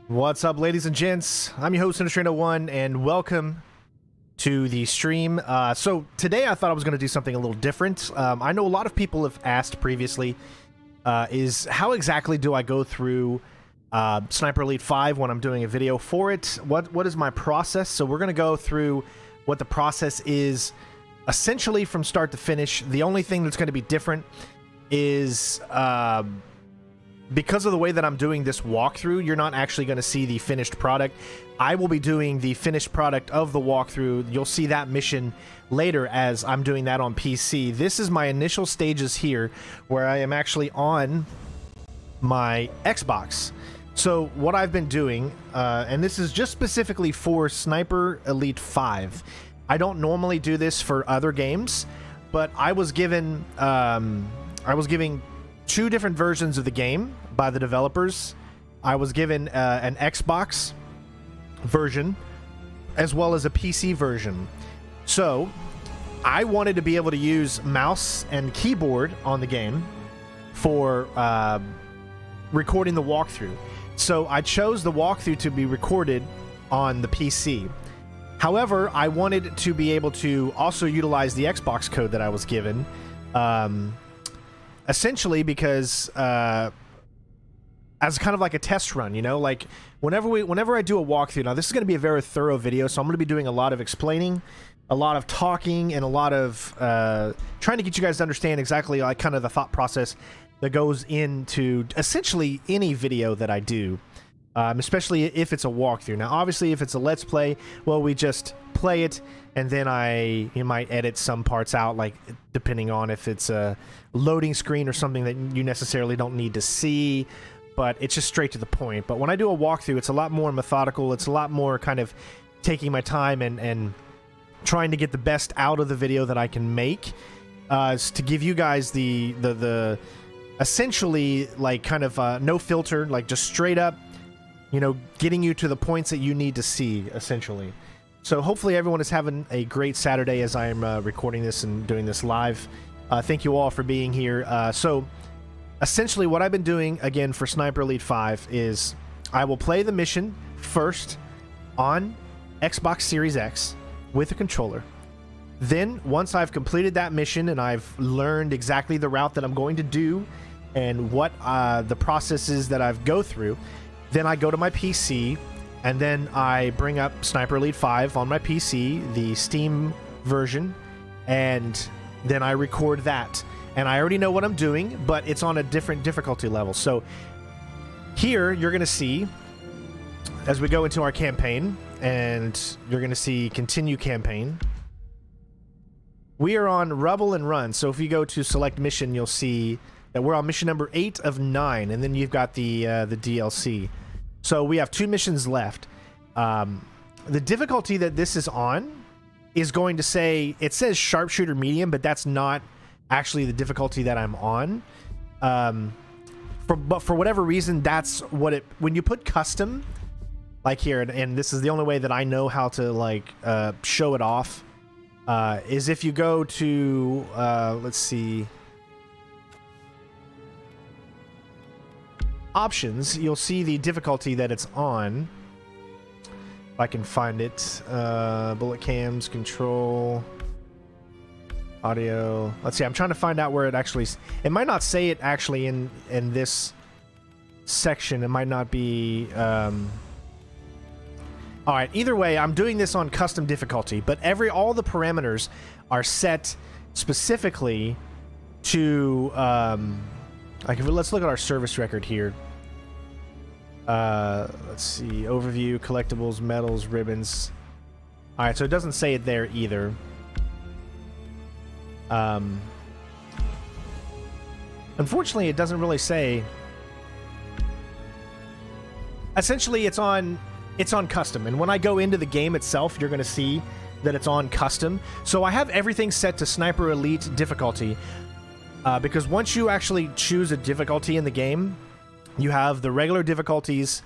What's up, ladies and gents? I'm your host, Infiltrating, and welcome to the stream. So today I thought I was going to do something a little different. I know a lot of people have asked previously, is how exactly do I go through Sniper Elite 5 when I'm doing a video for it? What is my process? So we're going to go through what the process is essentially from start to finish. The only thing that's going to be different is... because of the way that I'm doing this walkthrough, you're not actually going to see the finished product. I will be doing the finished product of the walkthrough. You'll see that mission later as I'm doing that on PC. This is my initial stages here, where I am actually on my Xbox. So what I've been doing, and this is just specifically for Sniper Elite 5. I don't normally do this for other games, but I was given two different versions of the game by the developers. I was given an Xbox version as well as a PC version. So I wanted to be able to use mouse and keyboard on the game for recording the walkthrough. So I chose the walkthrough to be recorded on the PC. However, I wanted to be able to also utilize the Xbox code that I was given. Essentially because as kind of like a test run, you know, like whenever I do a walkthrough, now this is going to be a very thorough video, so I'm going to be doing a lot of explaining, a lot of talking, and a lot of trying to get you guys to understand exactly like kind of the thought process that goes into essentially any video that I do, especially if it's a walkthrough. Now, obviously, if it's a Let's Play, well, we just play it, and then you might edit some parts out, like depending on if it's a loading screen or something that you necessarily don't need to see, but it's just straight to the point. But when I do a walkthrough, it's a lot more methodical. It's a lot more kind of taking my time and trying to get the best out of the video that I can make, to give you guys the essentially like kind of no filter, like just straight up, you know, getting you to the points that you need to see, essentially. So hopefully everyone is having a great Saturday as I am recording this and doing this live. Thank you all for being here. So essentially what I've been doing, again, for Sniper Elite 5 is I will play the mission first on Xbox Series X with a controller. Then once I've completed that mission and I've learned exactly the route that I'm going to do and what the process is that I've go through, then I go to my PC and then I bring up Sniper Elite 5 on my PC, the Steam version, and then I record that. And I already know what I'm doing, but it's on a different difficulty level. So here you're going to see, as we go into our campaign, and you're going to see continue campaign, we are on Rubble and Run. So if you go to select mission, you'll see that we're on mission number 8 of 9, and then you've got the DLC. So we have 2 missions left. The difficulty that this is on is going to say, it says sharpshooter medium, but that's not actually the difficulty that I'm on. But for whatever reason, that's what it, when you put custom, like here, and this is the only way that I know how to like show it off, is if you go to, let's see, options, you'll see the difficulty that it's on. If I can find it. Bullet cams, control, audio. Let's see, I'm trying to find out where it actually... It might not say it actually in this section. It might not be... Alright, either way, I'm doing this on custom difficulty, but all the parameters are set specifically to... like, let's look at our service record here. Let's see, overview, collectibles, medals, ribbons. Alright, so it doesn't say it there either. Unfortunately, it doesn't really say. Essentially, it's on custom, and when I go into the game itself, you're going to see that it's on custom. So I have everything set to Sniper Elite difficulty, because once you actually choose a difficulty in the game, you have the regular difficulties,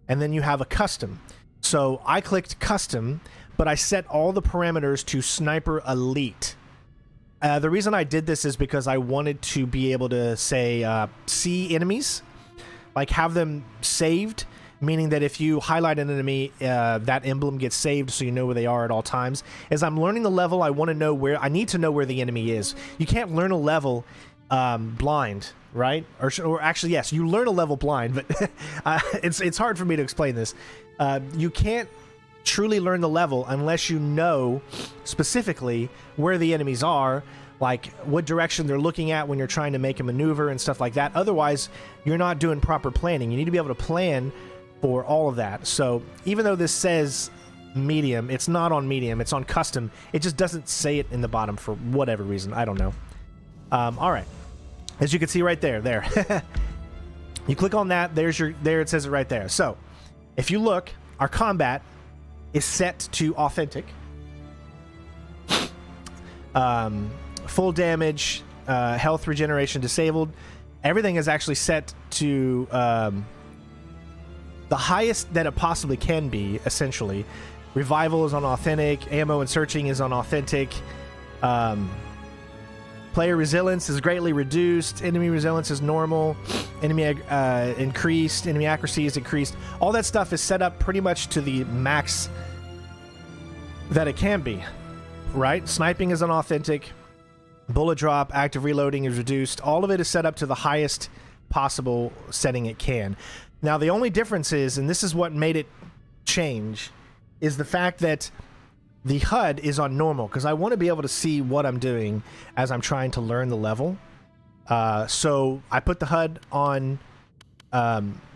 and then you have a custom. So I clicked custom, but I set all the parameters to Sniper Elite. The reason I did this is because I wanted to be able to say see enemies, like have them saved meaning that if you highlight an enemy, that emblem gets saved so you know where they are at all times. As I'm learning the level, I want to know where, I need to know where the enemy is. You can't learn a level blind, right? Or actually, yes, you learn a level blind, but it's hard for me to explain this. You can't truly learn the level unless you know specifically where the enemies are, like what direction they're looking at when you're trying to make a maneuver and stuff like that. Otherwise, you're not doing proper planning. You need to be able to plan for all of that. So even though this says medium, it's not on medium, it's on custom. It just doesn't say it in the bottom for whatever reason. I don't know. All right. As you can see right there, you click on that, there it says it right there. So if you look, our combat is set to authentic. Full damage, health regeneration disabled. Everything is actually set to the highest that it possibly can be, essentially. Revival is on authentic, ammo and searching is on authentic, player resilience is greatly reduced, enemy resilience is normal, enemy increased, enemy accuracy is increased. All that stuff is set up pretty much to the max that it can be, right? Sniping is on authentic, bullet drop, active reloading is reduced. All of it is set up to the highest possible setting it can. Now, the only difference is, and this is what made it change, is the fact that the HUD is on normal, because I want to be able to see what I'm doing as I'm trying to learn the level. So I put the HUD on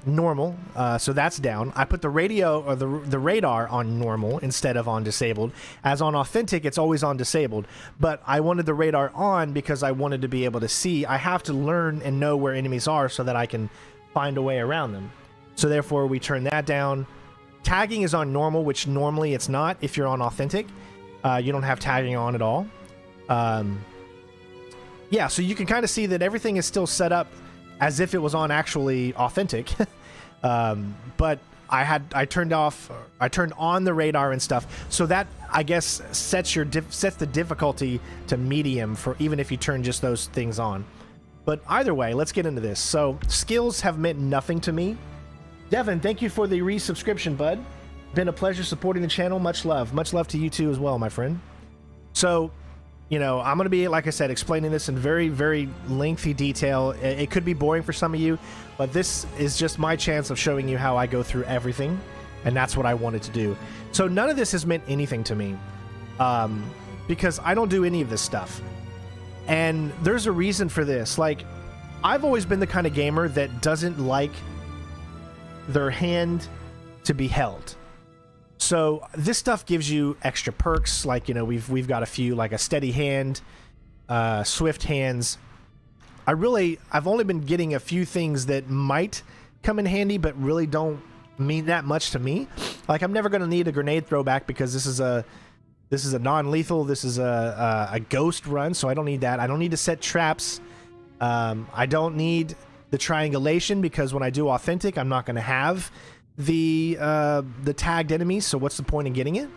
normal, so that's down. I put the radio or the radar on normal instead of on disabled. As on authentic, it's always on disabled, but I wanted the radar on because I wanted to be able to see. I have to learn and know where enemies are so that I can find a way around them. So therefore we turn that down. Tagging is on normal, which normally it's not if you're on authentic. You don't have tagging on at all. Yeah, so you can kind of see that everything is still set up as if it was on actually authentic. But I turned on the radar and stuff. So that, I guess, sets the difficulty to medium for even if you turn just those things on. But either way, let's get into this. So skills have meant nothing to me. Devin, thank you for the resubscription, bud. Been a pleasure supporting the channel. Much love. Much love to you too as well, my friend. So, you know, I'm going to be, like I said, explaining this in very, very lengthy detail. It could be boring for some of you, but this is just my chance of showing you how I go through everything, and that's what I wanted to do. So none of this has meant anything to me, because I don't do any of this stuff. And there's a reason for this. Like, I've always been the kind of gamer that doesn't like their hand to be held. So this stuff gives you extra perks, like, you know, we've got a few, like a steady hand, swift hands. I've only been getting a few things that might come in handy, but really don't mean that much to me. Like, I'm never going to need a grenade throwback because this is a non-lethal, this is a ghost run, so I don't need that. I don't need to set traps. I don't need the triangulation because when I do authentic, I'm not going to have the tagged enemies, so what's the point in getting it?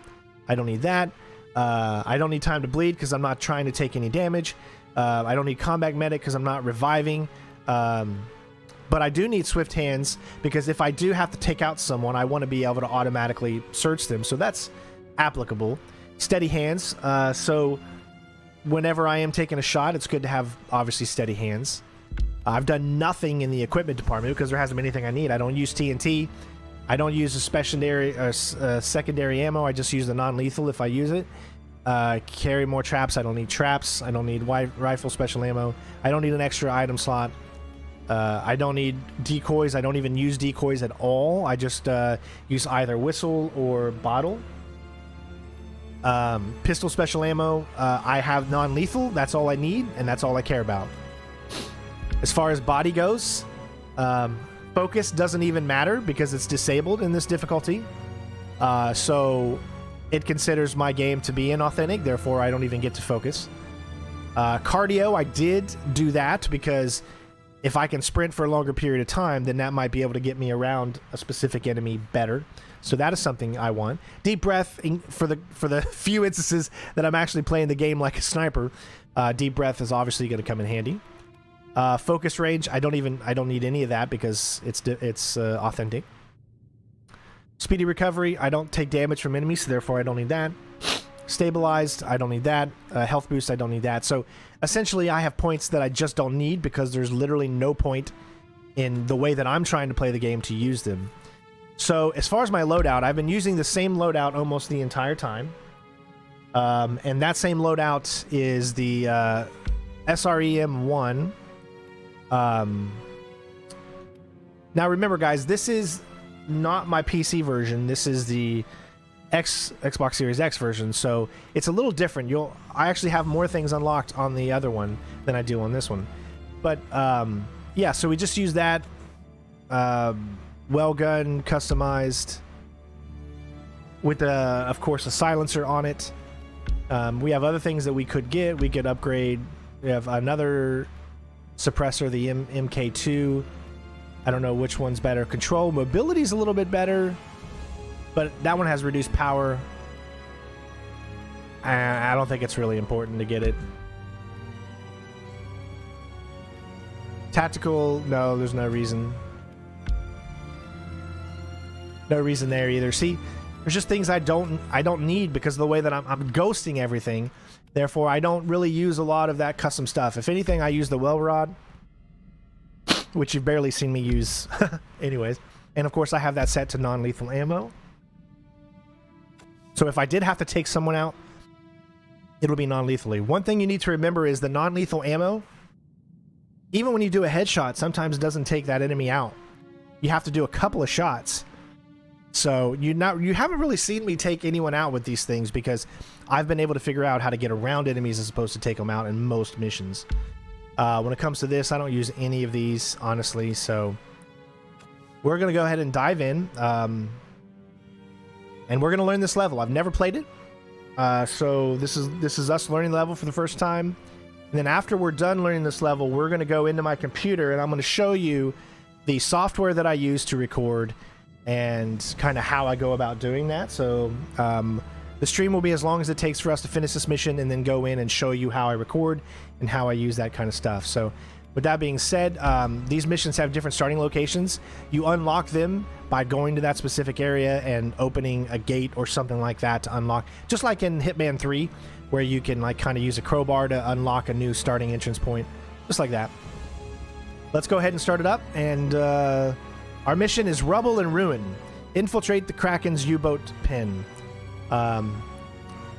I don't need that. I don't need time to bleed because I'm not trying to take any damage. I don't need combat medic because I'm not reviving. But I do need swift hands because if I do have to take out someone, I want to be able to automatically search them, so that's applicable. Steady hands, so whenever I am taking a shot, it's good to have obviously steady hands. I've done nothing in the equipment department because there hasn't been anything I need. I don't use TNT. I don't use a secondary ammo. I just use the non-lethal if I use it. Carry more traps. I don't need traps. I don't need rifle special ammo. I don't need an extra item slot. I don't need decoys. I don't even use decoys at all. I just use either whistle or bottle. Pistol special ammo. I have non-lethal. That's all I need, and that's all I care about. As far as body goes, focus doesn't even matter because it's disabled in this difficulty. So it considers my game to be inauthentic, therefore I don't even get to focus. Cardio, I did do that because if I can sprint for a longer period of time, then that might be able to get me around a specific enemy better. So that is something I want. Deep breath, for the few instances that I'm actually playing the game like a sniper, deep breath is obviously going to come in handy. Focus range, I don't need any of that because it's authentic. Speedy recovery, I don't take damage from enemies, so therefore I don't need that. Stabilized, I don't need that. Health boost, I don't need that. So essentially I have points that I just don't need because there's literally no point in the way that I'm trying to play the game to use them. So as far as my loadout, I've been using the same loadout almost the entire time. And that same loadout is the SREM-1. Now remember guys, this is not my PC version. This is the Xbox Series X version, so it's a little different. I actually have more things unlocked on the other one than I do on this one. But yeah, so we just use that well gun customized with of course a silencer on it. We have other things that we could get. We could upgrade. We have another suppressor, the MK2. I don't know which one's better. Control mobility's a little bit better, but that one has reduced power. I don't think it's really important to get it. Tactical, no, there's no reason. No reason there either. See, there's just things I don't need because of the way that I'm ghosting everything. Therefore, I don't really use a lot of that custom stuff. If anything, I use the well rod, which you've barely seen me use anyways. And of course I have that set to non-lethal ammo. So if I did have to take someone out, it'll be non-lethally. One thing you need to remember is the non-lethal ammo, even when you do a headshot, sometimes it doesn't take that enemy out. You have to do a couple of shots. So you haven't really seen me take anyone out with these things because I've been able to figure out how to get around enemies as opposed to take them out in most missions. When it comes to this, I don't use any of these, honestly, so we're going to go ahead and dive in, and we're going to learn this level. I've never played it, so this is us learning the level for the first time, and then after we're done learning this level, we're going to go into my computer, and I'm going to show you the software that I use to record, and kind of how I go about doing that. So the stream will be as long as it takes for us to finish this mission and then go in and show you how I record and how I use that kind of stuff. So with that being said, these missions have different starting locations. You unlock them by going to that specific area and opening a gate or something like that to unlock, just like in Hitman 3, where you can like kind of use a crowbar to unlock a new starting entrance point, just like that. Let's go ahead and start it up, and our mission is Rubble and Ruin. Infiltrate the Kraken's U-boat pen.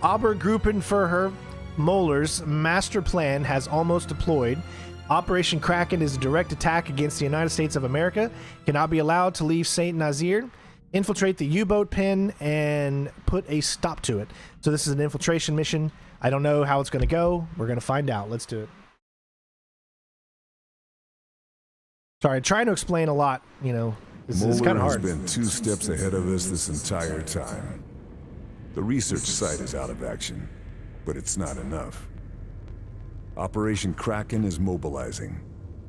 Obergruppen für her Moller's master plan has almost deployed. Operation Kraken is a direct attack against the United States of America. Cannot be allowed to leave St. Nazaire. Infiltrate the U-boat pen and put a stop to it. So this is an infiltration mission. I don't know how it's going to go. We're going to find out. Let's do it. Sorry, trying to explain a lot, you know. This is kind of hard. Mueller has been 2 steps ahead of us this entire time. The research site is out of action, but it's not enough. Operation Kraken is mobilizing.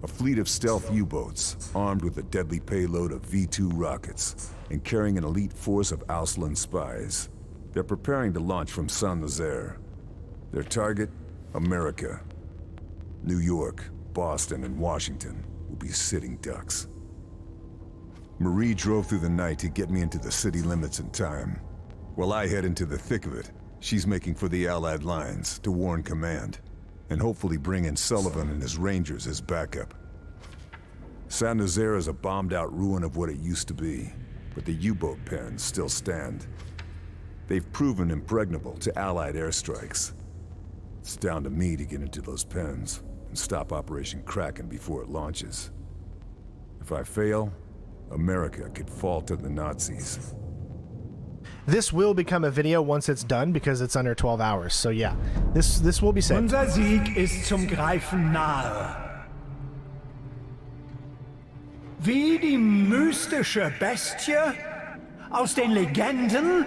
A fleet of stealth U-boats, armed with a deadly payload of V-2 rockets, and carrying an elite force of Auslan spies. They're preparing to launch from St. Nazaire. Their target, America. New York, Boston, and Washington will be sitting ducks. Marie drove through the night to get me into the city limits in time. While I head into the thick of it, she's making for the Allied lines to warn command, and hopefully bring in Sullivan and his Rangers as backup. St. Nazaire is a bombed-out ruin of what it used to be, but the U-boat pens still stand. They've proven impregnable to Allied airstrikes. It's down to me to get into those pens and stop Operation Kraken before it launches. If I fail, America could fall to the Nazis. This will become a video once it's done because it's under 12 hours. So yeah, this will be said. Unser Sieg ist zum Greifen nahe. Wie die mystische Bestie aus den Legenden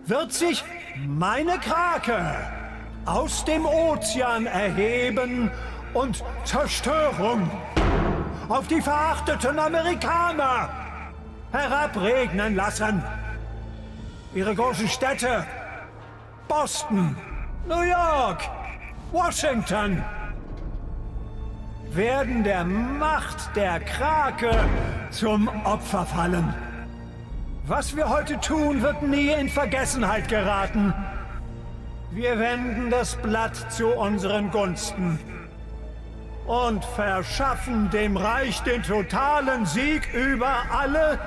wird sich meine Krake aus dem Ozean erheben und Zerstörung auf die verachteten Amerikaner herabregnen lassen. Ihre großen Städte, Boston, New York, Washington, werden der Macht der Krake zum Opfer fallen. Was wir heute tun, wird nie in Vergessenheit geraten. Wir wenden das Blatt zu unseren Gunsten und verschaffen dem Reich den totalen Sieg über alle,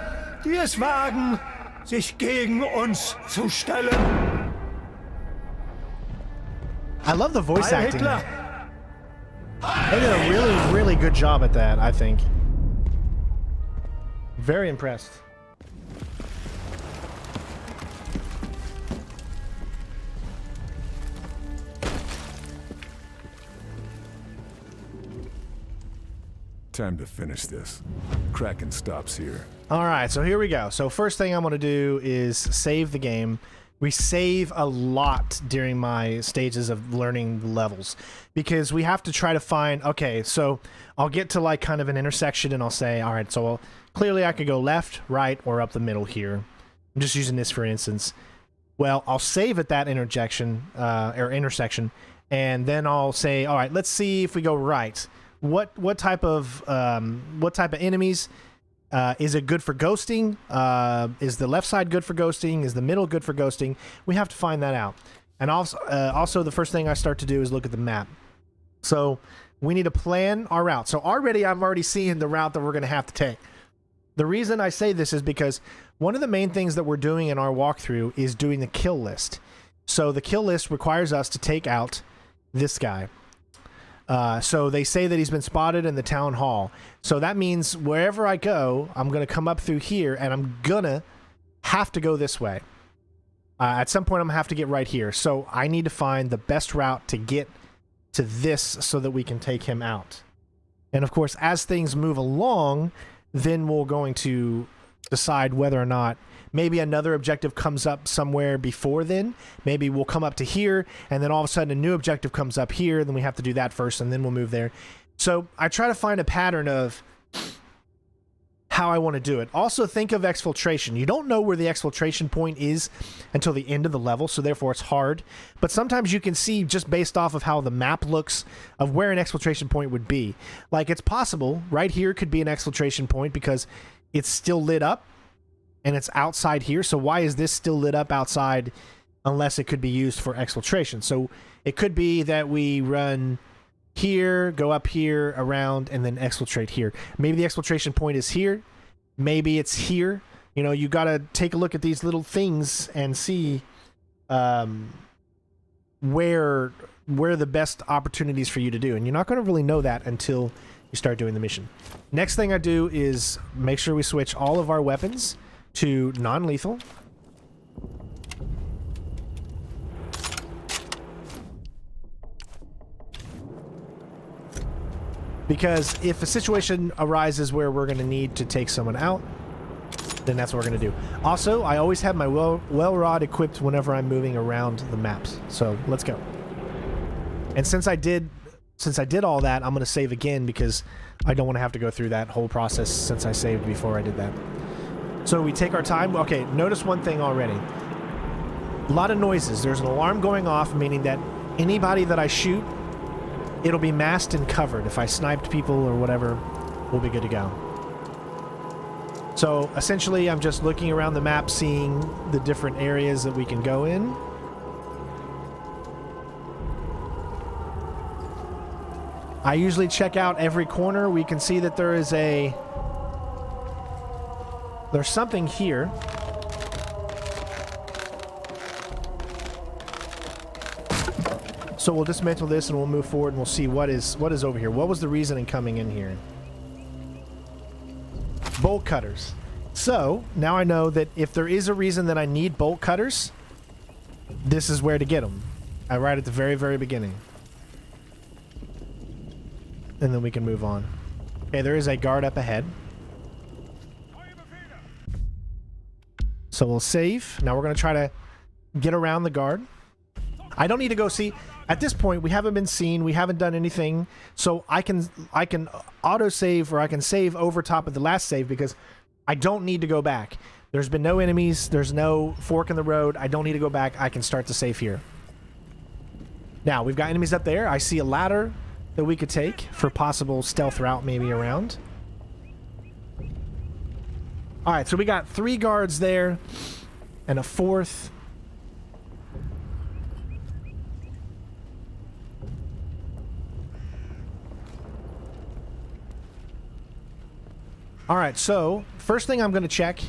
die es wagen, sich gegen uns zu stellen. I love the voice Heil acting. Hitler! They did a really, really good job at that, I think. Very impressed. Time to finish this. Kraken stops here. All right, so here we go. So first thing I'm going to do is save the game. We save a lot during my stages of learning the levels because we have to try to find, okay, so I'll get to like kind of an intersection and I'll say, all right, so clearly I could go left, right, or up the middle here. I'm just using this for instance. Well, I'll save at that intersection, and then I'll say, all right, let's see if we go right. What type of enemies? Is it good for ghosting? Is the left side good for ghosting? Is the middle good for ghosting? We have to find that out. And also the first thing I start to do is look at the map. So we need to plan our route. So I'm already seeing the route that we're going to have to take. The reason I say this is because one of the main things that we're doing in our walkthrough is doing the kill list. So the kill list requires us to take out this guy. So they say that he's been spotted in the town hall. So that means wherever I go, I'm going to come up through here and I'm going to have to go this way. At some point, I'm going to have to get right here. So I need to find the best route to get to this so that we can take him out. And of course, as things move along, then we're going to decide whether or not maybe another objective comes up somewhere before then. Maybe we'll come up to here, and then all of a sudden a new objective comes up here, then we have to do that first, and then we'll move there. So I try to find a pattern of how I want to do it. Also, think of exfiltration. You don't know where the exfiltration point is until the end of the level, so therefore it's hard. But sometimes you can see, just based off of how the map looks, of where an exfiltration point would be. Like, it's possible, right here could be an exfiltration point because it's still lit up, and it's outside here. So why is this still lit up outside unless it could be used for exfiltration? So it could be that we run here, go up here, around, and then exfiltrate here. Maybe the exfiltration point is here. Maybe it's here. You know, you got to take a look at these little things and see where the best opportunities for you to do. And you're not going to really know that until you start doing the mission. Next thing I do is make sure we switch all of our weapons to non-lethal. Because if a situation arises where we're going to need to take someone out, then that's what we're going to do. Also, I always have my well rod equipped whenever I'm moving around the maps. So let's go. And since I did all that, I'm going to save again because I don't want to have to go through that whole process since I saved before I did that. So we take our time. Okay, notice one thing already. A lot of noises. There's an alarm going off, meaning that anybody that I shoot, it'll be masked and covered. If I sniped people or whatever, we'll be good to go. So essentially, I'm just looking around the map, seeing the different areas that we can go in. I usually check out every corner. We can see that there's something here. So we'll dismantle this and we'll move forward and we'll see what is over here. What was the reason in coming in here? Bolt cutters. So now I know that if there is a reason that I need bolt cutters, this is where to get them. Right at the very, very beginning. And then we can move on. Okay, there is a guard up ahead. So we'll save. Now we're going to try to get around the guard. I don't need to go see. At this point, we haven't been seen. We haven't done anything. So I can auto-save, or I can save over top of the last save because I don't need to go back. There's been no enemies. There's no fork in the road. I don't need to go back. I can start the save here. Now, we've got enemies up there. I see a ladder that we could take for possible stealth route maybe around. All right, so we got 3 guards there and a 4th. All right, so first thing I'm going to check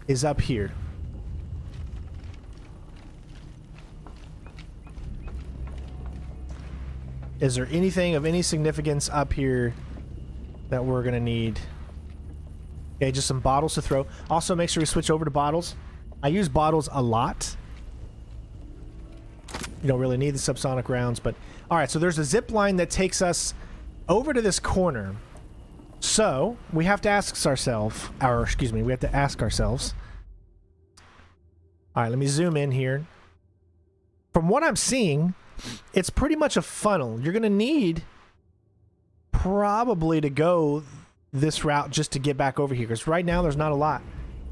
is up here. Is there anything of any significance up here that we're going to need? Okay, just some bottles to throw. Also, make sure we switch over to bottles. I use bottles a lot. You don't really need the subsonic rounds, but... All right, so there's a zip line that takes us over to this corner. So, we have to ask ourselves... we have to ask ourselves... All right, let me zoom in here. From what I'm seeing, it's pretty much a funnel. You're going to need probably to go this route just to get back over here, because right now there's not a lot.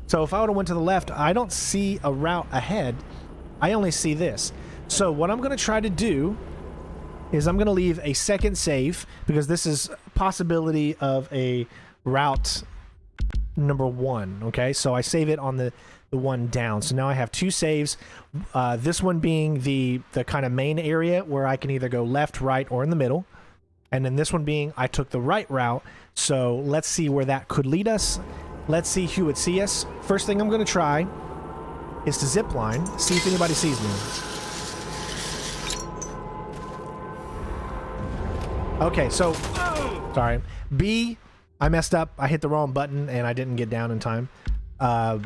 So if I would have went to the left, I don't see a route ahead. I only see this. So what I'm going to try to do is I'm going to leave a second save, because this is a possibility of a route number 1. Okay, so I save it on the one down. So now I have 2 saves. This one being the kind of main area where I can either go left, right, or in the middle. And then this one being I took the right route. So let's see where that could lead us. Let's see who would see us. First thing I'm going to try is to zip line, see if anybody sees me. Okay, so sorry. B, I messed up. I hit the wrong button and I didn't get down in time. I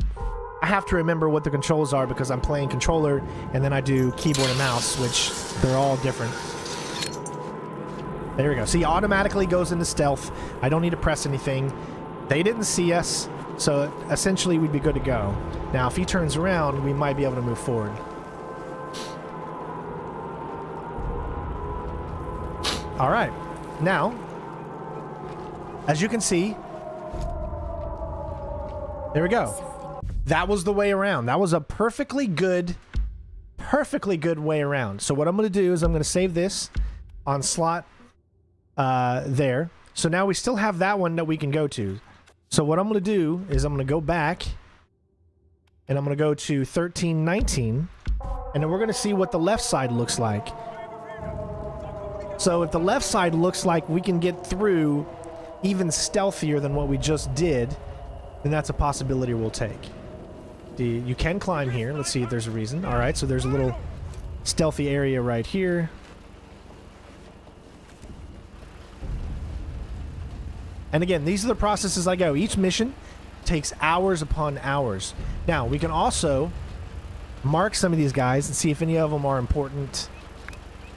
have to remember what the controls are because I'm playing controller and then I do keyboard and mouse, which they're all different. There we go. See, automatically goes into stealth. I don't need to press anything. They didn't see us, so essentially we'd be good to go. Now, if he turns around, we might be able to move forward. All right. Now, as you can see, there we go. That was the way around. That was a perfectly good way around. So what I'm going to do is I'm going to save this on slot there. So now we still have that one that we can go to. So what I'm going to do is I'm going to go back and I'm going to go to 1319 and then we're going to see what the left side looks like. So if the left side looks like we can get through even stealthier than what we just did, then that's a possibility we'll take. You can climb here. Let's see if there's a reason. All right, so there's a little stealthy area right here. And again, these are the processes I go. Each mission takes hours upon hours. Now, we can also mark some of these guys and see if any of them are important.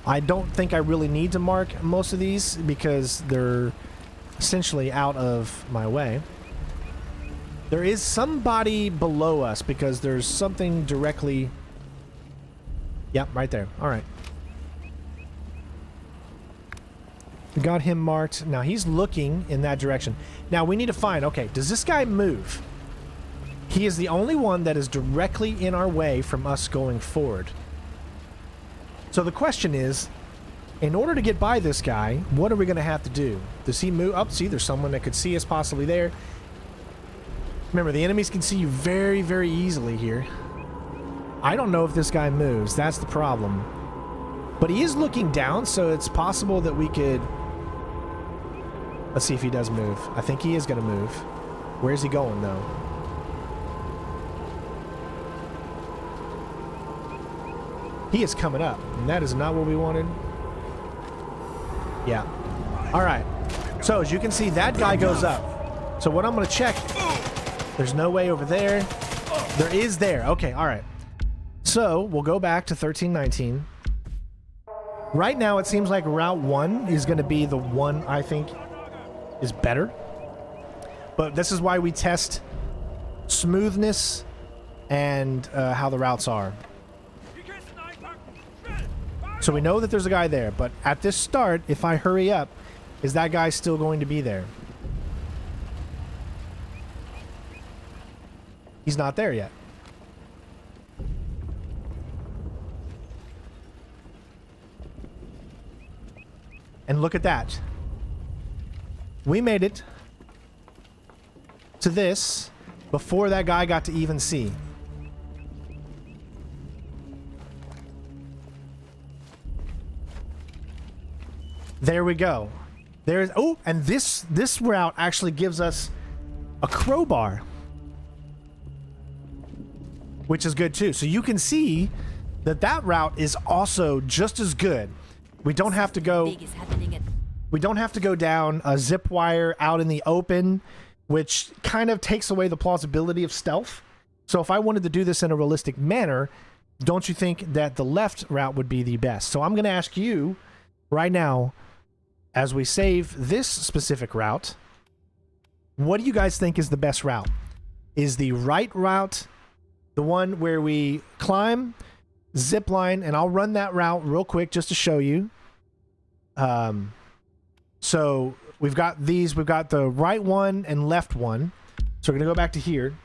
I don't think I really need to mark most of these because they're essentially out of my way. There is somebody below us because there's something directly... Yep, right there. All right. We got him marked. Now he's looking in that direction. Now we need to find, okay, does this guy move? He is the only one that is directly in our way from us going forward. So the question is, in order to get by this guy, what are we going to have to do? Does he move? Oh, see, there's someone that could see us possibly there. Remember, the enemies can see you very, very easily here. I don't know if this guy moves. That's the problem. But he is looking down, so it's possible that we could... Let's see if he does move. I think he is going to move. Where's he going, though? He is coming up, and that is not what we wanted. Yeah. All right. So, as you can see, that guy goes up. So what I'm going to check... There's no way over there. There is there. Okay, all right. So, we'll go back to 1319. Right now, it seems like Route 1 is going to be the one I think is better. But this is why we test smoothness and how the routes are. So we know that there's a guy there, but at this start, if I hurry up, is that guy still going to be there? He's not there yet. And look at that. We made it to this before that guy got to even see. There we go. There's, oh, and this route actually gives us a crowbar, which is good too. So you can see that route is also just as good. We don't have to go down a zip wire out in the open, which kind of takes away the plausibility of stealth. So if I wanted to do this in a realistic manner, don't you think that the left route would be the best? So I'm going to ask you right now, as we save this specific route, what do you guys think is the best route? Is the right route the one where we climb, zip line, and I'll run that route real quick just to show you. So we've got these, we've got the right one and left one. So we're going to go back to here.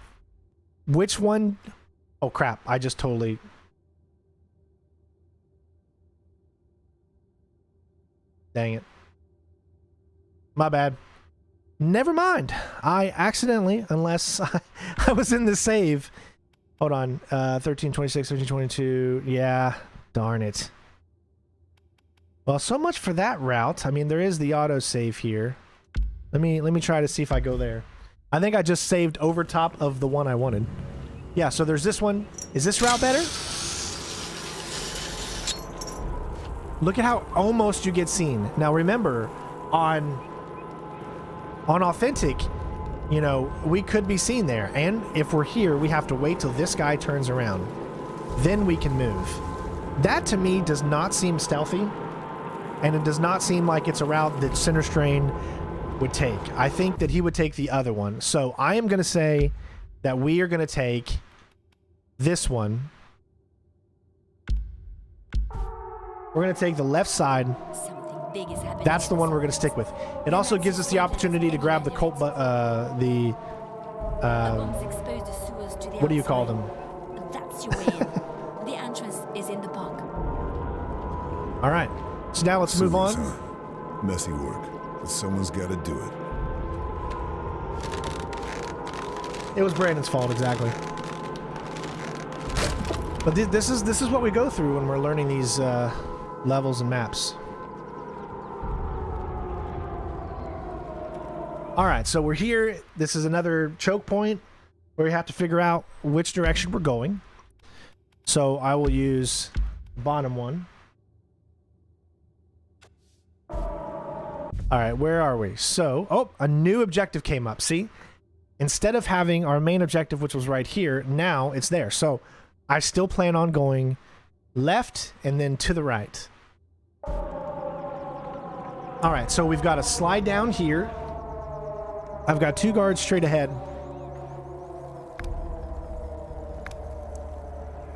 Which one? Oh crap, I just totally... Dang it. My bad. Never mind. I accidentally, unless I was in the save. Hold on. 1326, 1322. Yeah. Darn it. Well, so much for that route. I mean, there is the auto save here. Let me try to see if I go there. I think I just saved over top of the one I wanted. Yeah, so there's this one. Is this route better? Look at how almost you get seen. Now remember, on authentic, you know, we could be seen there. And if we're here, we have to wait till this guy turns around. Then we can move. That to me does not seem stealthy. And it does not seem like it's a route that Center Strain would take. I think that he would take the other one. So I am going to say that we are going to take this one. We're going to take the left side. That's the one we're going to stick with. It also gives us the opportunity to grab the Colt, what do you call them? That's your way in. The entrance is in the park. All right. So now let's move on. Messy work, but someone's got to do it. It was Brandon's fault, exactly. But this is what we go through when we're learning these levels and maps. All right, so we're here. This is another choke point where we have to figure out which direction we're going. So I will use the bottom one. All right, where are we? So, oh, a new objective came up. See? Instead of having our main objective, which was right here, now it's there. So I still plan on going left and then to the right. All right, so we've got a slide down here. I've got 2 guards straight ahead.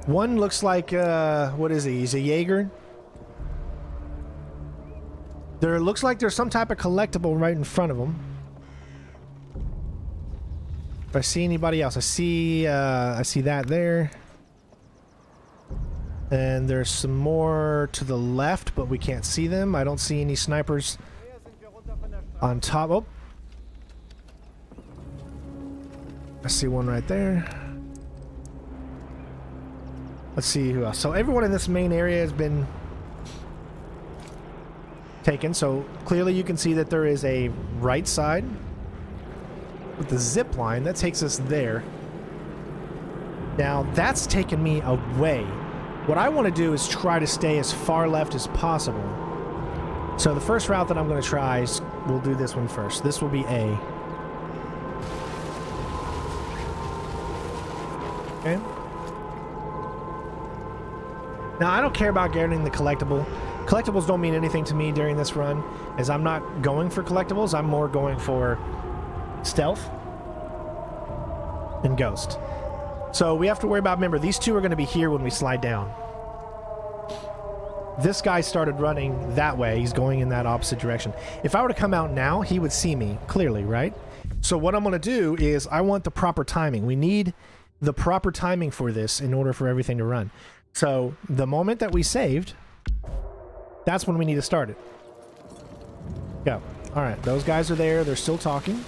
One looks like, what is he? He's a Jaeger. There looks like there's some type of collectible right in front of him. If I see anybody else, I see that there. And there's some more to the left, but we can't see them. I don't see any snipers on top. Oh. I see one right there. Let's see who else. So everyone in this main area has been taken. So clearly you can see that there is a right side with the zip line that takes us there. Now that's taken me away. What I want to do is try to stay as far left as possible. So the first route that I'm going to try is, we'll do this one first. This will be A. Okay. Now I don't care about getting the collectible. Collectibles don't mean anything to me during this run, as I'm not going for collectibles. I'm more going for stealth and ghost. So we have to worry about, remember, these two are going to be here when we slide down. This guy started running that way. He's going in that opposite direction. If I were to come out now, he would see me clearly, right? So what I'm going to do is I want the proper timing. We need the proper timing for this in order for everything to run. So the moment that we saved, that's when we need to start it. Go. All right, those guys are there. They're still talking.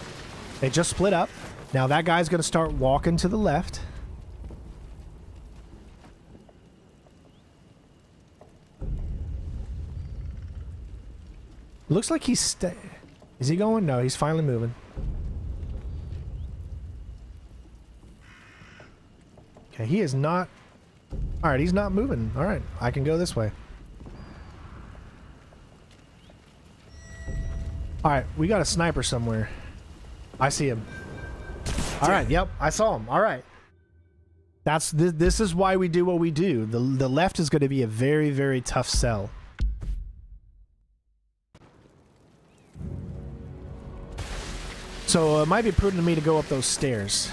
They just split up. Now that guy's going to start walking to the left. Looks like he's Is he going? No, he's finally moving. Okay, he is not... Alright, he's not moving. Alright, I can go this way. Alright, we got a sniper somewhere. I see him. Alright, yep, I saw him. Alright. This is why we do what we do. The left is going to be a very, very tough sell. So it might be prudent of me to go up those stairs.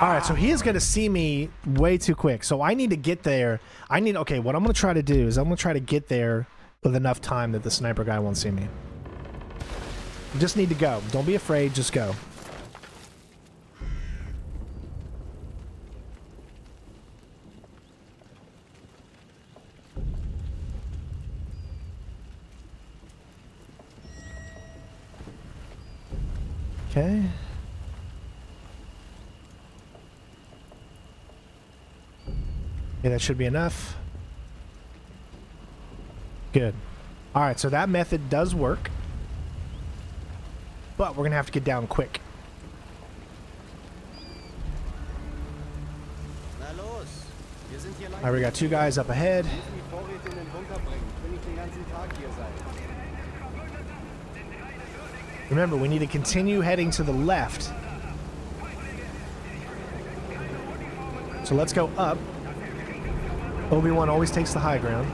Alright, so he is going to see me way too quick. So I need to get there. Okay, what I'm going to try to do is I'm going to try to get there with enough time that the sniper guy won't see me. You just need to go. Don't be afraid, just go. Okay. Okay, that should be enough. Good. Alright, so that method does work. But we're going to have to get down quick. Alright, we got two guys up ahead. Remember, we need to continue heading to the left. So let's go up. Obi-Wan always takes the high ground.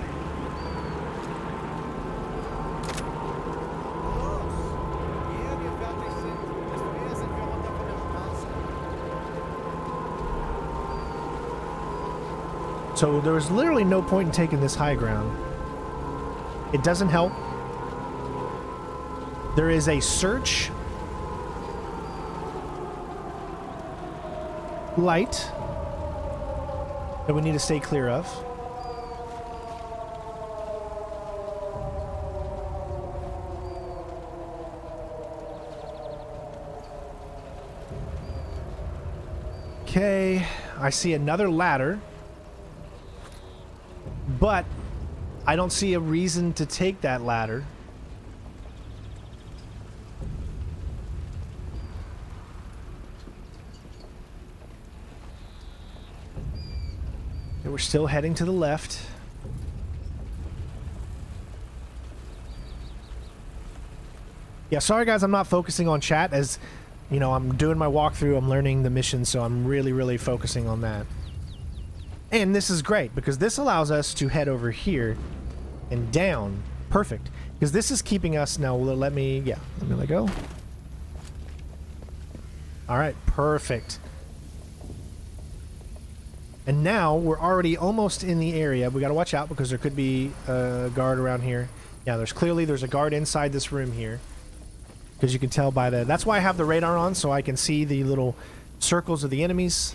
So there was literally no point in taking this high ground. It doesn't help. There is a search light that we need to stay clear of. Okay, I see another ladder, but I don't see a reason to take that ladder. And we're still heading to the left. Yeah, sorry guys, I'm not focusing on chat as, you know, I'm doing my walkthrough, I'm learning the mission, so I'm really focusing on that. And this is great, because this allows us to head over here and down. Perfect. Because this is keeping us... Now, let me let go. Alright, perfect. And now, we're already almost in the area. We gotta watch out, because there could be a guard around here. Yeah, there's a guard inside this room here. Because you can tell by the... That's why I have the radar on, so I can see the little circles of the enemies.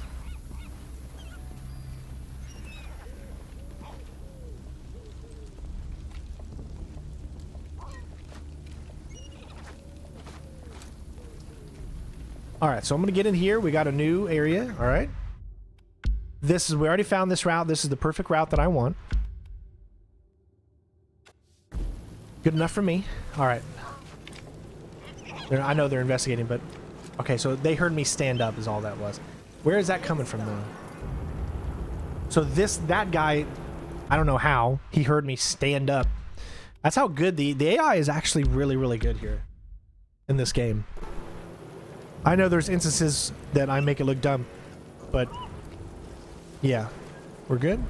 Alright, so I'm going to get in here. We got a new area. Alright. We already found this route. This is the perfect route that I want. Good enough for me. Alright. I know they're investigating, but... Okay, so they heard me stand up is all that was. Where is that coming from, though? So that guy... I don't know how. He heard me stand up. That's how good the AI is actually really good here. In this game. I know there's instances that I make it look dumb. But... Yeah. We're good?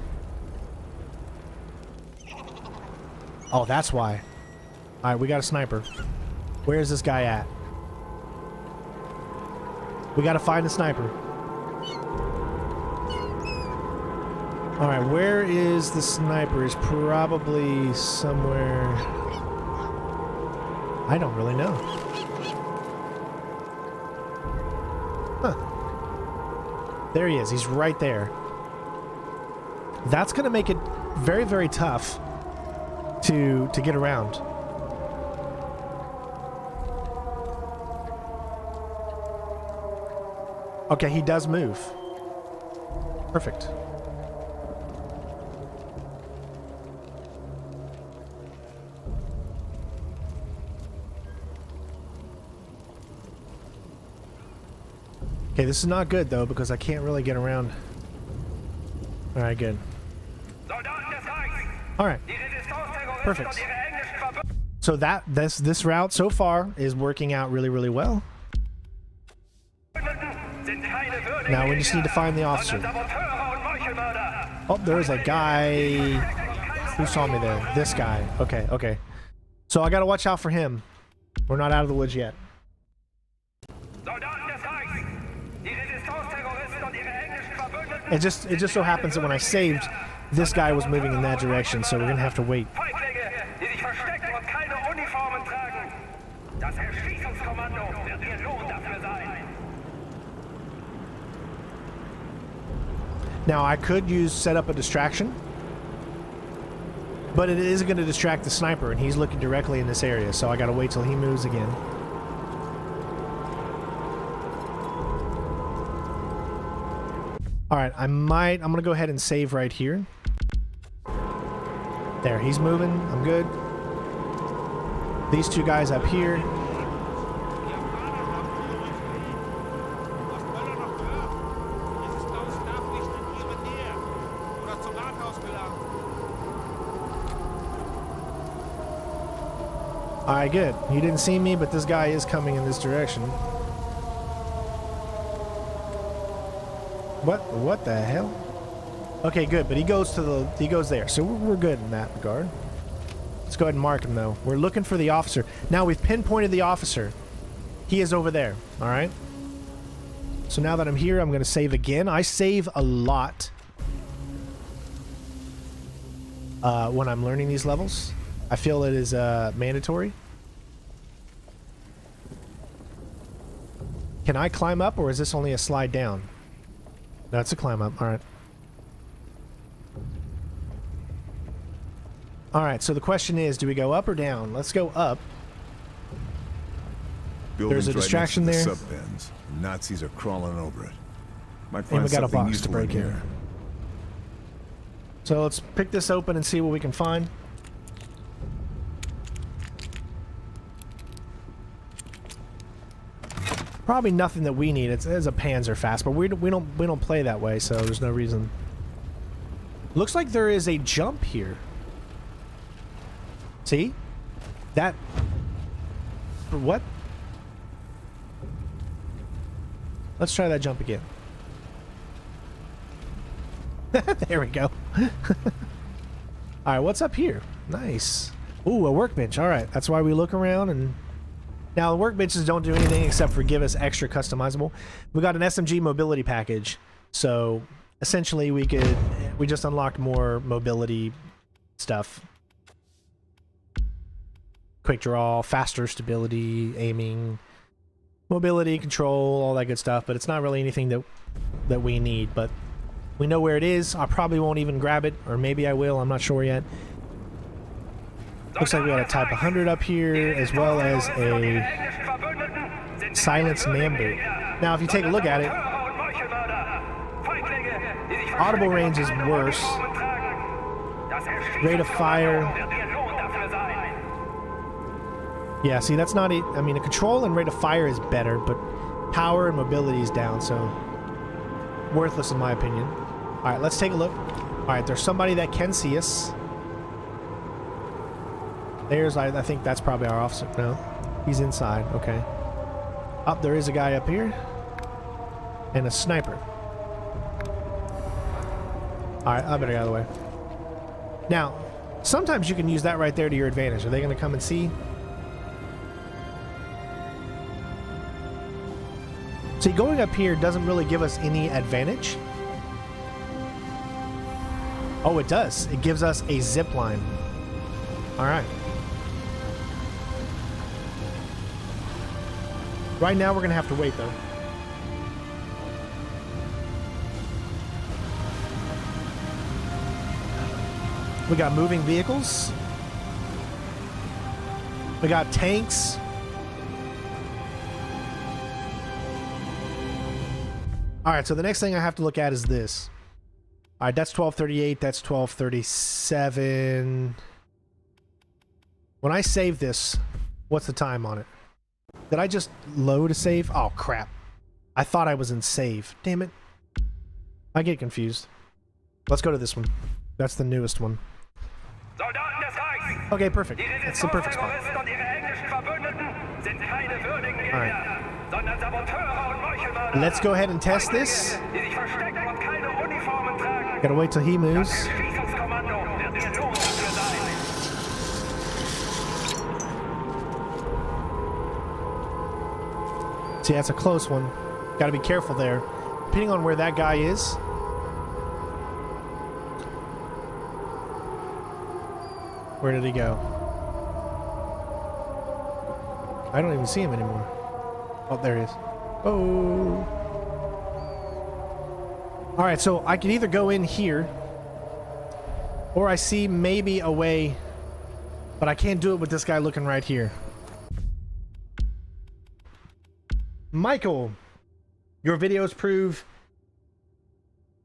Oh, that's why. Alright, we got a sniper. Where is this guy at? We gotta find the sniper. Alright, where is the sniper? He's probably somewhere... I don't really know. There he is. He's right there. That's going to make it very, very tough to get around. Okay, he does move. Perfect. Okay, this is not good though because I can't really get around. All right, good. All right, perfect. So this route so far is working out really, really well. Now we just need to find the officer. Oh, there's a guy who saw me there. This guy. Okay, okay. So I gotta watch out for him. We're not out of the woods yet. It just so happens that when I saved, this guy was moving in that direction, so we're gonna have to wait. Now I could set up a distraction, but it isn't going to distract the sniper, and he's looking directly in this area, so I got to wait till he moves again. All right, I'm going to go ahead and save right here. There, he's moving. I'm good. These two guys up here. Alright, good. He didn't see me, but this guy is coming in this direction. What the hell? Okay, good, but he goes there, so we're good in that regard. Let's go ahead and mark him though. We're looking for the officer. Now we've pinpointed the officer. He is over there, alright? So now that I'm here, I'm gonna save again. I save a lot when I'm learning these levels. I feel it is mandatory. Can I climb up, or is this only a slide down? That's a climb up. All right. All right, so the question is, do we go up or down? Let's go up. Building's There's a distraction right there. next to the sub-bins. Nazis are crawling over it. Might And find we got a something box to useful break in here. So let's pick this open and see what we can find. Probably nothing that we need. It's a Panzerfaust, but we don't play that way, so there's no reason. Looks like there is a jump here. See? That... What? Let's try that jump again. There we go. Alright, what's up here? Nice. Ooh, a workbench. Alright, that's why we look around and... Now, the workbenches don't do anything except for give us extra customizable. We got an SMG mobility package, so essentially we just unlocked more mobility stuff. Quick draw, faster stability, aiming, mobility, control, all that good stuff, but it's not really anything that we need, but we know where it is. I probably won't even grab it, or maybe I will, I'm not sure yet. Looks like we got a Type 100 up here, as well as a silenced man boot. Now, if you take a look at it, audible range is worse. Rate of fire. Yeah, see, that's not it. I mean, the control and rate of fire is better, but power and mobility is down, so worthless in my opinion. All right, let's take a look. All right, there's somebody that can see us. There's, I think that's probably our officer. No, he's inside. Okay. Up there is a guy up here. And a sniper. Alright, I better get out of the way. Now, sometimes you can use that right there to your advantage. Are they going to come and see? See, going up here doesn't really give us any advantage. Oh, it does. It gives us a zip line. Alright. Right now, we're going to have to wait, though. We got moving vehicles. We got tanks. All right, so the next thing I have to look at is this. All right, that's 1238. That's 1237. When I save this, what's the time on it? Did I just load a save? Oh, crap. I thought I was in save. Damn it. I get confused. Let's go to this one. That's the newest one. Okay, perfect. That's the perfect spot. Alright. Let's go ahead and test this. Gotta wait till he moves. See, that's a close one. Gotta be careful there. Depending on where that guy is. Where did he go? I don't even see him anymore. Oh, there he is. Oh. Alright, so I can either go in here, or I see maybe a way, but I can't do it with this guy looking right here. Michael, your videos prove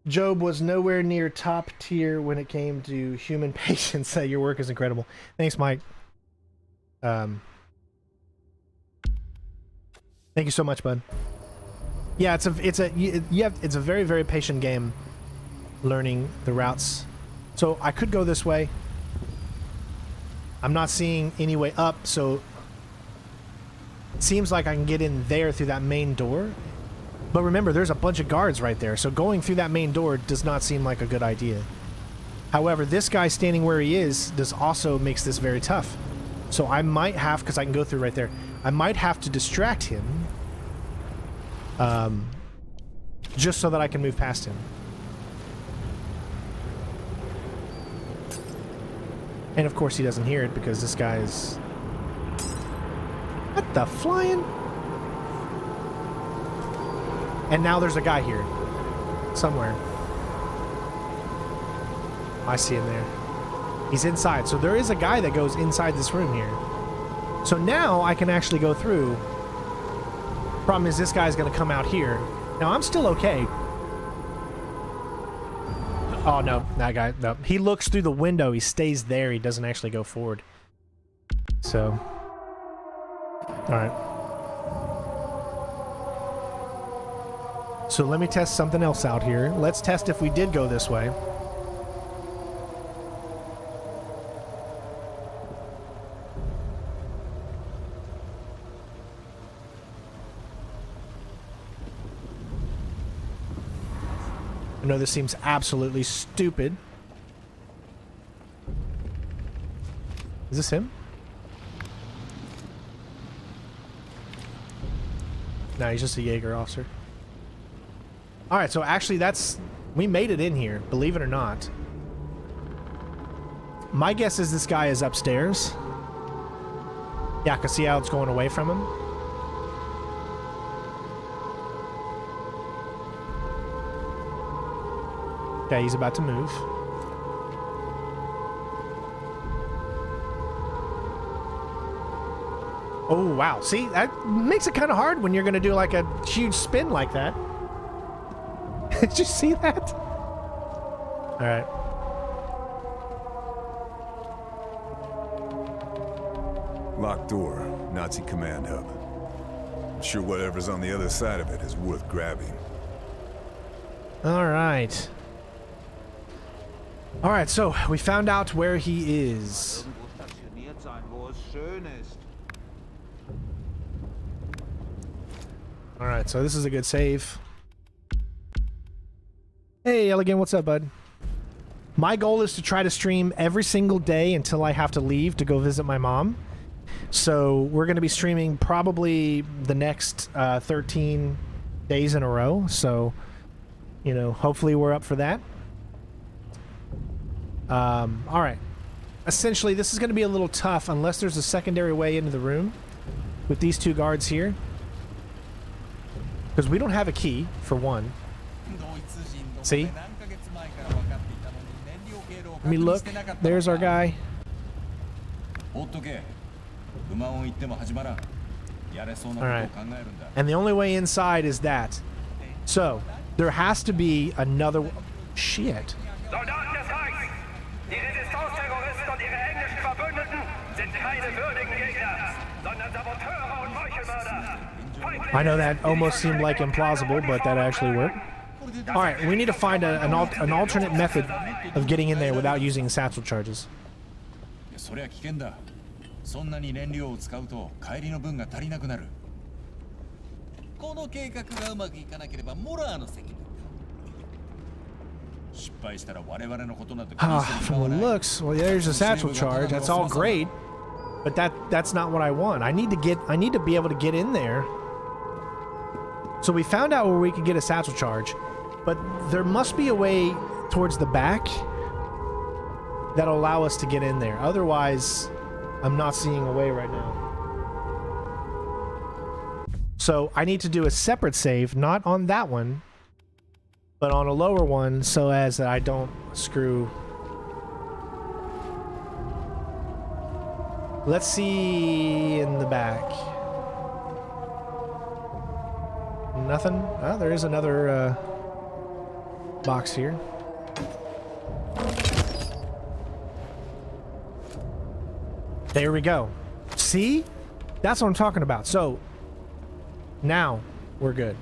Job was nowhere near top tier when it came to human patience. Your work is incredible. Thanks, Mike. Thank you so much, bud. Yeah, it's a very, very patient game learning the routes. So I could go this way. I'm not seeing any way up, so it seems like I can get in there through that main door. But remember, there's a bunch of guards right there, so going through that main door does not seem like a good idea. However, this guy standing where he is also makes this very tough. So I might have, because I can go through right there, I might have to distract him, just so that I can move past him. And of course he doesn't hear it because this guy is... What the flying? And now there's a guy here. Somewhere. I see him there. He's inside. So there is a guy that goes inside this room here. So now I can actually go through. Problem is this guy's going to come out here. Now I'm still okay. Oh no, that guy, no. He looks through the window. He stays there. He doesn't actually go forward. So. Alright. So let me test something else out here. Let's test if we did go this way. I know this seems absolutely stupid. Is this him? No, he's just a Jaeger officer. Alright, so actually we made it in here, believe it or not. My guess is this guy is upstairs. Yeah, I can see how it's going away from him. Okay, he's about to move. Oh, wow. See, that makes it kind of hard when you're going to do like a huge spin like that. Did you see that? All right. Locked door, Nazi command hub. I'm sure whatever's on the other side of it is worth grabbing. All right. All right, so we found out where he is. All right, so this is a good save. Hey, Elegant, what's up, bud? My goal is to try to stream every single day until I have to leave to go visit my mom. So we're going to be streaming probably the next 13 days in a row. So, you know, hopefully we're up for that. All right. Essentially, this is going to be a little tough unless there's a secondary way into the room with these two guards here. Because we don't have a key, for one. See? Let me look. There's our guy. Alright. And the only way inside is that. So, there has to be another... Shit. Soldaten des Reichs! Die Resistance-Terroristen und ihre englischen Verbündeten sind keine würdigen Gegner, sondern Saboteure und Meuchelmörder. I know that almost seemed like implausible, but that actually worked. Alright, we need to find an alternate method of getting in there without using satchel charges. それは危険だ。そんなに燃料を使うと帰りの分が足りなくなる。この計画がうまくいかなければモラーの責任。失敗したら我々のことなど気にする必要はない。From the looks, well, there's a satchel charge. That's all great, but that's not what I want. I need to be able to get in there. So we found out where we could get a satchel charge, but there must be a way towards the back that'll allow us to get in there. Otherwise, I'm not seeing a way right now. So I need to do a separate save, not on that one, but on a lower one, so as that I don't screw. Let's see in the back. Nothing? Oh, there is another box here. There we go. See? That's what I'm talking about. So, now we're good.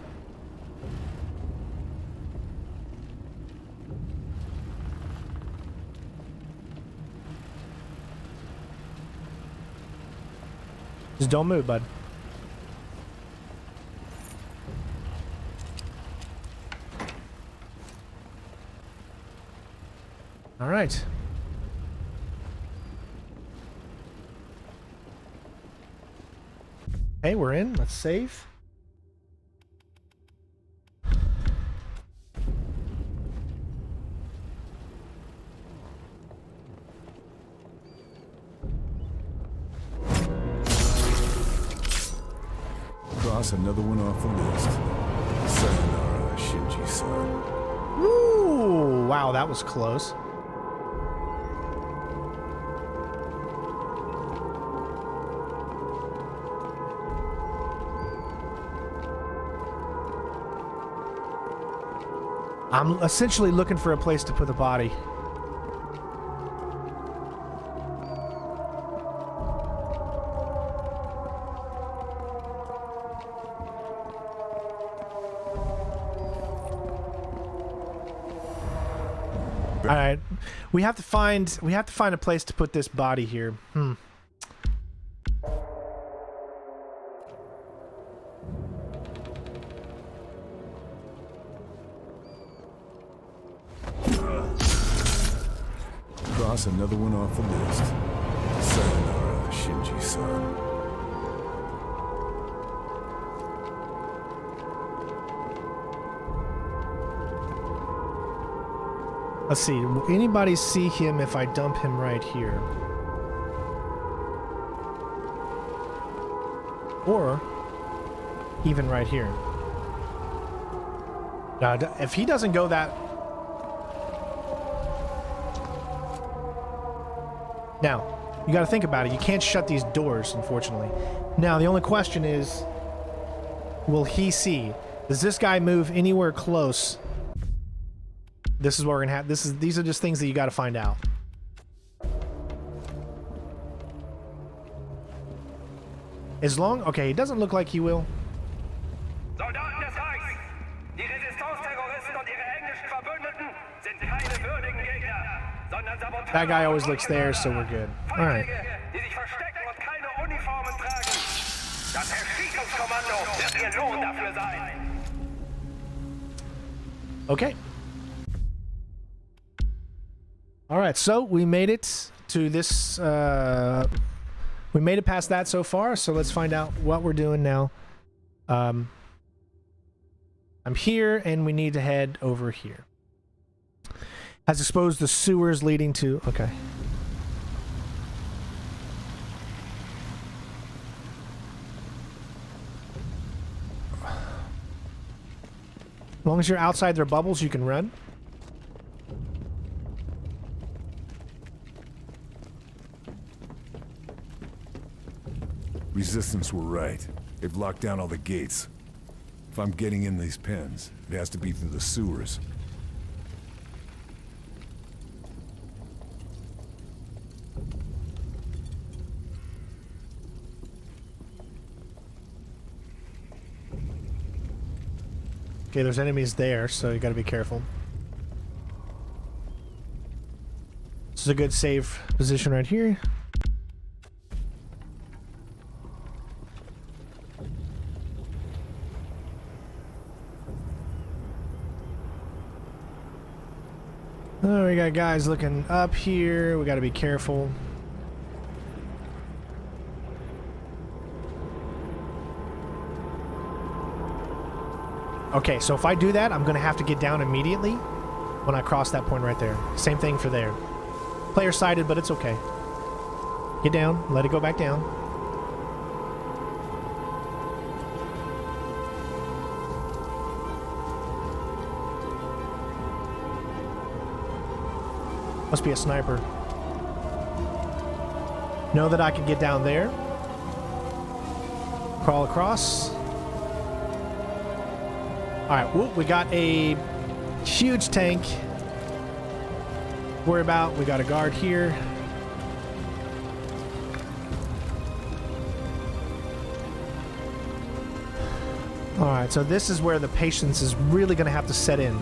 Just don't move, bud. All right. Okay, we're in. Let's save. Cross another one off the list. Sayonara, Shinji-san. Ooh, wow, that was close. I'm essentially looking for a place to put the body. All right, we have to find a place to put this body here. Cross another one off the list. Sayonara, Shinji-san. Let's see. Will anybody see him if I dump him right here? Or even right here. Now, if he doesn't go that... Now, you got to think about it. You can't shut these doors, unfortunately. Now, the only question is, will he see? Does this guy move anywhere close? This is what we're gonna have. These are just things that you got to find out. As long, okay, it doesn't look like he will. Soldaten des Reichs! Die Resistance-Terroristen und ihre englischen Verbündeten sind keine würdigen Gegner, sondern Saboteure. That guy always looks there, so we're good. All right. Die sich verstecken und keine Uniformen tragen. Das Erschießungskommando wird ihr Lohn dafür sein. Okay. All right, so we made it to this. We made it past that so far, so let's find out what we're doing now. I'm here, and we need to head over here. Has exposed the sewers leading to... Okay. As long as you're outside their bubbles, you can run. Resistance were right. They've locked down all the gates. If I'm getting in these pens, it has to be through the sewers. Okay, there's enemies there, so you gotta be careful. This is a good save position right here. Oh, we got guys looking up here. We gotta be careful. Okay, so if I do that, I'm gonna have to get down immediately when I cross that point right there. Same thing for there. Player sided, but it's okay. Get down, let it go back down. Must be a sniper. Know that I can get down there. Crawl across. Alright, whoop, we got a huge tank. Worry about, we got a guard here. Alright, so this is where the patience is really going to have to set in.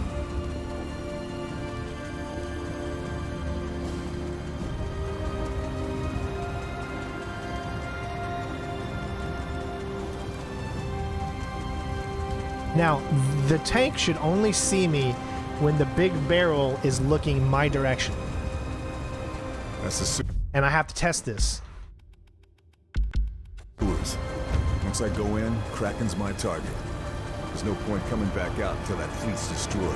Now, the tank should only see me when the big barrel is looking my direction. That's the sewers. And I have to test this. Once I go in, Kraken's my target. There's no point coming back out until that fleet's destroyed.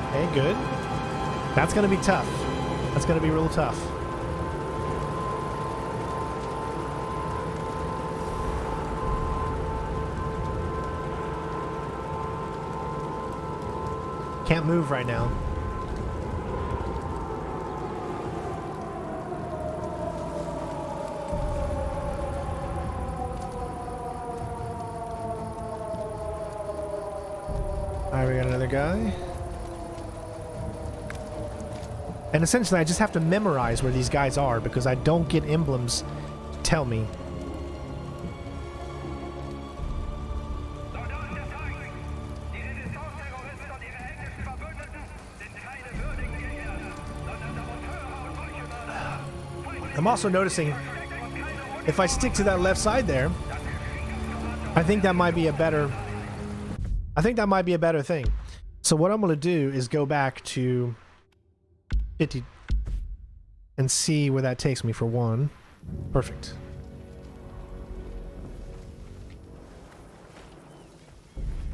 Okay, good. That's going to be tough. That's going to be real tough. Can't move right now. Alright, we got another guy. And essentially, I just have to memorize where these guys are because I don't get emblems to tell me. I'm also noticing if I stick to that left side there, I think that might be a better thing. So what I'm going to do is go back to 50 and see where that takes me for one. Perfect.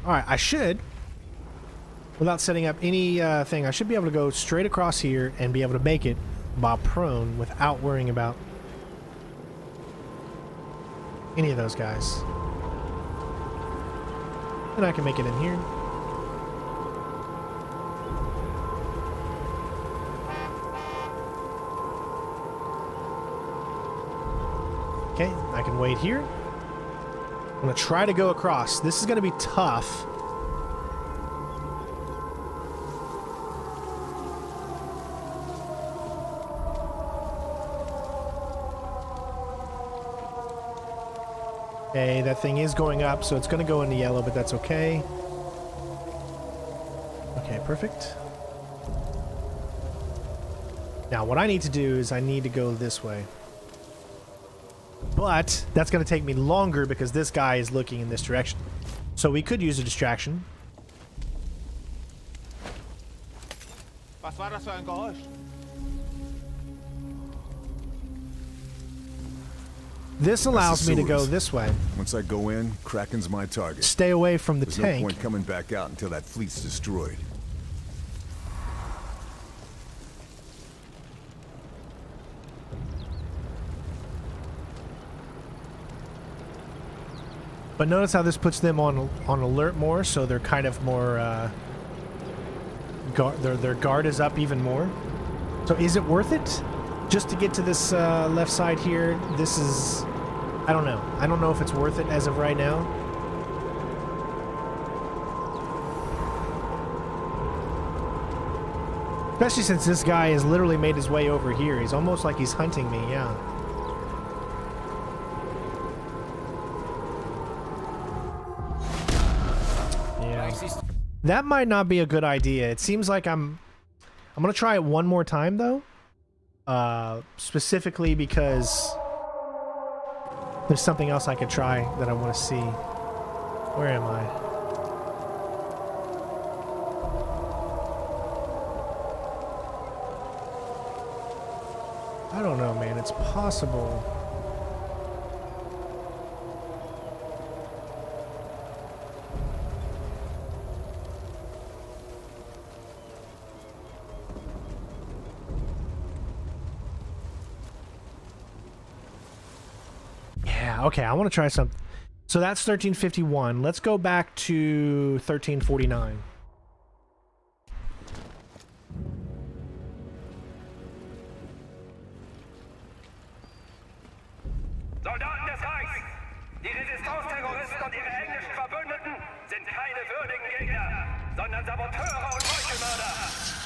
Alright, I should, without setting up any thing, I should be able to go straight across here and be able to make it while prone without worrying about any of those guys. And I can make it in here. Okay, I can wait here. I'm going to try to go across. This is going to be tough. Okay, that thing is going up, so it's going to go into yellow, but that's okay. Okay, perfect. Now, what I need to do is I need to go this way. But that's going to take me longer because this guy is looking in this direction. So we could use a distraction. This allows me to go this way. Once I go in, Kraken's my target. Stay away from the There's tank. no point coming back out until that fleet's destroyed. But notice how this puts them on alert more, so they're kind of more their guard is up even more. So is it worth it just to get to this left side here? This is, I don't know. I don't know if it's worth it as of right now. Especially since this guy has literally made his way over here. He's almost like he's hunting me, yeah. That might not be a good idea. It seems like I'm gonna try it one more time though. Specifically because there's something else I could try that I want to see. Where am I? I don't know, man. It's possible. Okay, I want to try something. So that's 1351. Let's go back to 1349. Soldaten des Reichs! Die Resistance-Terroristen und ihre englischen Verbündeten sind keine würdigen Gegner, sondern Saboteure und Meuchelmörder.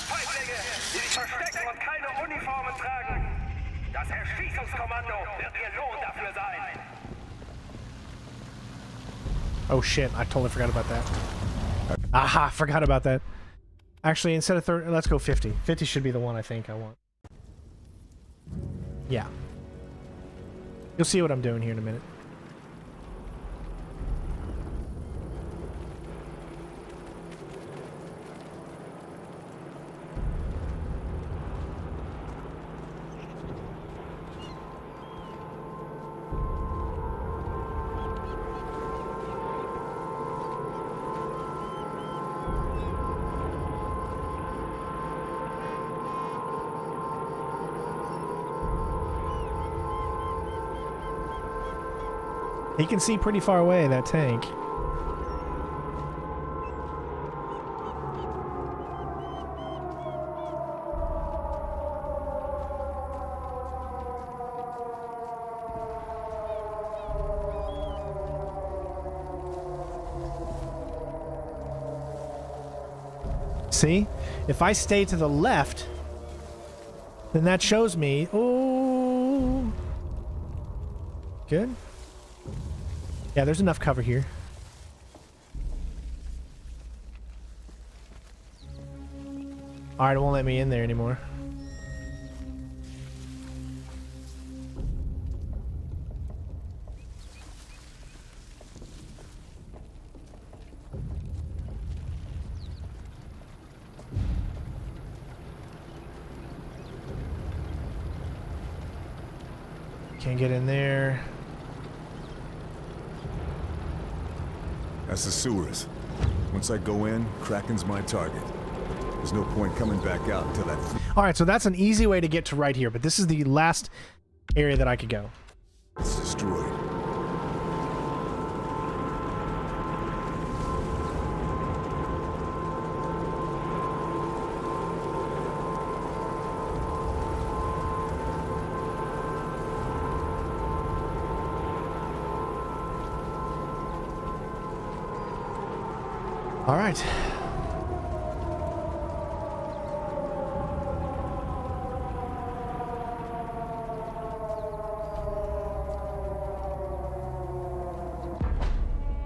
Feiglinge, die sich verstecken und keine Uniformen tragen. Das Erschießungskommando wird ihr Lohn dafür sein. Oh shit, I totally forgot about that. Aha, forgot about that. Actually, instead of 30, let's go 50. 50 should be the one I think I want. Yeah. You'll see what I'm doing here in a minute. He can see pretty far away, that tank. See? If I stay to the left, then that shows me... Oh! Good. Yeah, there's enough cover here. Alright, it won't let me in there anymore. Can't get in there. That's the sewers. Once I go in, Kraken's my target. There's no point coming back out until that... Alright, so that's an easy way to get to right here, but this is the last area that I could go. It's destroyed. All right.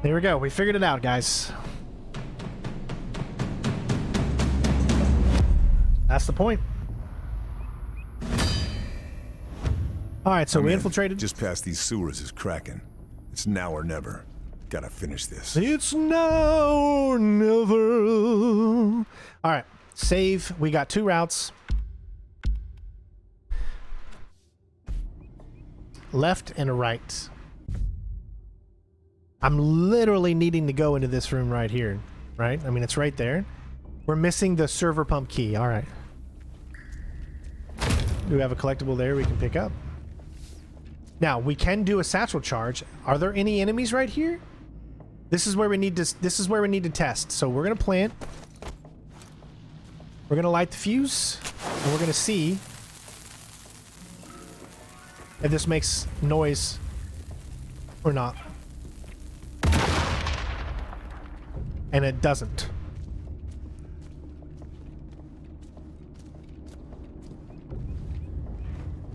There we go. We figured it out, guys. That's the point. All right, so we infiltrated. Just past these sewers is Kraken. It's now or never. Gotta finish this. It's now or never. All right, save. We got 2 routes. Left and a right. I'm literally needing to go into this room right here, right? I mean, it's right there. We're missing the server pump key. All right. Do we have a collectible there we can pick up? Now, we can do a satchel charge. Are there any enemies right here? This is where we need to. This is where we need to test. So we're gonna plant. We're gonna light the fuse, and we're gonna see if this makes noise or not. And it doesn't.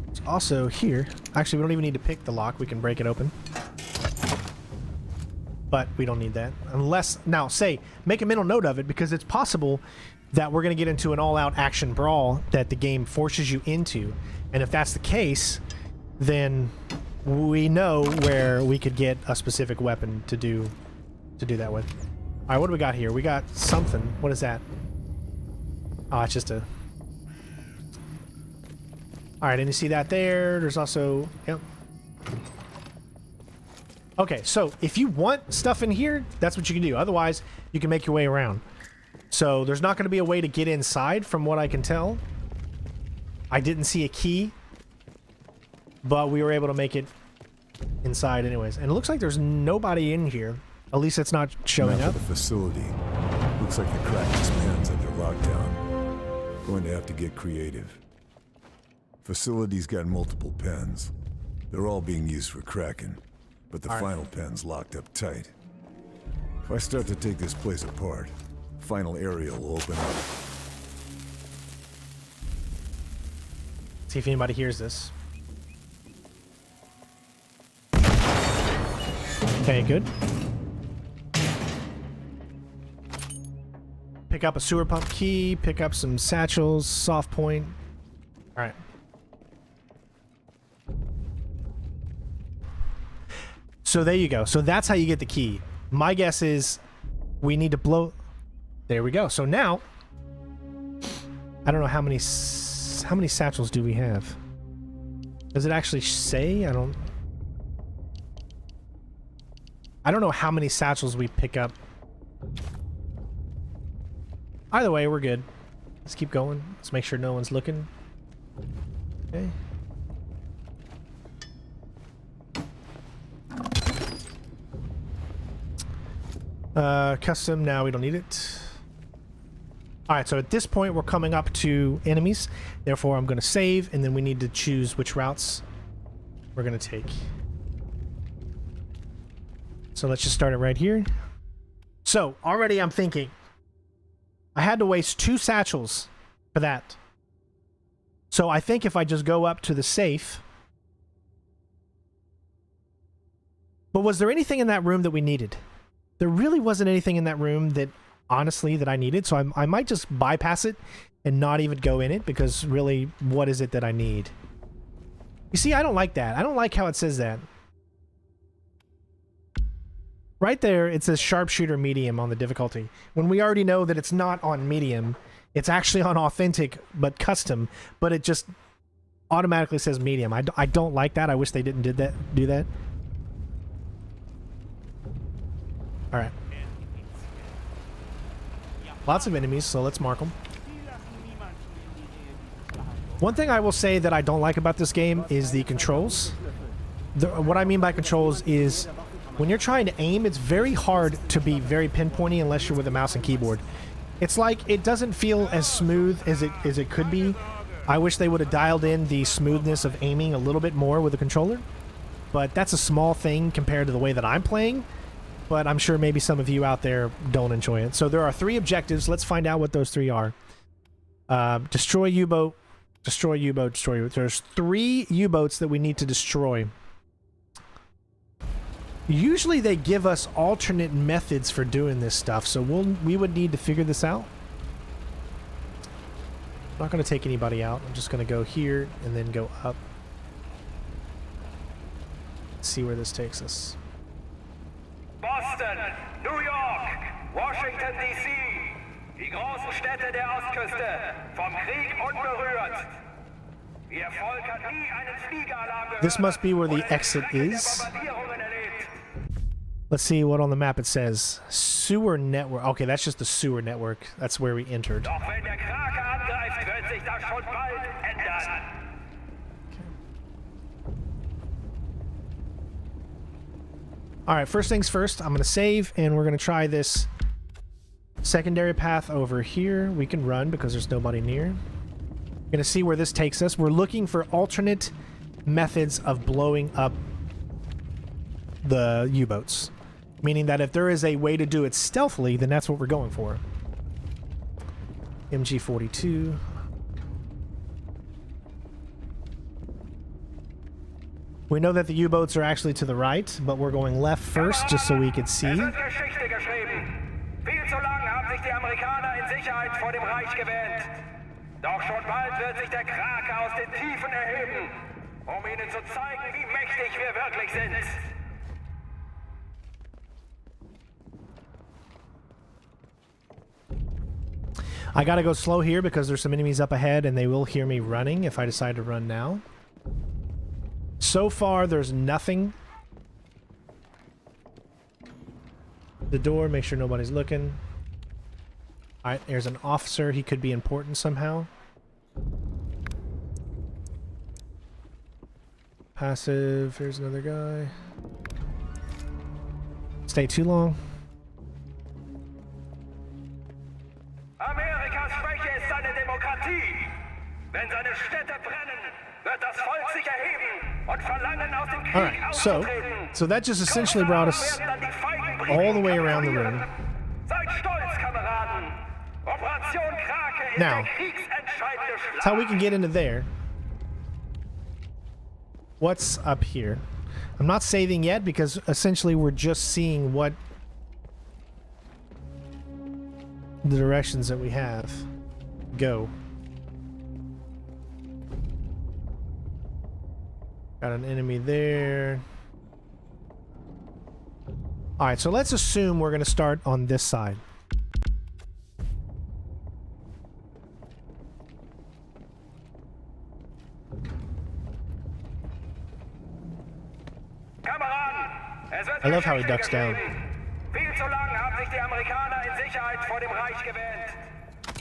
It's also here. Actually, we don't even need to pick the lock. We can break it open. But we don't need that. Unless, now, say, make a mental note of it, because it's possible that we're going to get into an all-out action brawl that the game forces you into. And if that's the case, then we know where we could get a specific weapon to do that with. All right, what do we got here? We got something. What is that? Oh, it's just a... All right, and you see that there. There's also... Yep. Okay, so if you want stuff in here, that's what you can do. Otherwise, you can make your way around. So there's not going to be a way to get inside from what I can tell. I didn't see a key, but we were able to make it inside anyways. And it looks like there's nobody in here. At least it's not showing up. The facility. Looks like the Kraken's pens under lockdown. Going to have to get creative. Facility's got multiple pens. They're all being used for Kraken, but the final pen's locked up tight. If I start to take this place apart, final area will open up. See if anybody hears this. Okay, good. Pick up a sewer pump key, pick up some satchels, soft point. All right. So there you go. So that's how you get the key. My guess is we need to blow... There we go. So now, I don't know how many satchels do we have? Does it actually say? I don't know how many satchels we pick up. Either way, we're good. Let's keep going. Let's make sure no one's looking. Okay. Custom, now we don't need it. Alright, so at this point we're coming up to enemies. Therefore I'm going to save, and then we need to choose which routes we're going to take. So let's just start it right here. So, already I'm thinking, I had to waste 2 satchels for that. So I think if I just go up to the safe... But was there anything in that room that we needed? There really wasn't anything in that room that, honestly, that I needed. So I might just bypass it and not even go in it, because really, what is it that I need? You see, I don't like that. I don't like how it says that. Right there, it says sharpshooter medium on the difficulty. When we already know that it's not on medium, it's actually on authentic, but custom, but it just automatically says medium. I don't like that. I wish they didn't do that. All right. Lots of enemies, so let's mark them. One thing I will say that I don't like about this game is the controls. What I mean by controls is when you're trying to aim, it's very hard to be very pinpointy unless you're with a mouse and keyboard. It's like it doesn't feel as smooth as it could be. I wish they would have dialed in the smoothness of aiming a little bit more with the controller. But that's a small thing compared to the way that I'm playing. But I'm sure maybe some of you out there don't enjoy it. So there are 3 objectives. Let's find out what those 3 are. Destroy U-boat, destroy U-boat, destroy U-boat. There's 3 U-boats that we need to destroy. Usually they give us alternate methods for doing this stuff, so we would need to figure this out. I'm not going to take anybody out. I'm just going to go here and then go up. Let's see where this takes us. Boston, New York, Washington D.C., die großen Städte der Ostküste, vom Krieg unberührt. Ihr Volk hat nie einen Fliegeralarm gehört. This must be where the exit is. Let's see what on the map it says. Sewer network. Okay, that's just the sewer network. That's where we entered. Doch wenn der Krake angreift, wird sich das schon bald ändern. All right, first things first, I'm going to save, and we're going to try this secondary path over here. We can run because there's nobody near. We're going to see where this takes us. We're looking for alternate methods of blowing up the U-boats. Meaning that if there is a way to do it stealthily, then that's what we're going for. MG42. We know that the U-boats are actually to the right, but we're going left first just so we can see. Es wird Geschichte geschrieben. Viel zu lang haben sich die Amerikaner in Sicherheit vor dem Reich gewähnt. Doch schon bald wird sich der Krake aus den Tiefen erheben, um ihnen zu zeigen, wie mächtig wir wirklich sind. I gotta go slow here because there's some enemies up ahead and they will hear me running if I decide to run now. So far, there's nothing. The door, make sure nobody's looking. Alright, there's an officer. He could be important somehow. Passive. Here's another guy. Stay too long. Amerikas Schwäche ist seine Demokratie. Wenn seine Städte brennen, wird das Volk sich erheben und verlangen, aus dem Krieg Alright, auszutreten. so that just essentially brought us all the way around the room. Seid stolz, Kameraden. Operation Krake ist Now, der kriegsentscheidende that's how Schlag. we can get into there. What's up here? I'm not saving yet because essentially we're just seeing what the directions that we have go. Got an enemy there. Alright, so let's assume we're going to start on this side. I love how he ducks down. Viel zu lang haben sich die Amerikaner in Sicherheit vor dem Reich gewählt.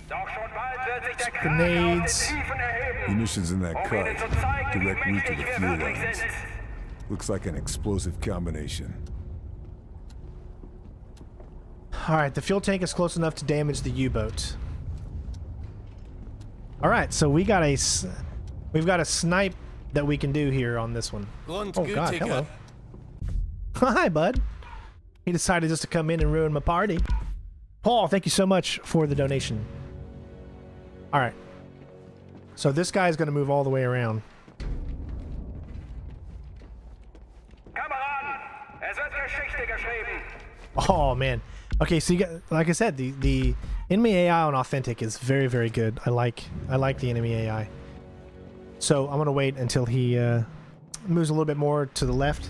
Doch schon bald wird sich der Krake aus Grenades. den Tiefen erheben, Munitions in that um cart. ihnen zu zeigen, wie Direct route to mächtig the wir fuel wirklich lines. sind. Looks like an explosive combination. Alright, the fuel tank is close enough to damage the U-boat. Alright, so we've got a snipe that we can do here on this one. Oh god, hello. Hi, bud. He decided just to come in and ruin my party. Paul, thank you so much for the donation. Alright. So this guy's going to move all the way around. Kameraden, es wird Geschichte geschrieben. Oh, man. Okay, so you got, like I said, the enemy AI on Authentic is very, very good. I like the enemy AI. So I'm going to wait until he moves a little bit more to the left.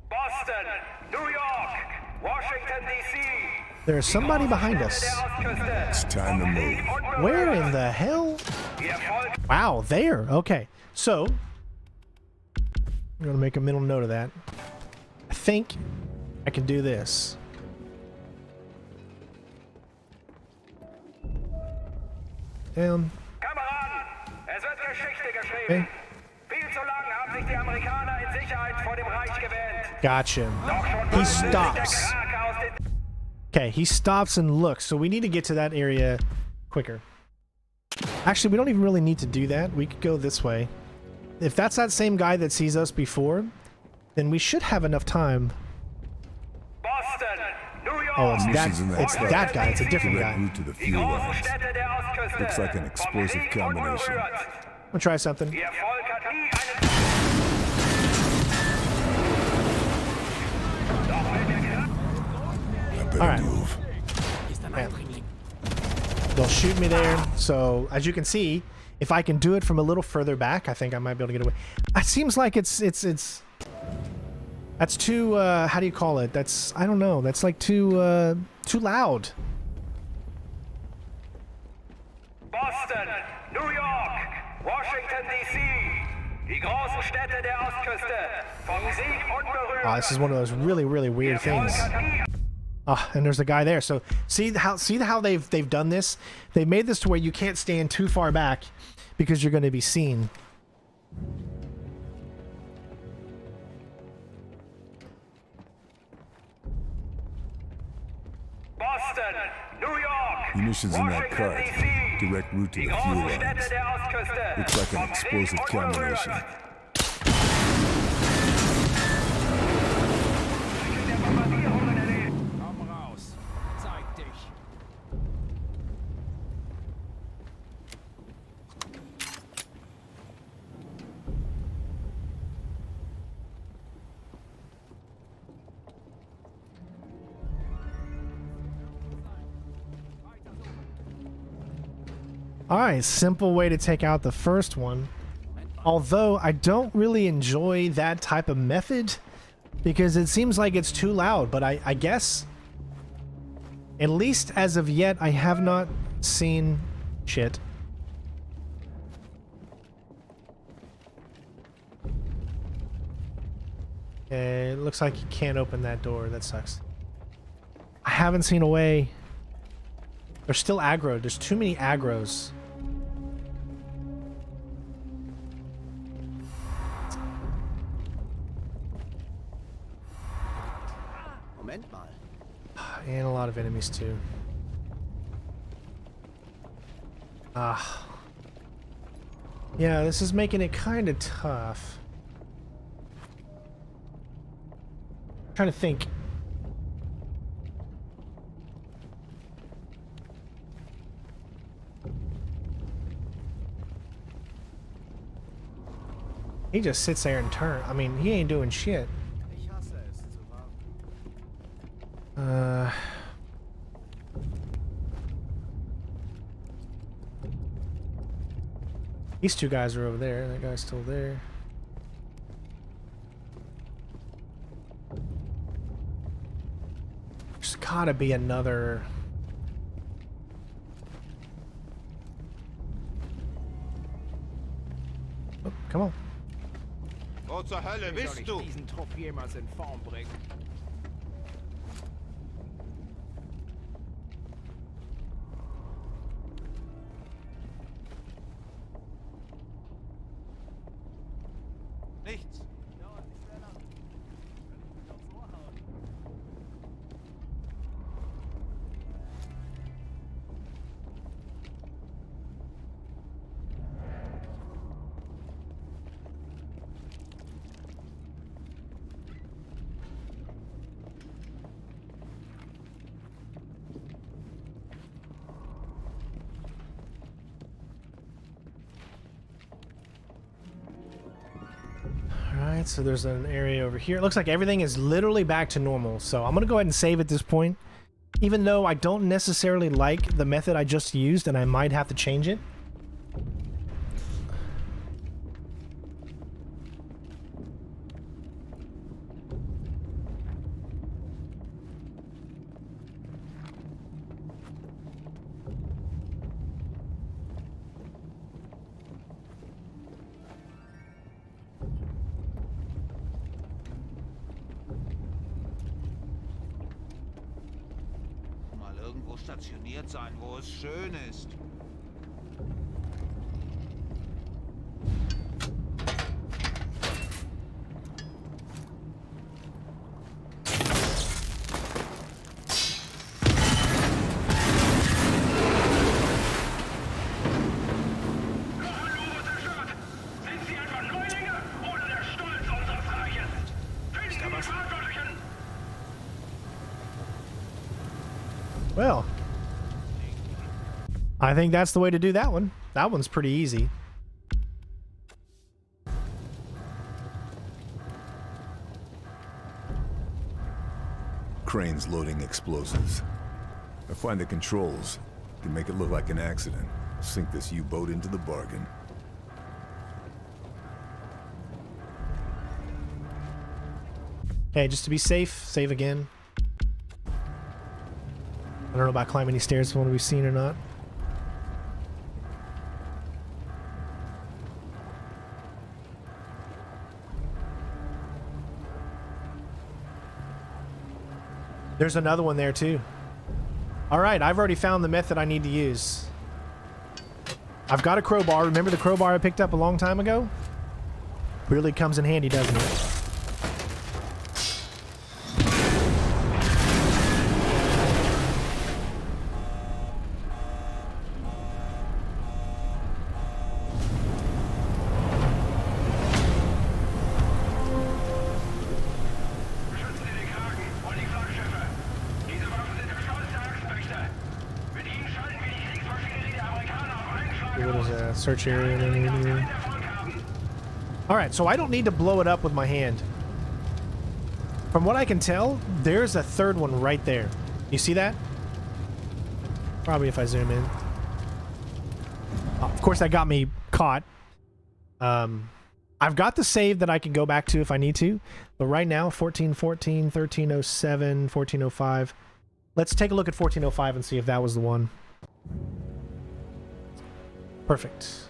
Boston, New York, Washington, D.C. There's somebody behind us. It's time to move. Where in the hell? Wow, there. Okay, so I'm gonna make a mental note of that. I think I can do this. Down. Kameraden, es wird Geschichte geschrieben. Okay. Viel zu lang haben sich die Amerikaner in Sicherheit vor dem Reich gewählt. Gotcha. Doch schon He bald wird sich der stops. Krake aus den Okay, he stops and looks. So we need to get to that area quicker. Actually, we don't even really need to do that. We could go this way. If that's that same guy that sees us before, then we should have enough time. Boston, New York, Oh, it's Munitions in that cart. that guy. It's a different Direct guy. route to the die fuel großen lines. Städte der Ostküste. Looks like an Vom explosive Krieg combination. unberührt. I'm gonna try something. Ihr Volk hat nie einen... Doch wenn der Krake... I better Alright. move. They'll shoot me there. So as you can see, if I can do it from a little further back, I think I might be able to get away. It seems like it's that's too how do you call it? That's, I don't know. That's like too loud. Boston, New York, Washington, D.C. Die großen Städte der Ostküste. Vom Sieg unberührt. Oh, this is one of those really, really weird things. And there's a guy there. So see how they've done this? They've made this to where you can't stand too far back because you're going to be seen. Boston, New York, Munitions in that Washington, cart. D.C. Direct route to Die the fuel großen Städte lines. der Ostküste. Looks like an Vom explosive Krieg combination. unberührt. Der Bombardierungen erlebt. Komm raus. Zeig dich. Alright, simple way to take out the first one. Although I don't really enjoy that type of method because it seems like it's too loud, but I guess at least as of yet I have not seen shit. Okay, it looks like you can't open that door. That sucks. I haven't seen a way. They're still aggro. There's too many aggros. Moment mal. And a lot of enemies too. Ah. Yeah, this is making it kind of tough. I'm trying to think. He just sits there and turns. I mean, he ain't doing shit. Ich hasse es zu warten. These two guys are over there. That guy's still there. There's gotta be another. Oh, come on. Wo zur Hölle Wie soll bist ich du? diesen Trupp jemals in Form bringen? Nichts. Alright, so there's an area over here. It looks like everything is literally back to normal. So I'm gonna go ahead and save at this point. Even though I don't necessarily like the method I just used and I might have to change it. Mal irgendwo stationiert sein, wo es schön ist. Sind Sie etwa Neulinge oder der Stolz unseres Reiches? Finden Sie die Verantwortlichen! Well, I think that's the way to do that one. That one's pretty easy. Cranes loading explosives. I find the controls. Can make it look like an accident. Sink this U-boat into the bargain. Okay, just to be safe, save again. I don't know about climbing these stairs if I want to be seen or not. There's another one there too. Alright, I've already found the method I need to use. I've got a crowbar. Remember the crowbar I picked up a long time ago? Really comes in handy, doesn't it? what is that? Search area. Alright, so I don't need to blow it up with my hand. From what I can tell, there's a third one right there. You see that? Probably if I zoom in. Of course, that got me caught. I've got the save that I can go back to if I need to. But right now, 1414, 1307, 1405. Let's take a look at 1405 and see if that was the one. Perfect.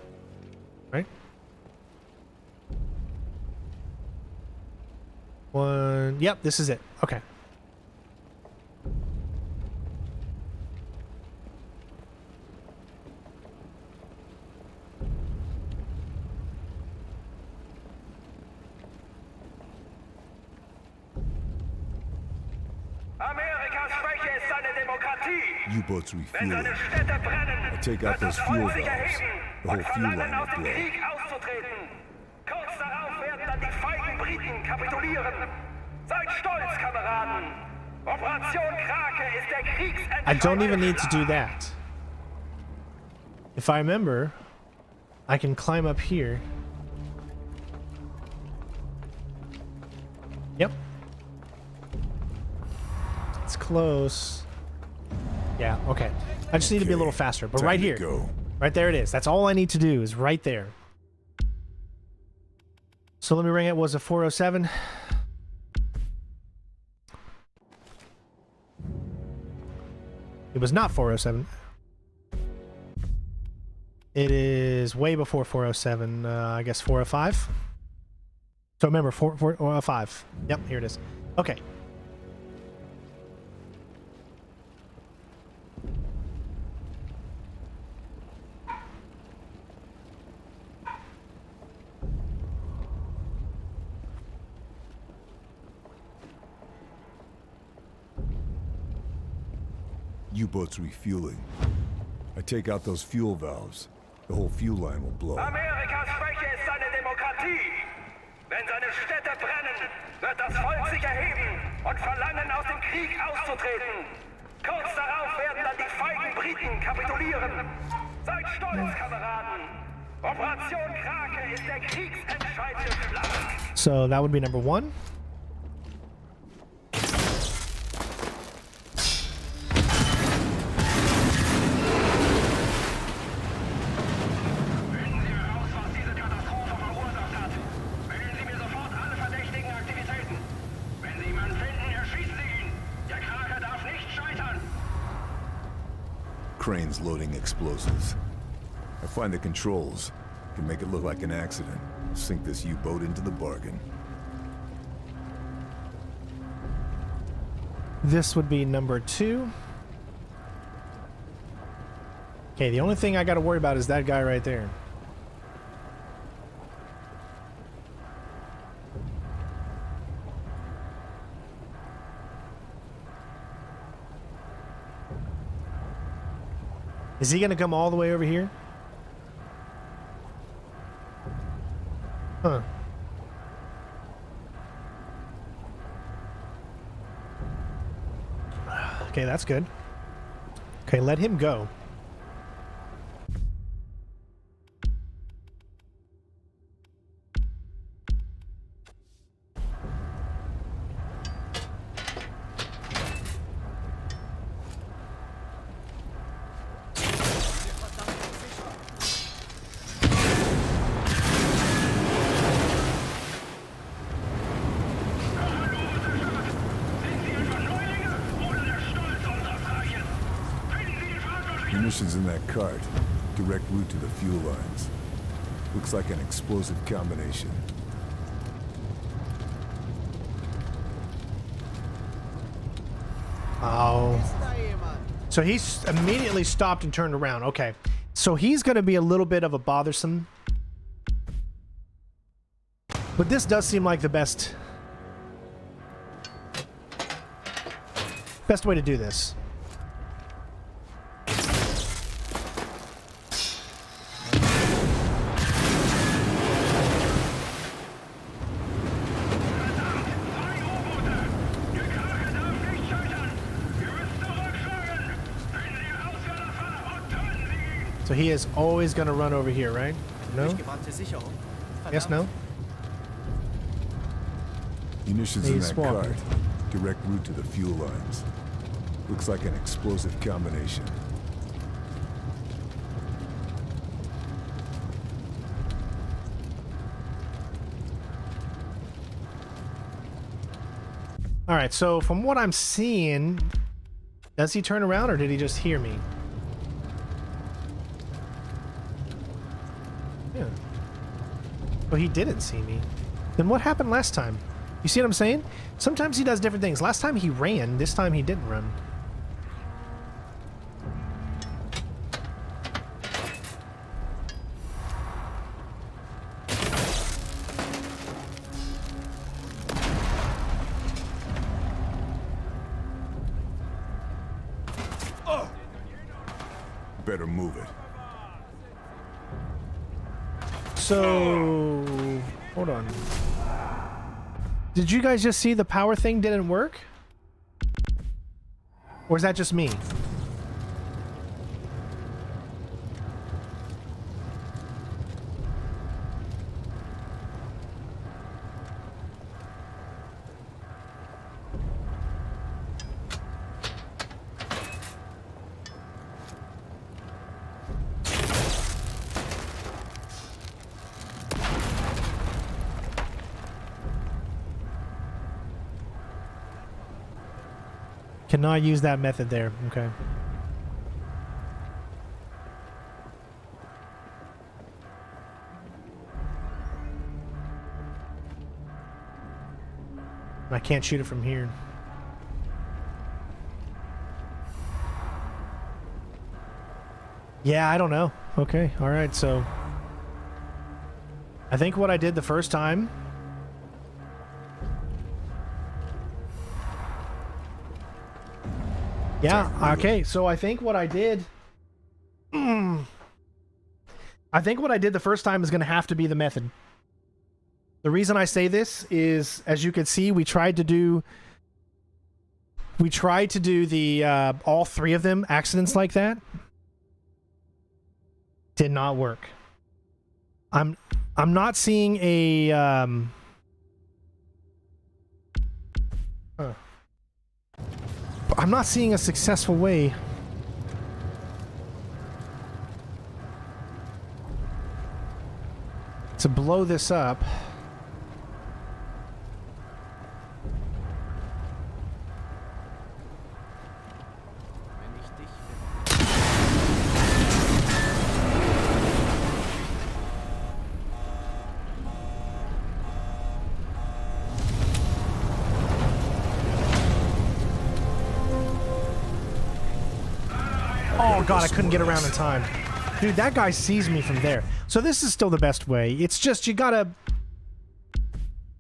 Right? One. Yep, this is it. Okay. Amerikas Schwäche ist seine Demokratie. U-boats Wenn refueling. seine Städte brennen, I take out wird those das fuel Volk sich valves. erheben The whole und fuel verlangen, line aus will dem blow. Krieg auszutreten. Kurz darauf werden dann die feigen Briten kapitulieren. Seid stolz, Kameraden. Operation Krake ist der Kriegsentscheidende. I don't even need to do that. If I remember, I can climb up here. Yep. It's close. Yeah, okay. I just need to be a little faster. But Time right to here. go. Right there it is. That's all I need to do is right there. So let me ring it. Was it 407? It was not 407. It is way before 407. I guess 405. So remember, 405. Yep, here it is. Okay. U-boats refueling. I take out those fuel valves. The whole fuel line will blow. Amerikas Schwäche ist seine Demokratie. Wenn seine Städte brennen, wird das Volk sich erheben und verlangen, aus dem Krieg auszutreten. Kurz darauf werden dann die feigen Briten kapitulieren. Seid stolz, Kameraden. Operation Krake ist der kriegsentscheidende Schlag. So that would be number 1. Cranes loading explosives. I find the controls. Can make it look like an accident. Sink this U-boat into the bargain. This would be number 2. Okay, the only thing I got to worry about is that guy right there. Is he going to come all the way over here? Huh. Okay, that's good. Okay, let him go. Munitions in that cart. Direct route to the fuel lines. Looks like an explosive combination. Oh. Ist da jemand? So he's immediately stopped and turned around. Okay. So he's going to be a little bit of a bothersome. But this does seem like the best way to do this. So he is always going to run over here, right? No? Durchgewandte Sicherung. Yes, no? Munitions He in that swapped. cart. Direct route to the fuel lines. Looks like an explosive combination. All right, so from what I'm seeing, does he turn around or did he just hear me? Yeah. Well, he didn't see me. Then what happened last time? You see what I'm saying? Sometimes he does different things. Last time he ran, this time he didn't run. Better move it. So, hold on. Did you guys just see the power thing didn't work? Or is that just me? Cannot use that method there. Okay. I can't shoot it from here. Yeah, I don't know. Okay, all right, so I think what I did the first time yeah, okay, so I think what I did I think what I did the first time is going to have to be the method. The reason I say this is, as you can see, we tried to do the all three of them accidents like that. Did not work. I'm not seeing a I'm not seeing a successful way to blow this up. Wenn ich dich finde. Oh god, I couldn't get around in time. Dude, that guy sees me from there. So this is still the best way. It's just you gotta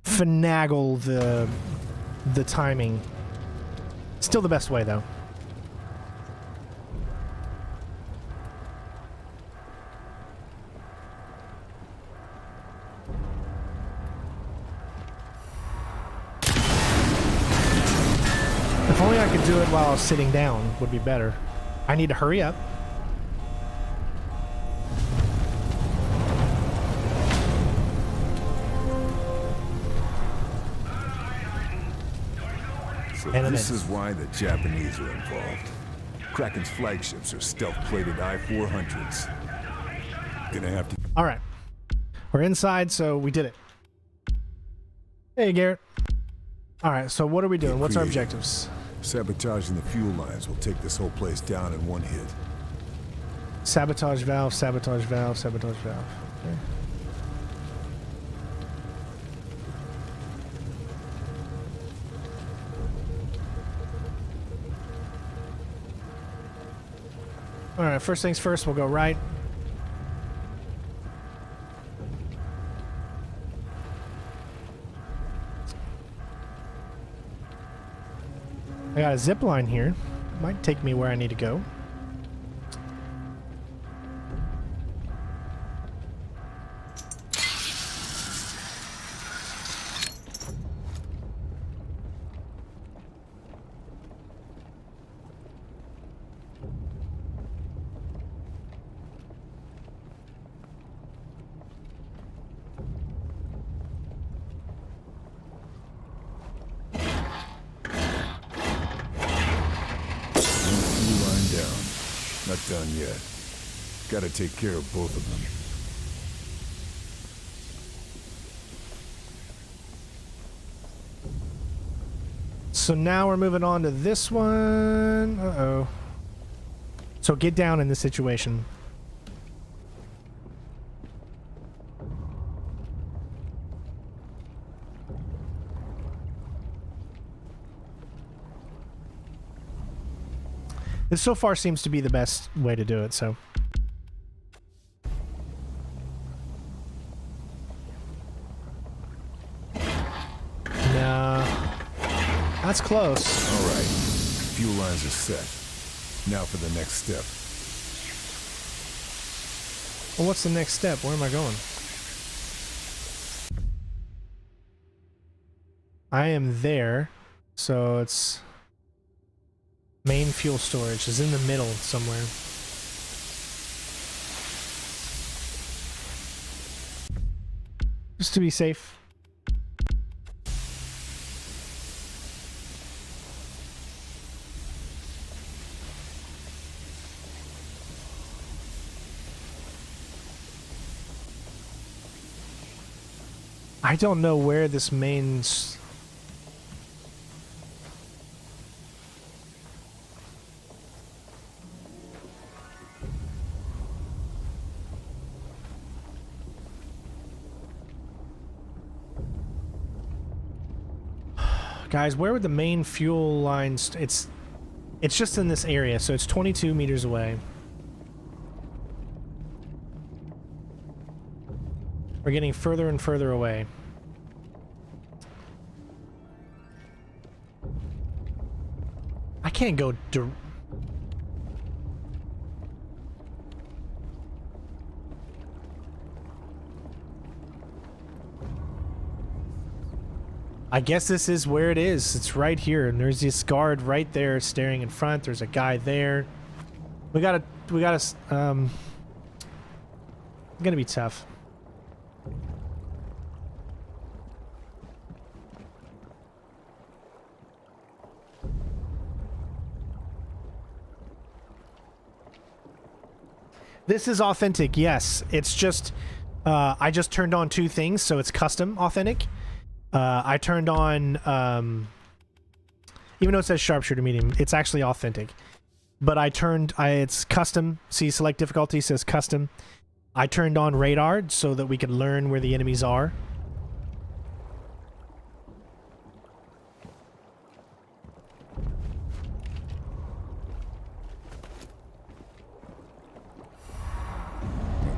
finagle the timing. Still the best way though. If only I could do it while I was sitting down, would be better. I need to hurry up. So And I'm this in. is why the Japanese are involved. Kraken's flagships are stealth-plated I-400s. Gonna have to... All right. We're inside, so we did it. Hey, Garrett. All right, so what are we doing? What's our creative. objectives? Sabotaging the fuel lines will take this whole place down in one hit. Sabotage valve, sabotage valve, sabotage valve. Okay. All right, first things first, we'll go right. I got a zip line here. Might take me where I need to go. Not done yet. Gotta take care of both of them. So now we're moving on to this one. Uh-oh. So get down in this situation. This so far seems to be the best way to do it, so. No. That's close. All right. Fuel lines are set. Now for the next step. Well, what's the next step? Where am I going? I am there, so it's... Main fuel storage is in the middle somewhere. Just to be safe. I don't know where this main... Guys, where would the main fuel lines... It's just in this area, so it's 22 meters away. We're getting further and further away. I can't go... I guess this is where it is. It's right here, and there's this guard right there staring in front. There's a guy there. We gotta, it's gonna be tough. This is authentic, yes. It's just, I just turned on two things, so it's custom authentic. I turned on, even though it says sharpshooter medium, it's actually authentic. But it's custom. See, select difficulty says custom. I turned on radar so that we could learn where the enemies are.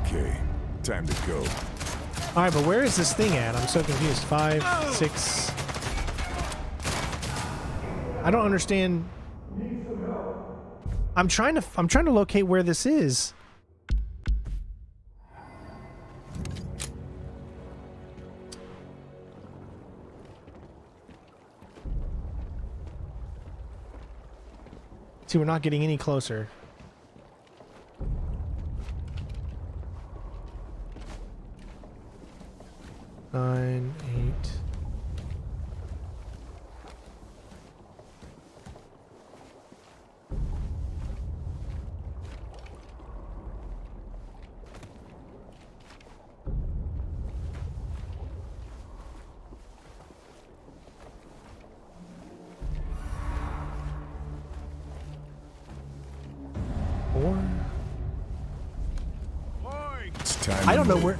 Okay, time to go. Alright, but where is this thing at? I'm so confused. 5, 6... I don't understand. I'm trying to locate where this is. See, we're not getting any closer. 9, 8. It's time. I don't know where.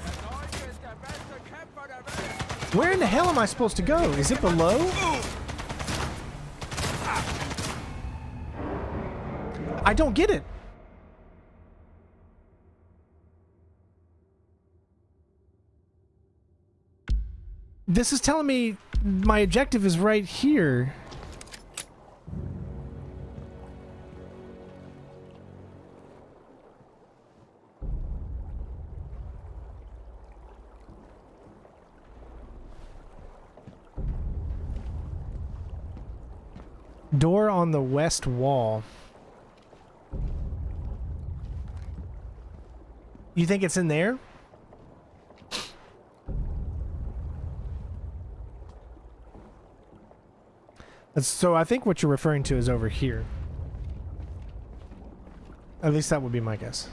Where in the hell am I supposed to go? Is it below? I don't get it. This is telling me my objective is right here. Door on the west wall. You think it's in there? So I think what you're referring to is over here. At least that would be my guess.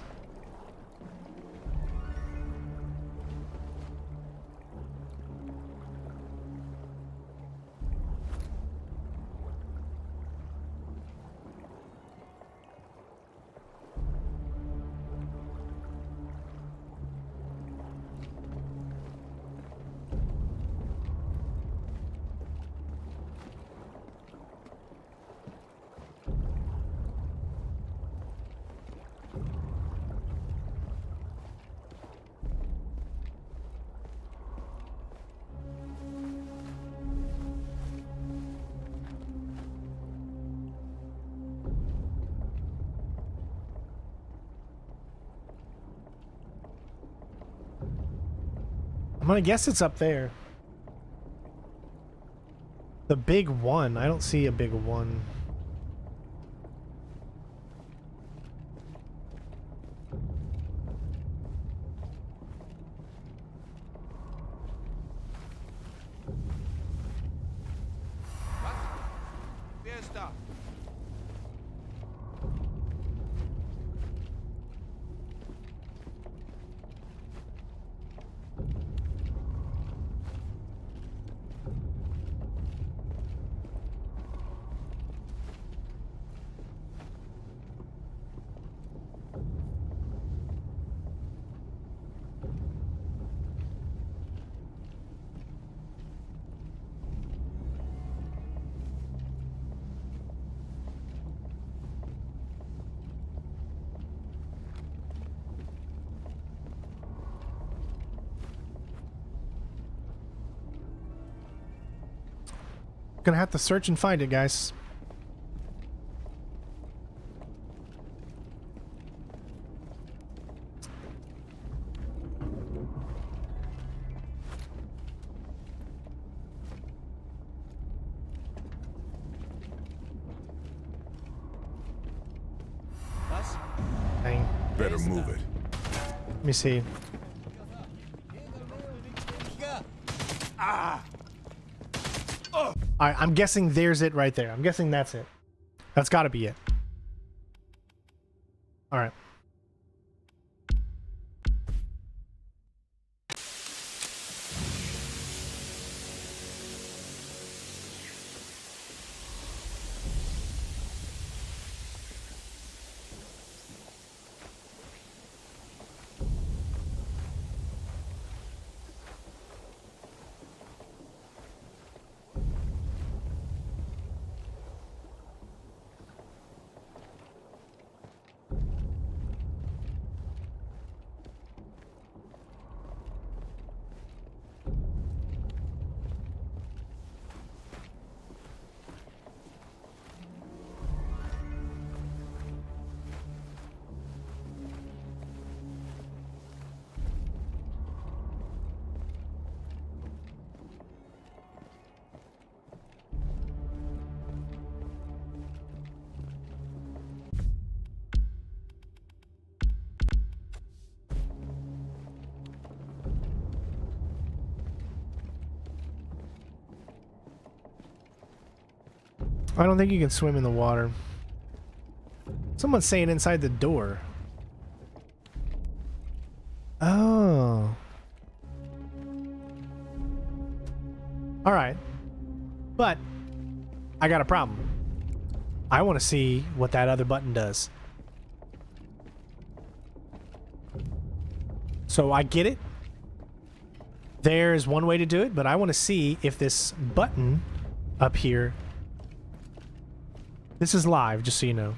I'm gonna guess it's up there. The big one. I don't see a big one. Wer ist da? Gonna have to search and find it, guys. Was? Dang. Better move it. Let me see. Alright, I'm guessing there's it right there. I'm guessing that's it. That's gotta be it. Alright. I don't think you can swim in the water. Someone's saying inside the door. Oh. Alright. But I got a problem. I want to see what that other button does. So I get it. There's one way to do it, but I want to see if this button up here... This is live, just so you know.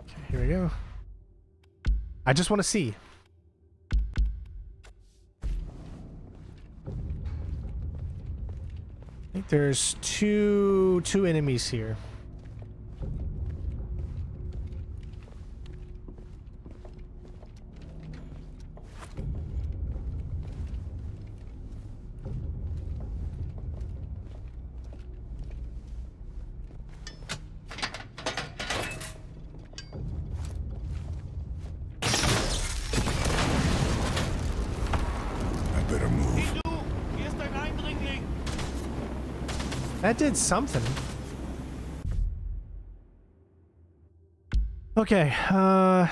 Okay, here we go. I just want to see. I think there's two enemies here. That did something. Okay, I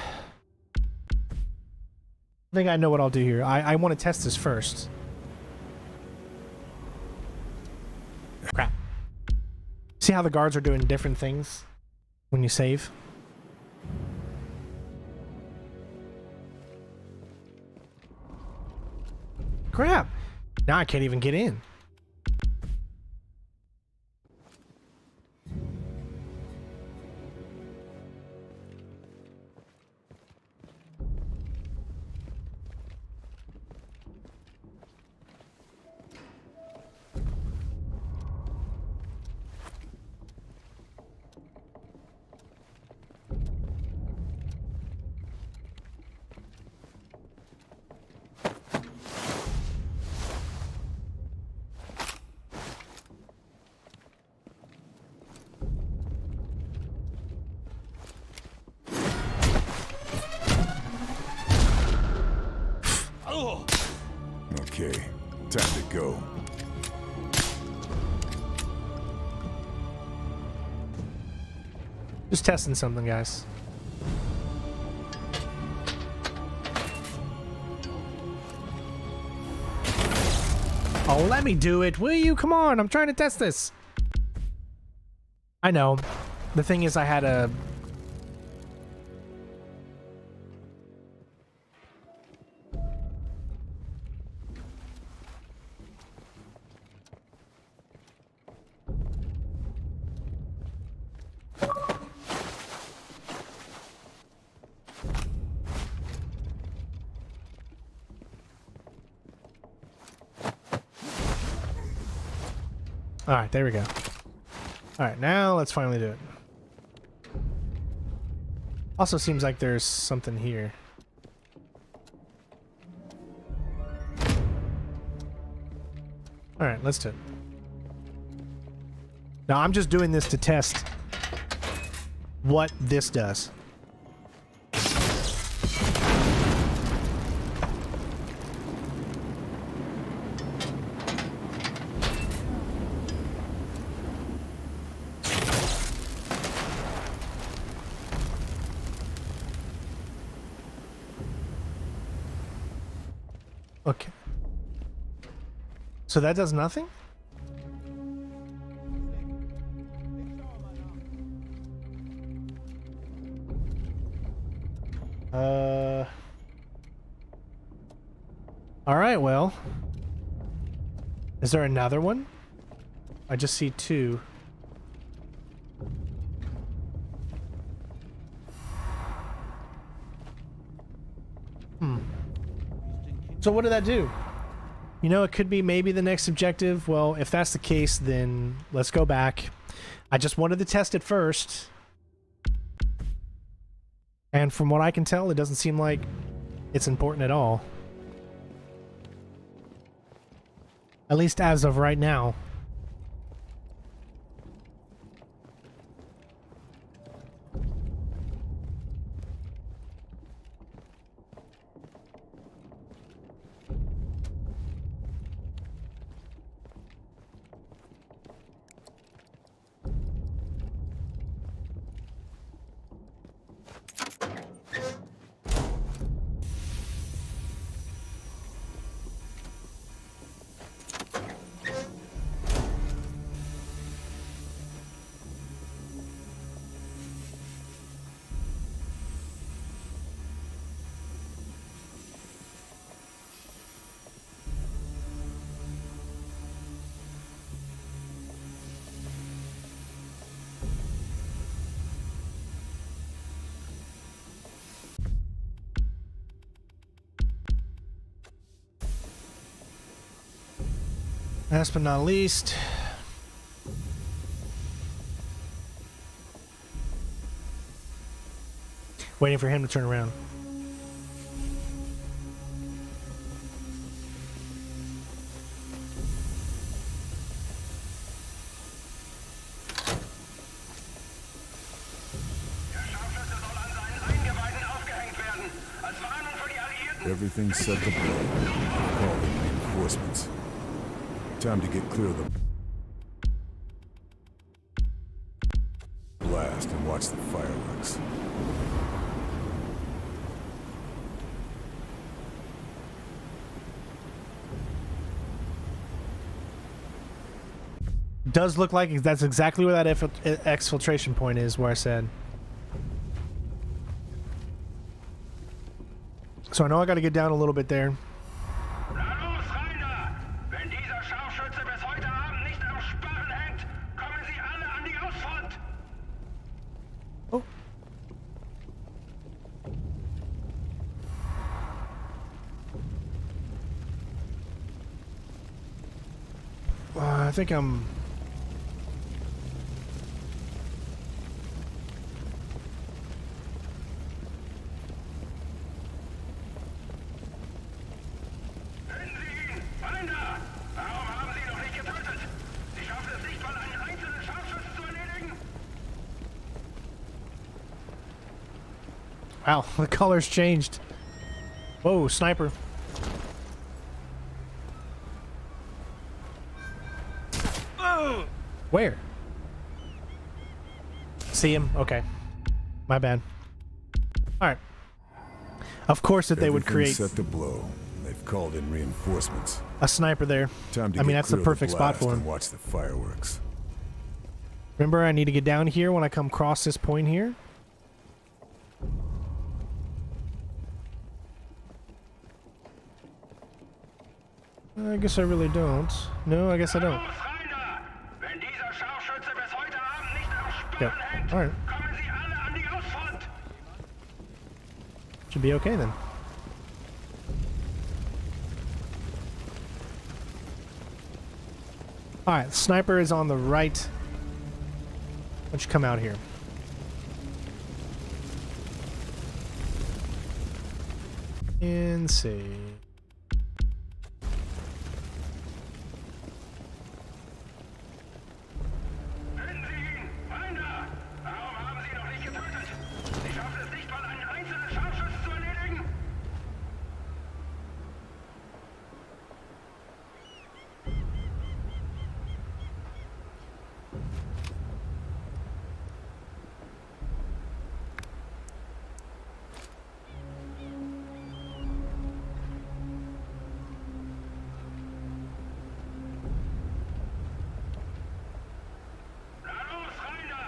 think I know what I'll do here. I want to test this first. Crap. See how the guards are doing different things when you save? Crap. Now I can't even get in. Okay, time to go. Just testing something, guys. Oh, let me do it, will you? Come on, I'm trying to test this. I know. The thing is, I had a... Alright, there we go. Alright, now let's finally do it. Also seems like there's something here. Alright, let's do it. Now I'm just doing this to test what this does. Okay. So that does nothing? All right, well. Is there another one? I just see two. So what did that do? You know, it could be maybe the next objective. Well, if that's the case, then let's go back. I just wanted to test it first. And from what I can tell, it doesn't seem like it's important at all. At least as of right now. Last but not least, waiting for him to turn around. Everything's set to blow. Call in reinforcements. Time to get clear of the blast and watch the fireworks. Does look like that's exactly where that exfiltration point is, where I said. So I know I got to get down a little bit there. Na los, rein da! Wenn dieser Scharfschütze bis heute Abend nicht am Sparren hängt, kommen Sie alle an die Ausfront! Oh. I think I'm... Finden Sie ihn! Rein da! Warum haben Sie ihn noch nicht getötet? Sie schaffen es nicht mal, einen einzelnen Scharfschützen zu erledigen? Wow, the color's changed. Whoa, sniper. Where? See him? Okay. My bad. Alright. Of course that they would create Set to blow. They've called in reinforcements. a sniper there. Time to I mean, get that's the clear of perfect spot blast for and him. watch the fireworks. Remember, I need to get down here when I come across this point here. I guess I really don't. No, I guess I don't. Los, rein da! Wenn dieser Scharfschütze bis heute Abend nicht am Yep. Sparren hängt, Alright. kommen Sie alle an die Ausfront! Should be okay then. Alright, the sniper is on the right. Why don't you come out here? And see. Finden Sie ihn! Rein da! Warum haben Sie ihn noch nicht getötet? Sie schaffen es nicht mal, einen einzelnen Scharfschützen zu erledigen? Na los, rein da!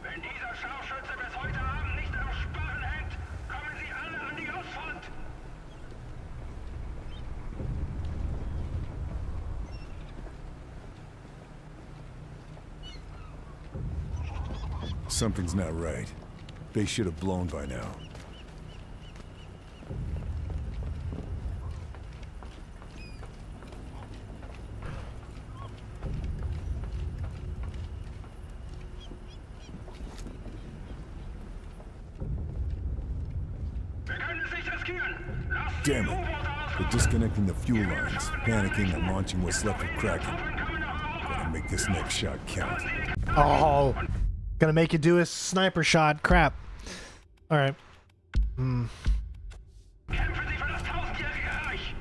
Wenn dieser Scharfschütze bis heute Abend nicht am Sparren hängt, kommen Sie alle an die Ausfront! Something's not right. They should have blown by now. Wir können es nicht riskieren! Lassen Sie Damn die it. U-Boote They're ausrücken! disconnecting the fuel lines, panicking and launching what's left of Kraken. Kommen nach Europa! Gotta make this next shot count. Oh, gonna make you do a sniper shot. Crap. All right. Kämpfen Sie für das tausendjährige Reich!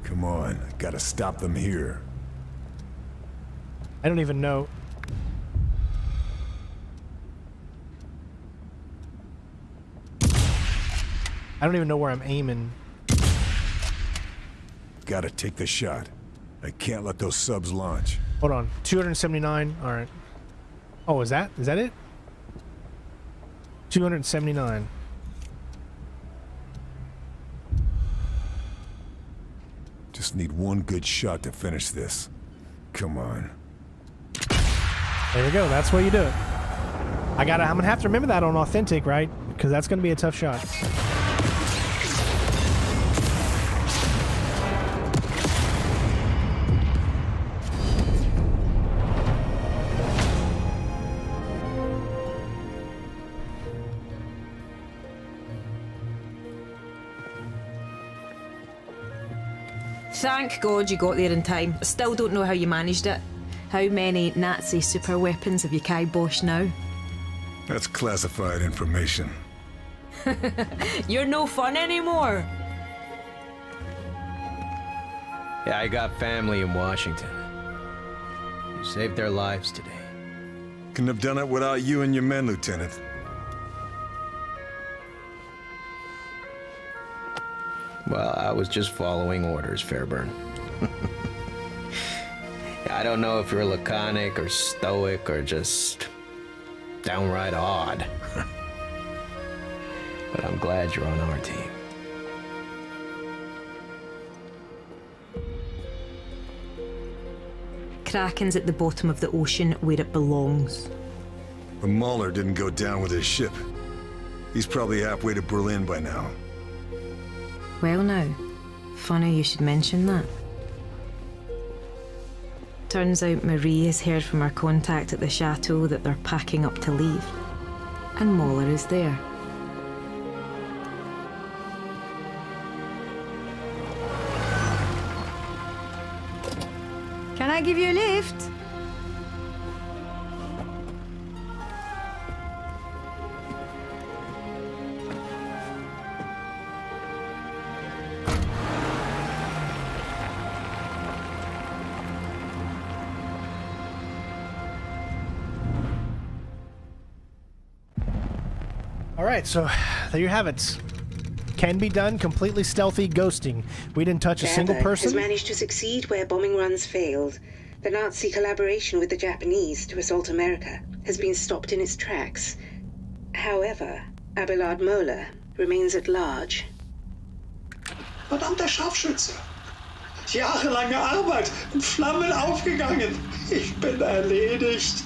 Come on, gotta stop them here. I don't even know. I don't even know where I'm aiming. Gotta take the shot. I can't let those subs launch. Hold on. 279. All right. Oh, is that it? 279. Just need one good shot to finish this. Come on. There we go. That's where you do it. I'm gonna have to remember that on authentic, right? Because that's gonna be a tough shot. Thank God you got there in time. I still don't know how you managed it. How many Nazi super weapons have you kiboshed now? That's classified information. You're no fun anymore. Yeah, I got family in Washington. saved their lives today. Couldn't have done it without you and your men, Lieutenant. Well, I was just following orders, Fairburn. I don't know if you're laconic or stoic or just downright odd. But I'm glad you're on our team. Kraken's at the bottom of the ocean where it belongs. But Mahler didn't go down with his ship. He's probably halfway to Berlin by now. Well now, funny you should mention that. Turns out Marie has heard from her contact at the chateau that they're packing up to leave. And Mahler is there. Can I give you a lift? All right, so there you have it. Can be done, completely stealthy ghosting. We didn't touch a single Gerber has person. managed to succeed where bombing runs failed. The Nazi collaboration with the Japanese to assault America has been stopped in its tracks. However, Abelard Moeller remains at large. Verdammter Scharfschütze! Jahrelange Arbeit in Flammen aufgegangen. Ich bin erledigt.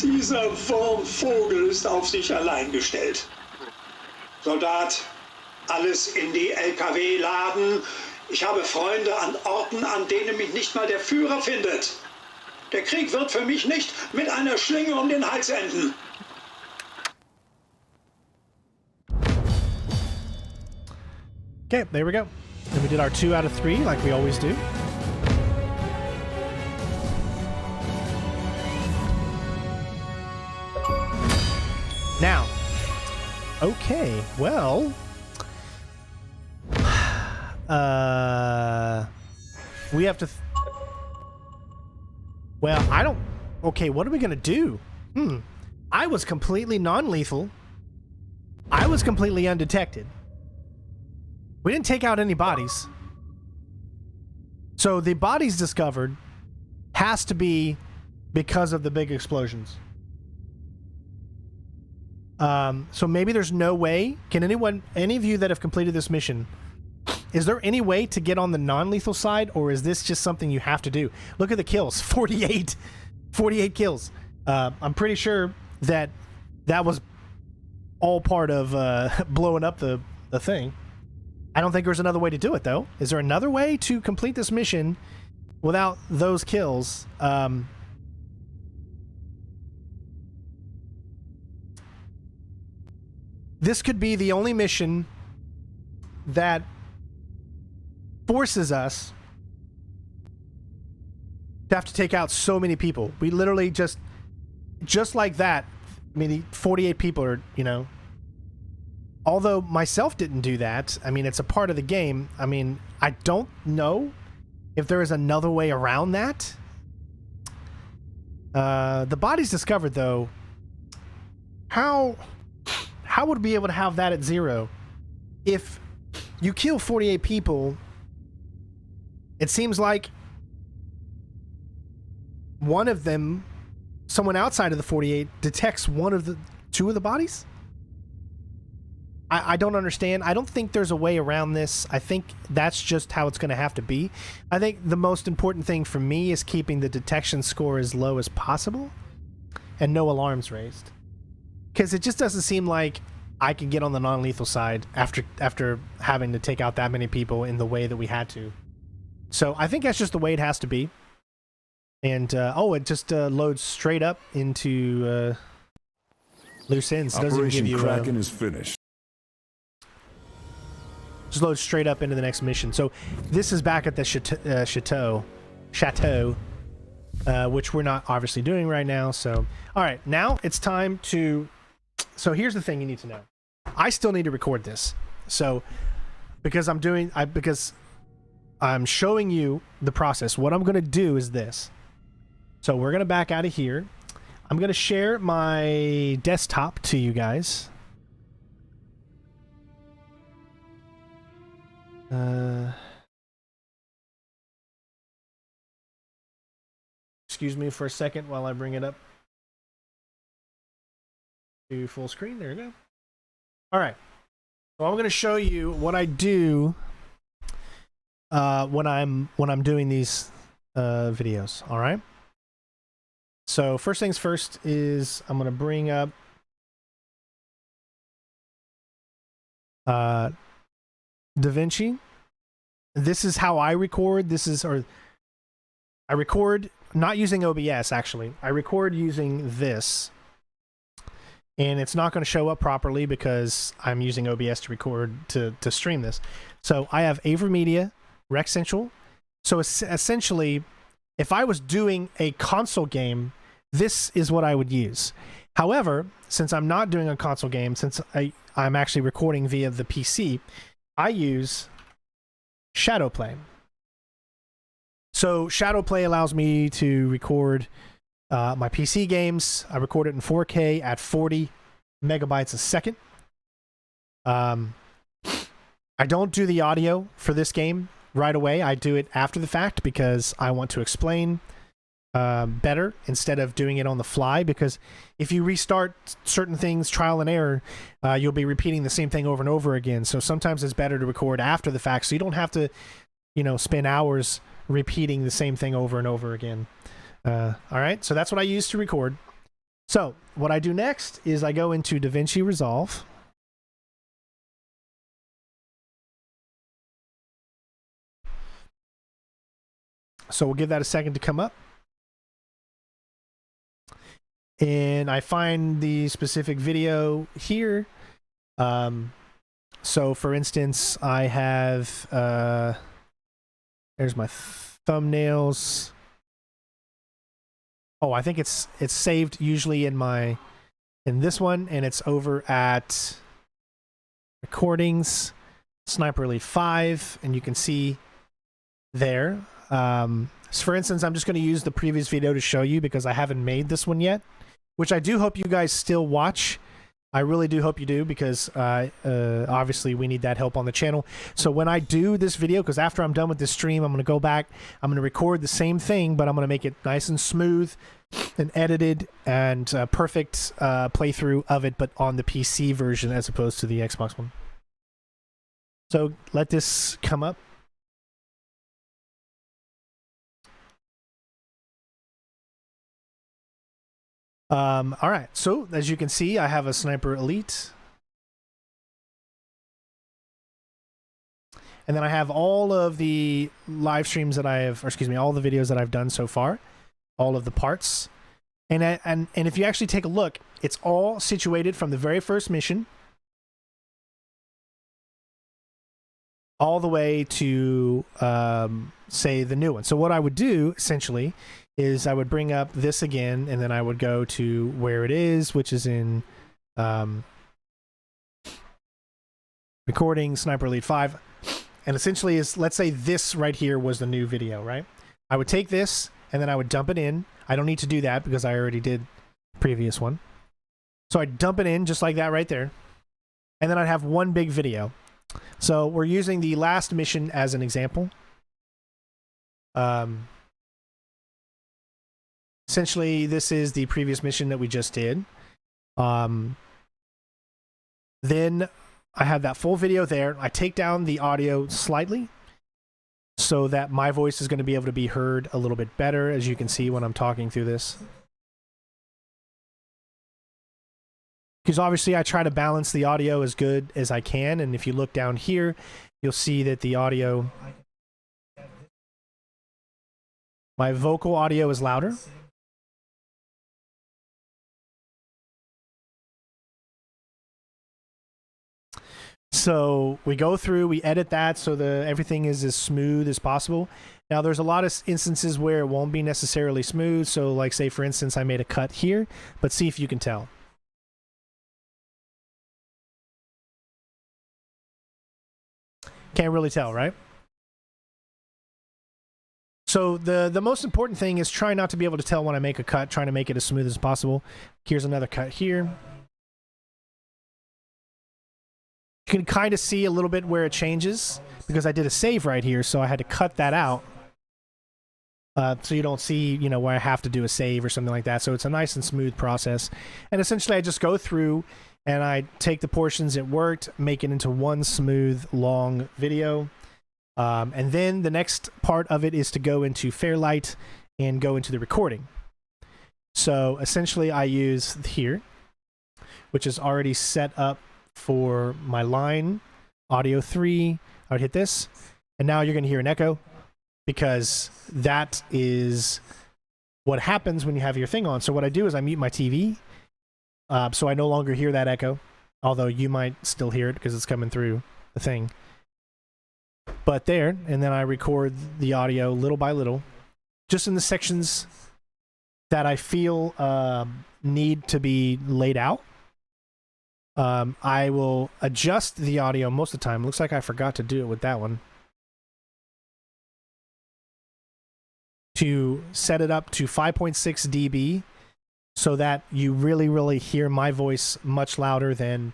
Dieser Wurmvogel ist auf sich allein gestellt. Soldat, alles in die LKW laden. Ich habe Freunde an Orten, an denen mich nicht mal der Führer findet. Der Krieg wird für mich nicht mit einer Schlinge um den Hals enden. Okay, there we go. And we did our 2 out of 3 like we always do. Now, okay, well, we have to, well, I don't, okay, what are we gonna do? I was completely non-lethal. I was completely undetected. We didn't take out any bodies. So the bodies discovered has to be because of the big explosions. So maybe there's no way. Can any of you that have completed this mission, is there any way to get on the non-lethal side, or is this just something you have to do? Look at the kills, 48 kills. I'm pretty sure that was all part of blowing up the thing. I don't think there's another way to do it, though. Is there another way to complete this mission without those kills? This could be the only mission that forces us to have to take out so many people. We literally just like that. I mean, 48 people are, you know. Although myself didn't do that. I mean, it's a part of the game. I mean, I don't know if there is another way around that. The bodies discovered, though. How would we be able to have that at 0? If you kill 48 people, it seems like one of them, someone outside of the 48, detects two of the bodies? I don't understand. I don't think there's a way around this. I think that's just how it's going to have to be. I think the most important thing for me is keeping the detection score as low as possible and no alarms raised. Because it just doesn't seem like I could get on the non-lethal side after having to take out that many people in the way that we had to. So I think that's just the way it has to be. And, it just loads straight up into loose ends. It doesn't even give Operation you, Kraken is finished. Just loads straight up into the next mission. So this is back at the chateau, which we're not obviously doing right now. So, all right, now it's time to... So here's the thing you need to know. I still need to record this. So because I'm showing you the process. What I'm going to do is this. So we're gonna back out of here. I'm gonna share my desktop to you guys. Excuse me for a second while I bring it up to full screen. There we go. All right. So I'm going to show you what I do when I'm doing these videos. All right. So first things first is I'm going to bring up DaVinci. This is how I record. I record not using OBS, actually. I record using this. And it's not going to show up properly because I'm using OBS to record, to stream this. So I have AverMedia, Rec Central. So essentially, if I was doing a console game, this is what I would use. However, since I'm not doing a console game, since I'm actually recording via the PC, I use Shadowplay. So Shadowplay allows me to record my PC games. I record it in 4K at 40 megabytes a second. I don't do the audio for this game right away. I do it after the fact because I want to explain better instead of doing it on the fly, because if you restart certain things trial and error, you'll be repeating the same thing over and over again. So sometimes it's better to record after the fact so you don't have to, spend hours repeating the same thing over and over again. All right, so that's what I use to record. So what I do next is I go into DaVinci Resolve. So we'll give that a second to come up. And I find the specific video here. So for instance, I have, there's my thumbnails. Oh, I think it's saved usually in this one, and it's over at recordings, Sniper Elite 5, and you can see there. So for instance, I'm just going to use the previous video to show you because I haven't made this one yet, which I do hope you guys still watch. I really do hope you do, because obviously we need that help on the channel. So when I do this video, because after I'm done with this stream, I'm going to go back, I'm going to record the same thing, but I'm going to make it nice and smooth and edited and perfect playthrough of it, but on the PC version as opposed to the Xbox one. So let this come up. All right, so as you can see, I have a Sniper Elite. And then I have all of the live streams that I have, or excuse me, all the videos that I've done so far, all of the parts. And if you actually take a look, it's all situated from the very first mission all the way to, say, the new one. So what I would do, essentially, is I would bring up this again, and then I would go to where it is, which is in recording Sniper Elite 5. And essentially is, let's say this right here was the new video, right? I would take this, and then I would dump it in. I don't need to do that because I already did the previous one. So I'd dump it in just like that right there. And then I'd have one big video. So we're using the last mission as an example. Essentially, this is the previous mission that we just did. Then I have that full video there. I take down the audio slightly so that my voice is going to be able to be heard a little bit better, as you can see when I'm talking through this. Because obviously I try to balance the audio as good as I can, and if you look down here, you'll see that the audio, my vocal audio is louder. So we go through, we edit that so everything is as smooth as possible. Now there's a lot of instances where it won't be necessarily smooth. So like, say for instance, I made a cut here, but see if you can tell. Can't really tell, right? So the most important thing is try not to be able to tell when I make a cut, trying to make it as smooth as possible. Here's another cut here. You can kind of see a little bit where it changes because I did a save right here, so I had to cut that out. So you don't see, you know, where I have to do a save or something like that. So it's a nice and smooth process. And essentially I just go through and I take the portions it worked, make it into one smooth, long video. And then the next part of it is to go into Fairlight and go into the recording. So essentially I use here, which is already set up for my line, audio 3. I would hit this, and now you're going to hear an echo because that is what happens when you have your thing on. So what I do is I mute my TV, so I no longer hear that echo, although you might still hear it because it's coming through the thing. But there, and then I record the audio little by little, just in the sections that I feel need to be laid out. I will adjust the audio most of the time. Looks like I forgot to do it with that one. To set it up to 5.6 dB so that you really hear my voice much louder than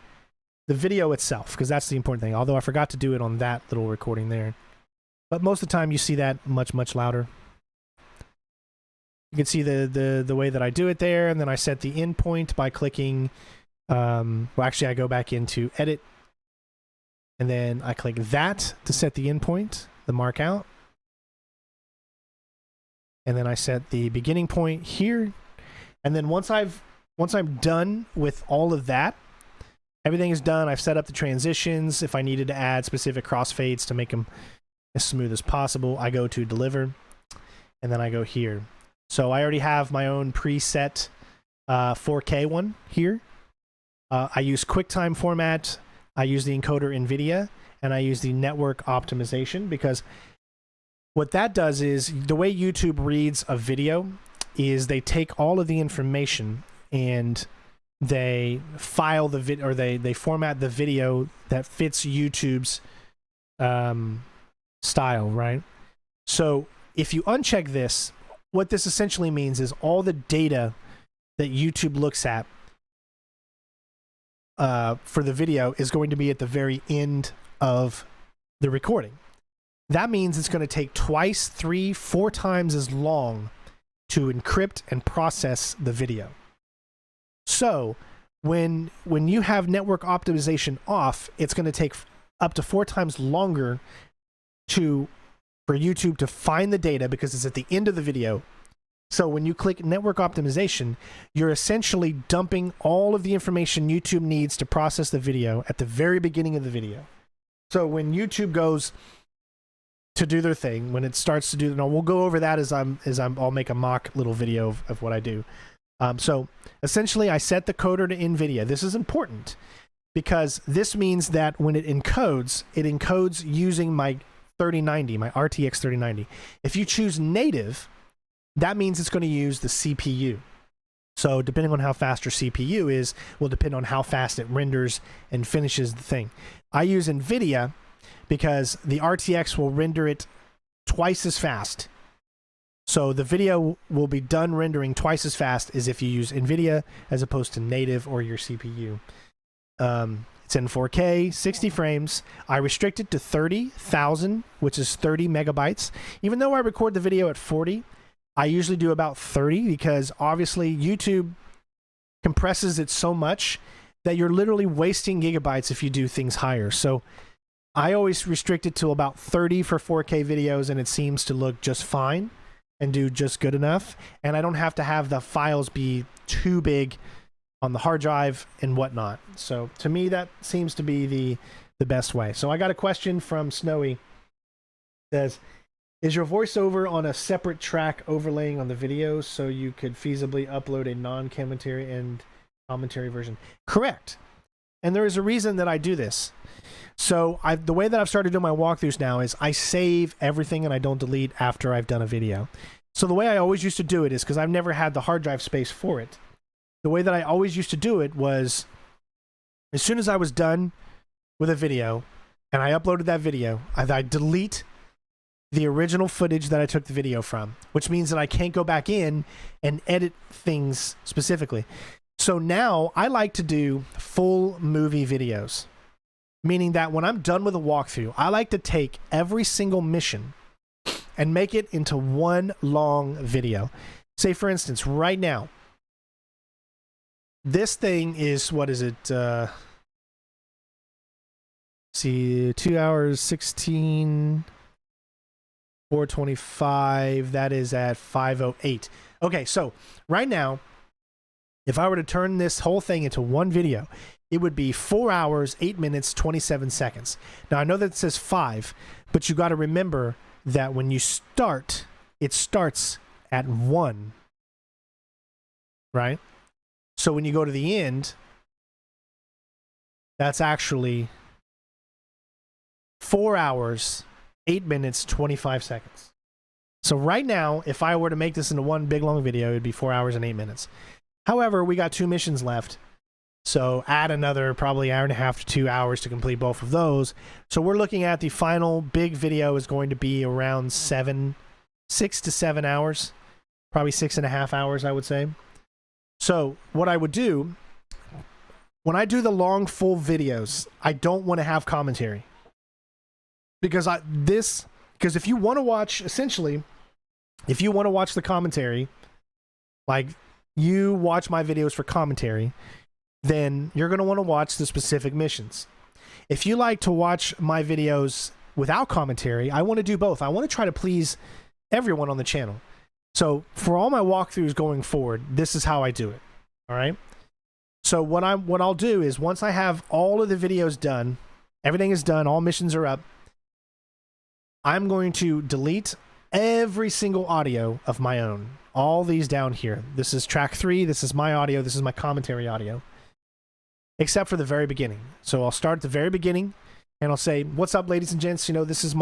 the video itself, because that's the important thing. Although I forgot to do it on that little recording there. But most of the time you see that much louder. You can see the way that I do it there, and then I set the in point by clicking well, actually I go back into edit, and then I click that to set the in point, the mark out. And then I set the beginning point here. And then once I'm done with all of that, everything is done. I've set up the transitions. If I needed to add specific crossfades to make them as smooth as possible, I go to deliver, and then I go here. So I already have my own preset 4K one here. I use QuickTime format, I use the encoder NVIDIA, and I use the network optimization, because what that does is, the way YouTube reads a video is they take all of the information and they file the video, or they format the video that fits YouTube's style, right? So if you uncheck this, what this essentially means is all the data that YouTube looks at for the video is going to be at the very end of the recording. That means it's going to take twice, 3, 4 times as long to encrypt and process the video. So when you have network optimization off, it's going to take up to 4 times longer for YouTube to find the data, because it's at the end of the video. So when you click network optimization, you're essentially dumping all of the information YouTube needs to process the video at the very beginning of the video. So when YouTube goes to do their thing, when it starts to do, no, we'll go over that I'll make a mock little video of what I do. So essentially I set the coder to NVIDIA. This is important because this means that when it encodes using my 3090, my RTX 3090. If you choose native, that means it's going to use the CPU. So depending on how fast your CPU is, will depend on how fast it renders and finishes the thing. I use NVIDIA because the RTX will render it twice as fast. So the video will be done rendering twice as fast as if you use NVIDIA as opposed to native or your CPU. It's in 4K, 60 frames. I restrict it to 30,000, which is 30 megabytes. Even though I record the video at 40, I usually do about 30 because obviously YouTube compresses it so much that you're literally wasting gigabytes if you do things higher. So I always restrict it to about 30 for 4K videos, and it seems to look just fine and do just good enough. And I don't have to have the files be too big on the hard drive and whatnot. So to me, that seems to be the best way. So I got a question from Snowy. It says, is your voiceover on a separate track overlaying on the video so you could feasibly upload a non-commentary and commentary version? Correct. And there is a reason that I do this. So the way that I've started doing my walkthroughs now is I save everything and I don't delete after I've done a video. So the way I always used to do it is, because I've never had the hard drive space for it, the way that I always used to do it was, as soon as I was done with a video and I uploaded that video, I delete the original footage that I took the video from, which means that I can't go back in and edit things specifically. So now I like to do full movie videos, meaning that when I'm done with a walkthrough, I like to take every single mission and make it into one long video. Say, for instance, right now, this thing is, what is it? See, 2 hours, 16, 425. That is at 5:08. Okay, so right now, if I were to turn this whole thing into one video, it would be 4 hours, 8 minutes, 27 seconds. Now, I know that it says 5, but you got to remember that when you start, it starts at 1, right? So when you go to the end, that's actually 4 hours, 8 minutes, 25 seconds. So right now, if I were to make this into one big long video, it'd be 4 hours and 8 minutes. However, we got 2 missions left. So add another probably hour and a half to 2 hours to complete both of those. So we're looking at the final big video is going to be around 6 to 7 hours. Probably 6.5 hours, I would say. So what I would do, when I do the long full videos, I don't want to have commentary. Because if you want to watch, essentially, if you want to watch the commentary, like you watch my videos for commentary, then you're going to want to watch the specific missions. If you like to watch my videos without commentary, I want to do both. I want to try to please everyone on the channel. So for all my walkthroughs going forward, this is how I do it. All right. So what I'll do is once I have all of the videos done, everything is done, all missions are up, I'm going to delete every single audio of my own. All these down here. This is track 3. This is my audio. This is my commentary audio. Except for the very beginning. So I'll start at the very beginning and I'll say, what's up, ladies and gents? You know, this is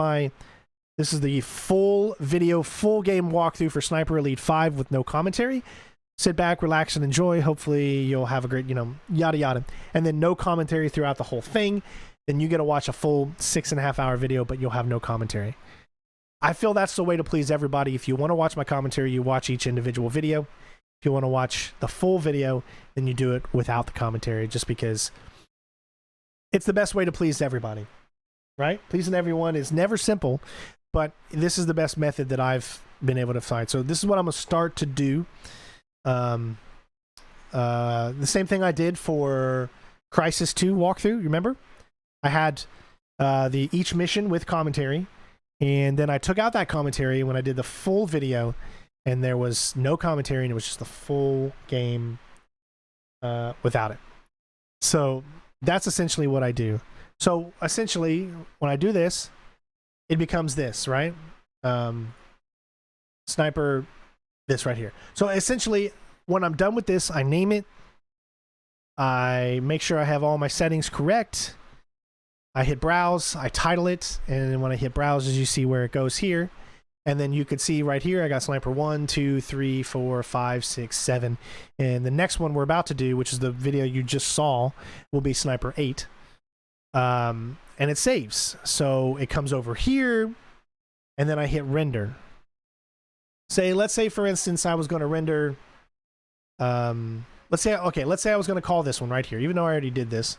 the full video, full game walkthrough for Sniper Elite 5 with no commentary. Sit back, relax, and enjoy. Hopefully you'll have a great, yada yada. And then no commentary throughout the whole thing. Then you get to watch a full 6.5 hour video, but you'll have no commentary. I feel that's the way to please everybody. If you want to watch my commentary, you watch each individual video. If you want to watch the full video, then you do it without the commentary, just because it's the best way to please everybody, right? Pleasing everyone is never simple, but this is the best method that I've been able to find. So this is what I'm going to start to do. The same thing I did for Crisis 2 walkthrough, remember? I had each mission with commentary, and then I took out that commentary when I did the full video, and there was no commentary, and it was just the full game without it. So that's essentially what I do. So essentially, when I do this, it becomes this, right? Sniper, this right here. So essentially, when I'm done with this, I name it. I make sure I have all my settings correct. I hit browse, I title it, and then when I hit browse, as you see where it goes here, and then you can see right here, I got Sniper 1, 2, 3, 4, 5, 6, 7, and the next one we're about to do, which is the video you just saw, will be Sniper 8, and it saves. So it comes over here, and then I hit render. Let's say for instance, I was going to render, let's say I was going to call this one right here, even though I already did this.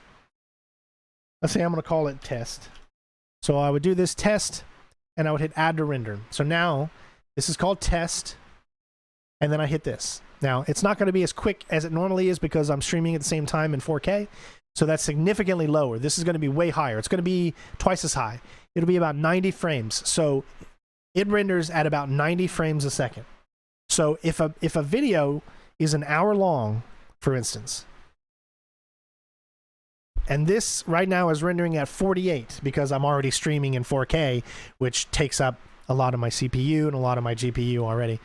Let's say I'm going to call it test. So I would do this test, and I would hit add to render. So now this is called test, and then I hit this. Now it's not going to be as quick as it normally is because I'm streaming at the same time in 4K. So that's significantly lower. This is going to be way higher. It's going to be twice as high. It'll be about 90 frames. So it renders at about 90 frames a second. So if a video is an hour long, for instance, and this right now is rendering at 48 because I'm already streaming in 4K, which takes up a lot of my CPU and a lot of my GPU already.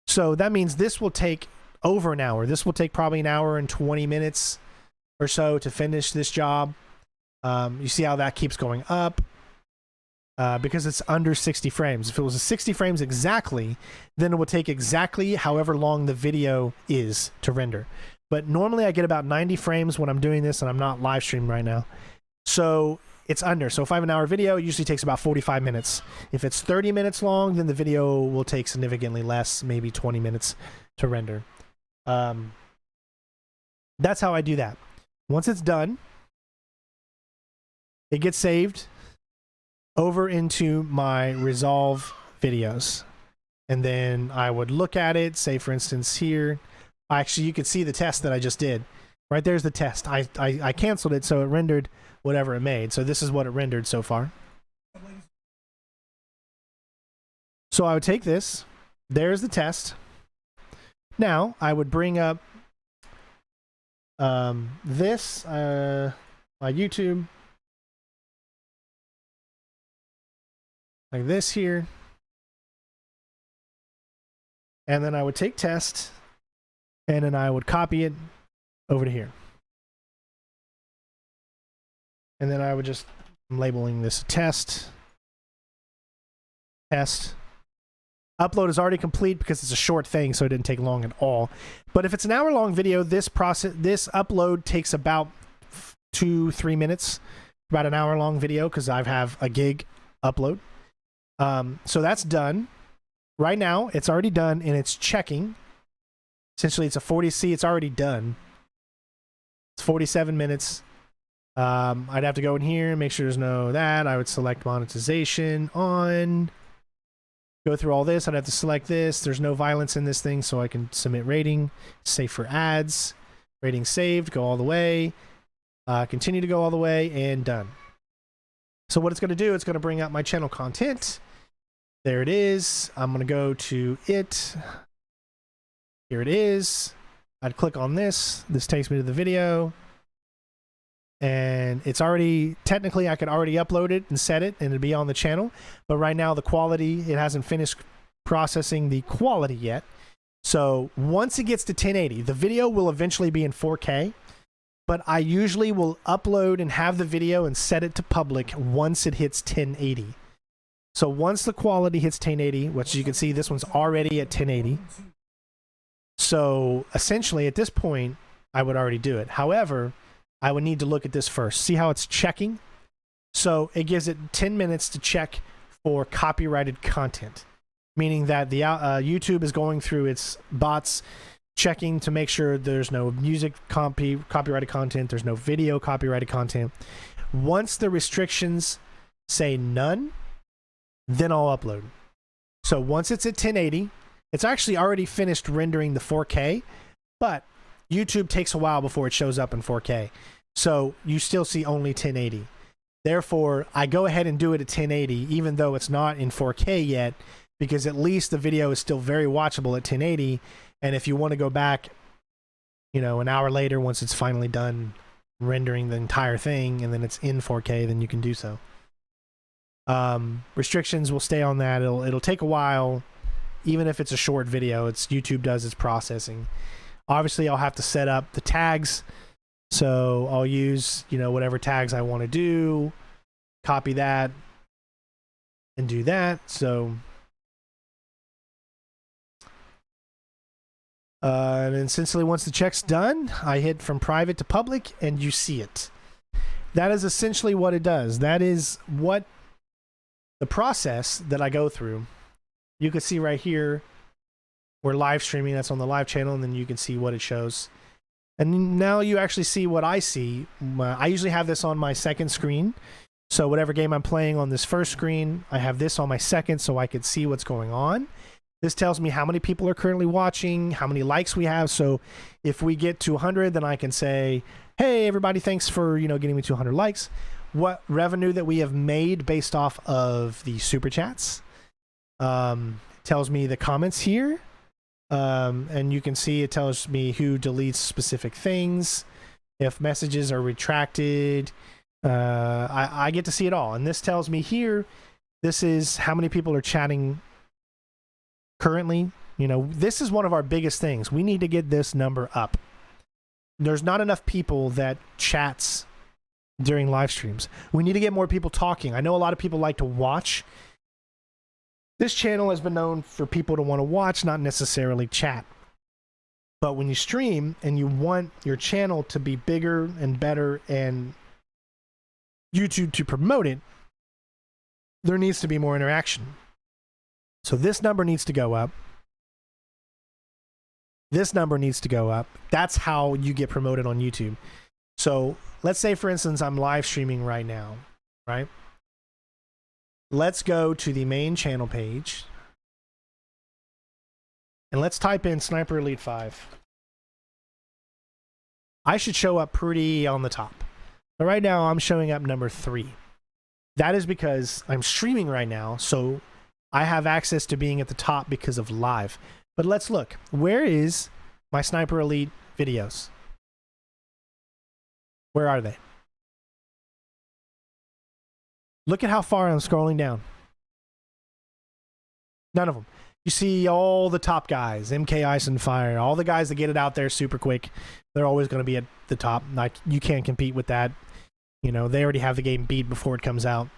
So that means this will take over an hour. This will take probably an hour and 20 minutes or so to finish this job. You see how that keeps going up because it's under 60 frames. If it was 60 frames exactly, then it would take exactly however long the video is to render. But normally I get about 90 frames when I'm doing this, and I'm not live streaming right now. So it's under. So if I have an hour video, it usually takes about 45 minutes. If it's 30 minutes long, then the video will take significantly less, maybe 20 minutes to render. That's how I do that. Once it's done, it gets saved over into my Resolve videos. And then I would look at it, say for instance here, actually you could see the test that I just did. Right there's the test. I canceled it, so it rendered whatever it made. So this is what it rendered so far. So I would take this. There's the test. Now I would bring up this, my YouTube, like this here. And then I would take test, and then I would copy it over to here. And then I would just, I'm labeling this test. Upload is already complete because it's a short thing, so it didn't take long at all. But if it's an hour-long video, this upload takes about 2-3 minutes. About an hour-long video because I have a gig upload. So that's done. Right now, it's already done, and it's checking. Essentially, it's a 40C. It's already done. It's 47 minutes. I'd have to go in here and make sure there's no that. I would select monetization on. Go through all this. I'd have to select this. There's no violence in this thing, so I can submit rating. Save for ads. Rating saved. Go all the way. Continue to go all the way, and done. So what it's going to do, it's going to bring up my channel content. There it is. I'm going to go to it. Here it is. I'd click on this. This takes me to the video. And it's already, technically I could already upload it and set it and it'd be on the channel. But right now the quality, it hasn't finished processing the quality yet. So once it gets to 1080, the video will eventually be in 4K. But I usually will upload and have the video and set it to public once it hits 1080. So once the quality hits 1080, which you can see this one's already at 1080. So essentially at this point, I would already do it. However, I would need to look at this first. See how it's checking? So it gives it 10 minutes to check for copyrighted content. Meaning that the YouTube is going through its bots, checking to make sure there's no music copyrighted content, there's no video copyrighted content. Once the restrictions say none, then I'll upload. So once it's at 1080, it's actually already finished rendering the 4K, but YouTube takes a while before it shows up in 4K. So you still see only 1080. Therefore, I go ahead and do it at 1080, even though it's not in 4K yet, because at least the video is still very watchable at 1080. And if you want to go back, you know, an hour later, once it's finally done rendering the entire thing and then it's in 4K, then you can do so. Restrictions will stay on that. It'll take a while, even if it's a short video. It's YouTube does its processing. Obviously, I'll have to set up the tags. So I'll use, you know, whatever tags I want to do, copy that, and do that. So and essentially once the check's done, I hit from private to public and you see it. That is essentially what it does. That is what the process that I go through. You can see right here, we're live streaming, that's on the live channel, and then you can see what it shows. And now you actually see what I see. I usually have this on my second screen. So whatever game I'm playing on this first screen, I have this on my second so I could see what's going on. This tells me how many people are currently watching, how many likes we have. So if we get to 100, then I can say, hey, everybody, thanks for, you know, getting me to 100 likes. What revenue that we have made based off of the super chats. Tells me the comments here. And you can see it tells me who deletes specific things. If messages are retracted, I get to see it all. And this tells me here, this is how many people are chatting currently. You know, this is one of our biggest things. We need to get this number up. There's not enough people that chats during live streams. We need to get more people talking. I know a lot of people like to watch. This channel has been known for people to want to watch, not necessarily chat. But when you stream and you want your channel to be bigger and better and YouTube to promote it, there needs to be more interaction. So this number needs to go up. This number needs to go up. That's how you get promoted on YouTube. So let's say, for instance, I'm live streaming right now, right? Let's go to the main channel page. And let's type in Sniper Elite 5. I should show up pretty on the top. But right now, I'm showing up number 3. That is because I'm streaming right now, so I have access to being at the top because of live. But let's look. Where is my Sniper Elite videos? Where are they? Look at how far I'm scrolling down. None of them. You see all the top guys, MK Ice and Fire, all the guys that get it out there super quick. They're always going to be at the top. Like, you can't compete with that. You know, they already have the game beat before it comes out.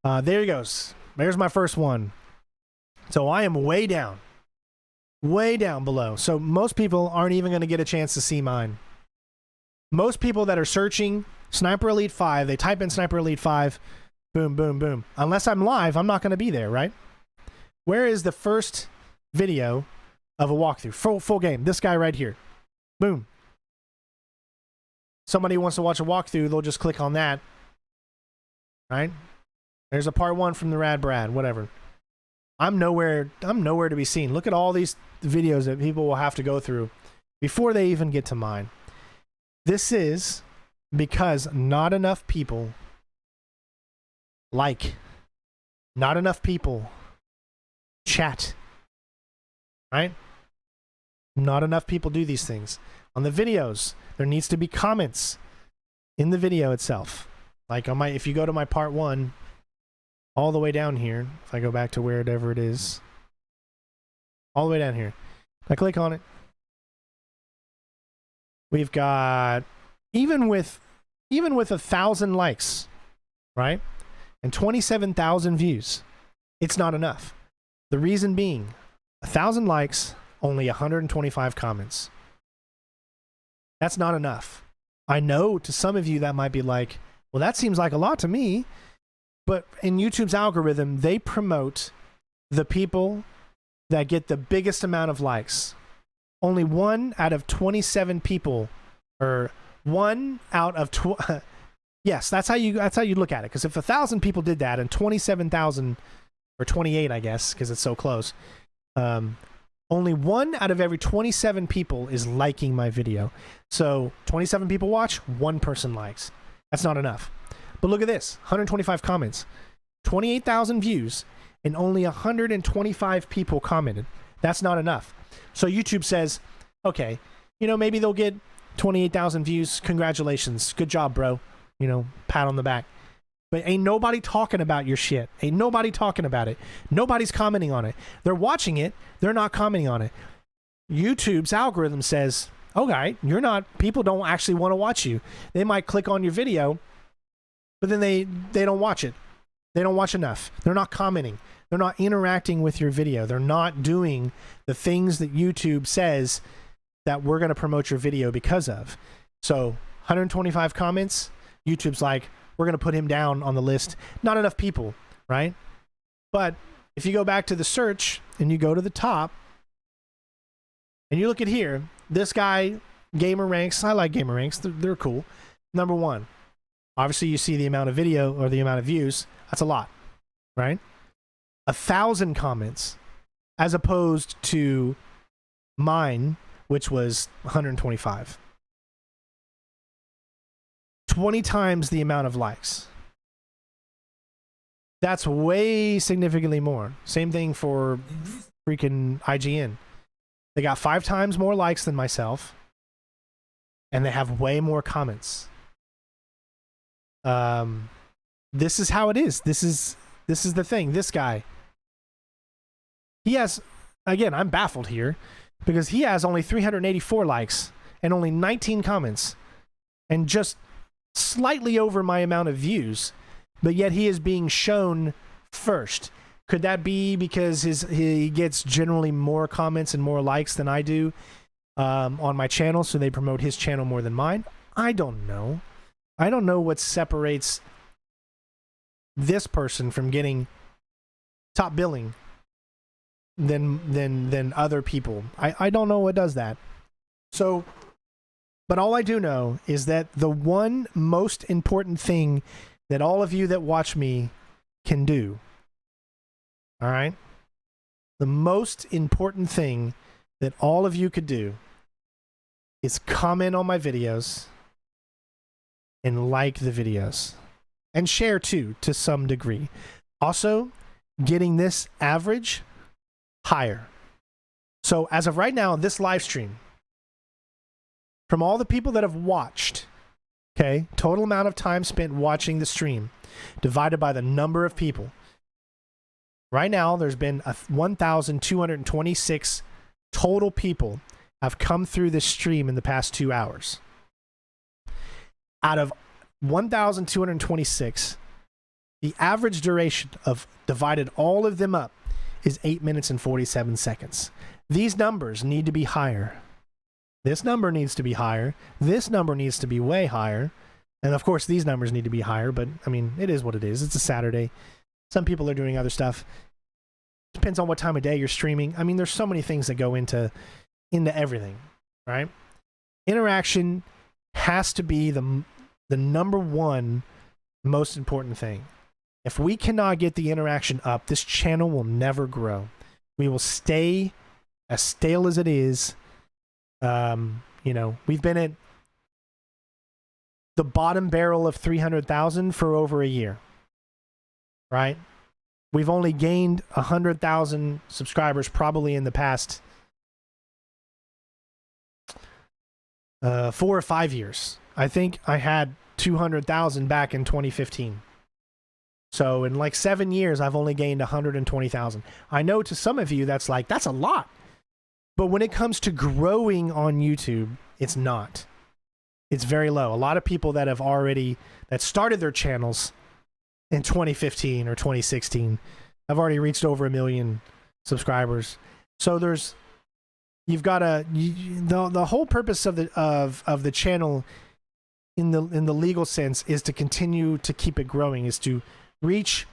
There he goes. There's my first one. So I am way down below. So most people aren't even going to get a chance to see mine. Most people that are searching Sniper Elite 5, they type in Sniper Elite 5, boom, boom, boom. Unless I'm live, I'm not going to be there, right? Where is the first video of a walkthrough? Full game. This guy right here. Boom. Somebody wants to watch a walkthrough, they'll just click on that. Right? There's a part 1 from the Rad Brad, whatever. I'm nowhere to be seen. Look at all these videos that people will have to go through before they even get to mine. This is because not enough people like. Not enough people chat. Right? Not enough people do these things. On the videos, there needs to be comments in the video itself. Like on if you go to my part 1, all the way down here, if I go back to wherever it is, all the way down here, I click on it. We've got, even with 1,000 likes, right? And 27,000 views, it's not enough. The reason being, 1,000 likes, only 125 comments. That's not enough. I know to some of you that might be like, well, that seems like a lot to me. But in YouTube's algorithm, they promote the people that get the biggest amount of likes. Only 1 out of 27 people, or 1 out of yes, that's how you look at it. Because if 1,000 people did that and 27,000, or 28, I guess, because it's so close, only 1 out of every 27 people is liking my video. So 27 people watch, 1 person likes. That's not enough. But look at this, 125 comments, 28,000 views, and only 125 people commented. That's not enough. So YouTube says, okay, you know, maybe they'll get 28,000 views. Congratulations. Good job, bro. You know, pat on the back. But ain't nobody talking about your shit. Ain't nobody talking about it. Nobody's commenting on it. They're watching it. They're not commenting on it. YouTube's algorithm says, okay, people don't actually want to watch you. They might click on your video, but then they don't watch it. They don't watch enough. They're not commenting. They're not interacting with your video. They're not doing the things that YouTube says that we're going to promote your video because of. So 125 comments, YouTube's like, we're going to put him down on the list. Not enough people, right? But if you go back to the search and you go to the top and you look at here, this guy, Gamer Ranks, I like Gamer Ranks. They're cool. Number 1. Obviously, you see the amount of video or the amount of views. That's a lot, right? 1,000 comments as opposed to mine, which was 125. 20 times the amount of likes. That's way significantly more. Same thing for freaking IGN. They got 5 times more likes than myself, and they have way more comments. This is how it is. This is the thing. This guy, he has, again, I'm baffled here because he has only 384 likes and only 19 comments and just slightly over my amount of views, but yet he is being shown first. Could that be because he gets generally more comments and more likes than I do on my channel, so they promote his channel more than mine? I don't know. I don't know what separates this person from getting top billing than other people. I don't know what does that. So, but all I do know is that the one most important thing that all of you that watch me can do, all right? The most important thing that all of you could do is comment on my videos and like the videos and share too, to some degree. Also, getting this average higher. So as of right now, this live stream, from all the people that have watched, okay, total amount of time spent watching the stream divided by the number of people. Right now, there's been 1,226 total people have come through this stream in the past 2 hours. Out of 1,226, the average duration of divided all of them up is 8 minutes and 47 seconds. These numbers need to be higher. This number needs to be higher. This number needs to be way higher. And of course, these numbers need to be higher, but I mean, it is what it is. It's a Saturday. Some people are doing other stuff. Depends on what time of day you're streaming. I mean, there's so many things that go into everything, right? Interaction has to be the number one most important thing. If we cannot get the interaction up, this channel will never grow. We will stay as stale as it is. You know, we've been at the bottom barrel of 300,000 for over a year, right? We've only gained 100,000 subscribers probably in the past 4 or 5 years. I think I had 200,000 back in 2015. So in like 7 years, I've only gained 120,000. I know to some of you that's a lot. But when it comes to growing on YouTube, it's not. It's very low. A lot of people that started their channels in 2015 or 2016 have already reached over 1 million subscribers. So the whole purpose of the channel in the legal sense is to continue to keep it growing, is to reach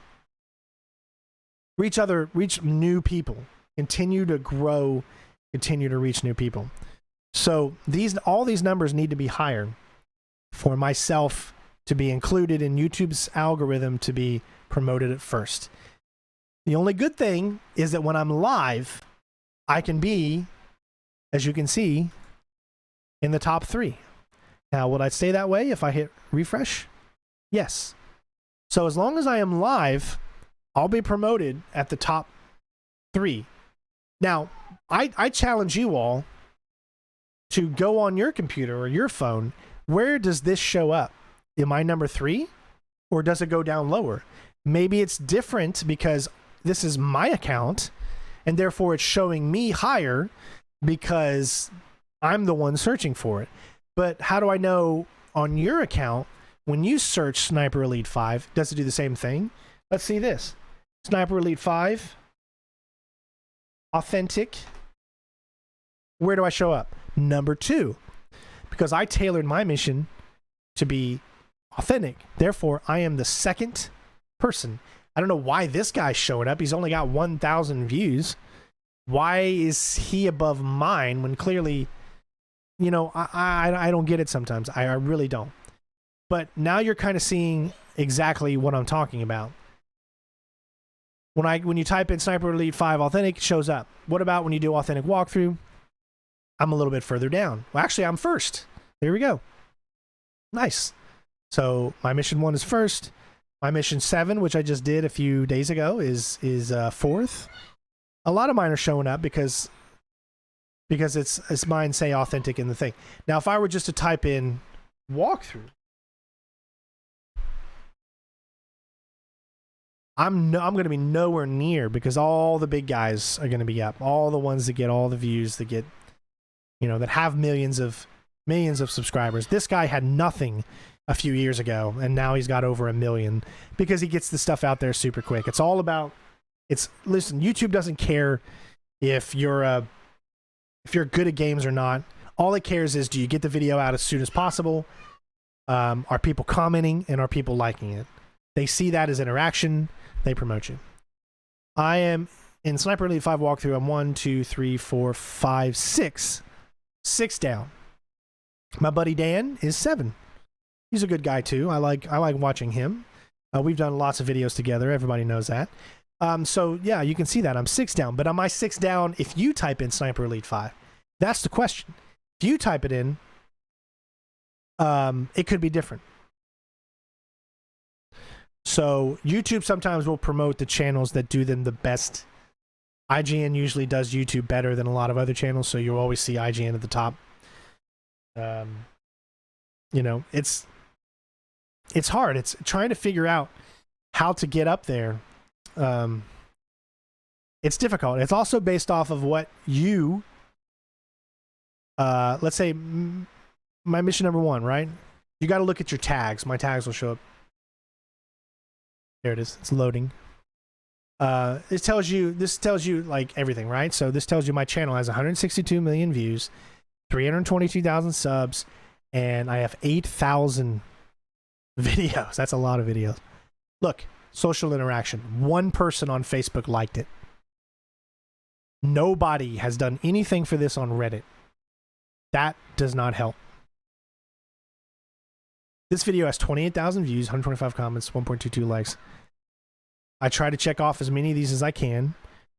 new people, continue to grow, continue to reach new people. So all these numbers need to be higher for myself to be included in YouTube's algorithm to be promoted at first. The only good thing is that when I'm live, I can be, as you can see, in the top 3. Now, would I stay that way if I hit refresh? Yes. So as long as I am live, I'll be promoted at the top 3. Now, I challenge you all to go on your computer or your phone. Where does this show up? Am I number 3? Or does it go down lower? Maybe it's different because this is my account and therefore it's showing me higher because I'm the one searching for it. But how do I know on your account, when you search Sniper Elite 5, does it do the same thing? Let's see this. Sniper Elite 5. Authentic. Where do I show up? Number 2. Because I tailored my mission to be authentic. Therefore, I am the second person. I don't know why this guy's showing up. He's only got 1,000 views. Why is he above mine when clearly, you know, I don't get it sometimes. I really don't. But now you're kind of seeing exactly what I'm talking about. When you type in Sniper Elite 5 Authentic, it shows up. What about when you do Authentic Walkthrough? I'm a little bit further down. Well, actually, I'm first. There we go. Nice. So my mission 1 is first. My mission 7, which I just did a few days ago, is 4th. A lot of mine are showing up because it's mine say authentic in the thing. Now, if I were just to type in walkthrough, I'm going to be nowhere near because all the big guys are going to be up. All the ones that get all the views, that get, you know, that have millions of subscribers. This guy had nothing a few years ago, and now he's got over 1 million because he gets the stuff out there super quick. It's all about, listen, YouTube doesn't care if you're good at games or not. All it cares is, do you get the video out as soon as possible? Are people commenting and are people liking it? They see that as interaction. They promote you. I am in Sniper Elite 5 walkthrough. I'm 1, 2, 3, 4, 5, 6. 6 down. My buddy Dan is 7. He's a good guy too. I like watching him. We've done lots of videos together. Everybody knows that. So yeah, you can see that I'm 6 down. But am I 6 down if you type in Sniper Elite 5? That's the question. If you type it in, it could be different. So YouTube sometimes will promote the channels that do them the best. IGN usually does YouTube better than a lot of other channels, so you'll always see IGN at the top. You know, it's hard. It's trying to figure out how to get up there. It's difficult. It's also based off of what you, let's say my mission number 1, right? You got to look at your tags. My tags will show up. There it is. It's loading. This tells you like everything, right? So this tells you my channel has 162 million views, 322,000 subs, and I have 8,000 videos. That's a lot of videos. Look, social interaction. 1 person on Facebook liked it. Nobody has done anything for this on Reddit. That does not help. This video has 28,000 views, 125 comments, 1.22 likes. I try to check off as many of these as I can.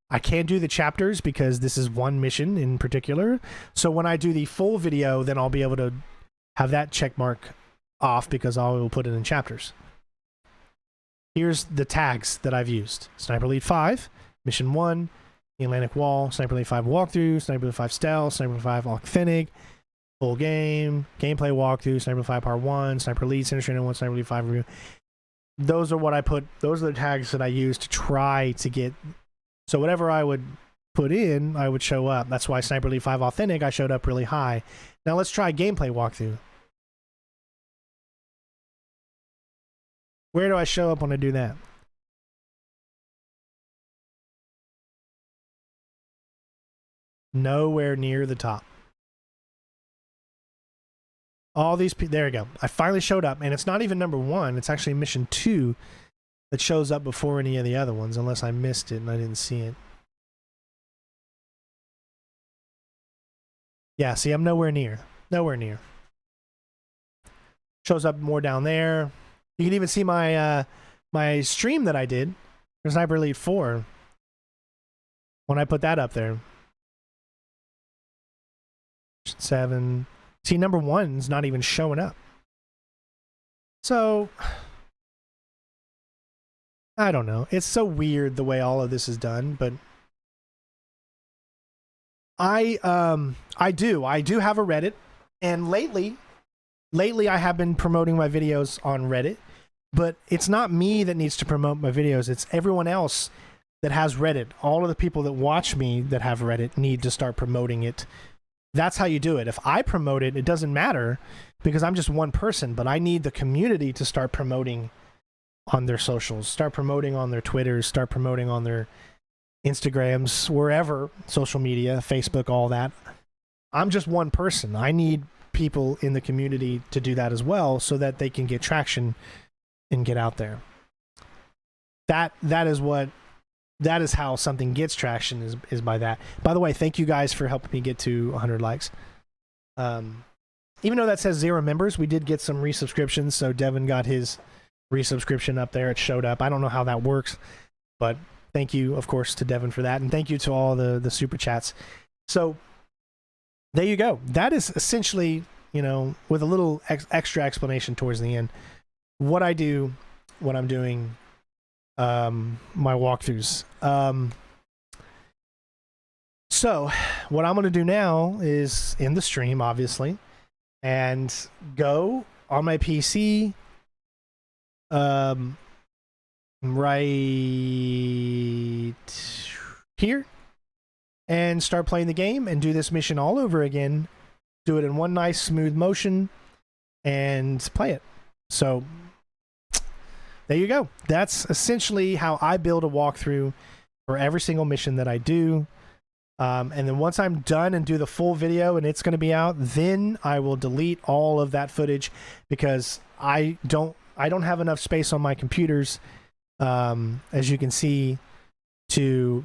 I can't do the chapters because this is one mission in particular. So when I do the full video, then I'll be able to have that check mark off because I will put it in chapters. Here's the tags that I've used. Sniper Elite 5, Mission 1, The Atlantic Wall, Sniper Elite 5 Walkthrough, Sniper Elite 5 Stealth, Sniper Elite 5 Authentic, Full Game, Gameplay Walkthrough, Sniper Elite 5 Part 1, Sniper Elite, Infiltrating 1, Sniper Elite 5 Review. Those are what I put, those are the tags that I use to try to get, so whatever I would put in, I would show up. That's why Sniper Elite 5 Authentic, I showed up really high. Now let's try Gameplay Walkthrough. Where do I show up when I do that? Nowhere near the top. All these people, there we go. I finally showed up, and it's not even number 1. It's actually mission 2 that shows up before any of the other ones, unless I missed it and I didn't see it. Yeah, see, I'm nowhere near. Nowhere near. Shows up more down there. You can even see my my stream that I did for Sniper Elite 4 when I put that up there. 7. See, number 1's not even showing up. So, I don't know. It's so weird the way all of this is done, but I do have a Reddit, and lately I have been promoting my videos on Reddit, but it's not me that needs to promote my videos. It's everyone else that has Reddit. All of the people that watch me that have Reddit need to start promoting it. That's how you do it. If I promote it, it doesn't matter because I'm just one person, but I need the community to start promoting on their socials, start promoting on their Twitters, start promoting on their Instagrams, wherever, social media, Facebook, all that. I'm just one person. I need people in the community to do that as well so that they can get traction and get out there. That is how something gets traction, is by that. By the way, thank you guys for helping me get to 100 likes. Even though that says 0 members, we did get some resubscriptions, so Devin got his resubscription up there. It showed up. I don't know how that works, but thank you, of course, to Devin for that, and thank you to all the super chats. So there you go. That is essentially, you know, with a little extra explanation towards the end, what I do, what I'm doing, my walkthroughs. So what I'm going to do now is in the stream, obviously, and go on my PC, right here, and start playing the game and do this mission all over again. Do it in one nice smooth motion and play it. So there you go. That's essentially how I build a walkthrough for every single mission that I do. And then once I'm done and do the full video and it's going to be out, then I will delete all of that footage because I don't I don't have enough space on my computers, as you can see, to,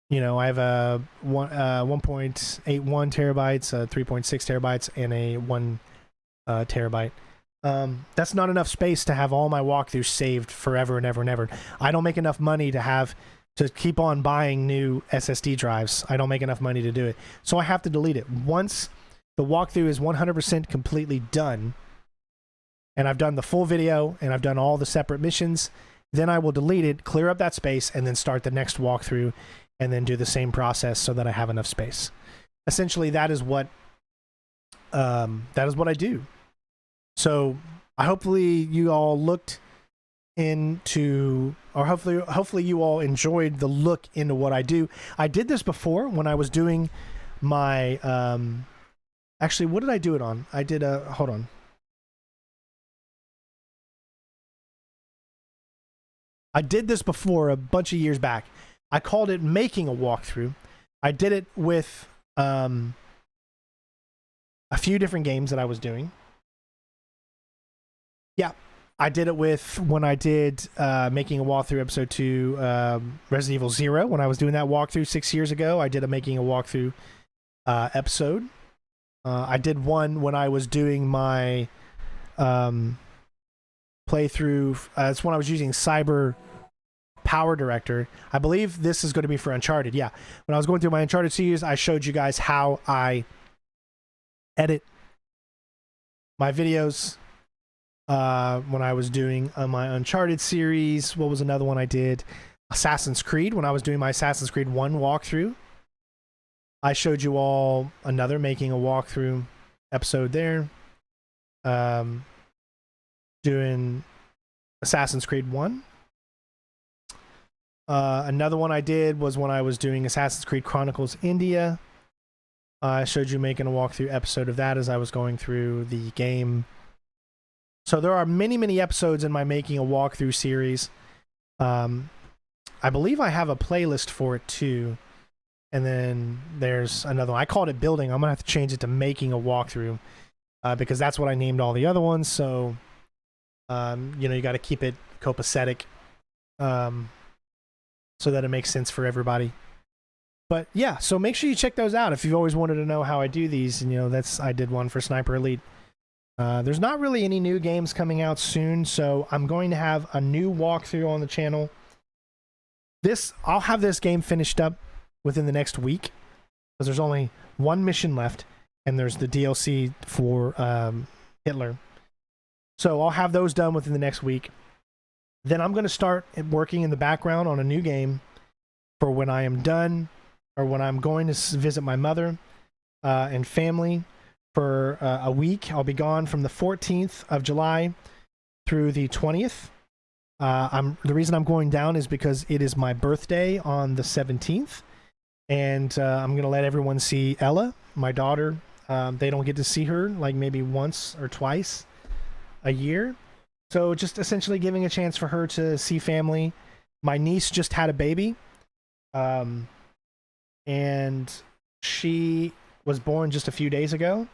you know, I have a 1.81 terabytes, 3.6 terabytes, and a 1 terabyte. That's not enough space to have all my walkthroughs saved forever and ever and ever. I don't make enough money to keep on buying new SSD drives. I don't make enough money to do it. So I have to delete it. Once the walkthrough is 100% completely done, and I've done the full video, and I've done all the separate missions, then I will delete it, clear up that space, and then start the next walkthrough, and then do the same process so that I have enough space. Essentially, that is what I do. So hopefully you all looked into, or hopefully you all enjoyed the look into what I do. I did this before when I was doing my actually, what did I do it on? I did hold on. I did this before a bunch of years back. I called it making a walkthrough. I did it with a few different games that I was doing. Yeah, I did it with when I did making a walkthrough episode 2 Resident Evil 0. When I was doing that walkthrough 6 years ago, I did a making a walkthrough episode. I did one when I was doing my playthrough. It's when I was using Cyber Power Director. I believe this is going to be for Uncharted. Yeah, when I was going through my Uncharted series, I showed you guys how I edit my videos. When I was doing my Uncharted series, what was another one I did? Assassin's Creed. When I was doing my Assassin's Creed 1 walkthrough, I showed you all another making a walkthrough episode there. Doing Assassin's Creed 1. Another one I did was when I was doing Assassin's Creed Chronicles India. I showed you making a walkthrough episode of that as I was going through the game. So there are many, many episodes in my making a walkthrough series. I believe I have a playlist for it too. And then there's another one. I called it building. I'm going to have to change it to making a walkthrough because that's what I named all the other ones. So, you know, you got to keep it copacetic so that it makes sense for everybody. But yeah, so make sure you check those out if you've always wanted to know how I do these. And, you know, I did one for Sniper Elite. There's not really any new games coming out soon, so I'm going to have a new walkthrough on the channel. I'll have this game finished up within the next week, because there's only one mission left, and there's the DLC for Hitler. So I'll have those done within the next week. Then I'm going to start working in the background on a new game for when I am done, or when I'm going to visit my mother and family for a week. I'll be gone from the 14th of July through the 20th. The reason I'm going down is because it is my birthday on the 17th. And I'm going to let everyone see Ella, my daughter. They don't get to see her like maybe once or twice a year. So just essentially giving a chance for her to see family. My niece just had a baby. And she was born just a few days ago.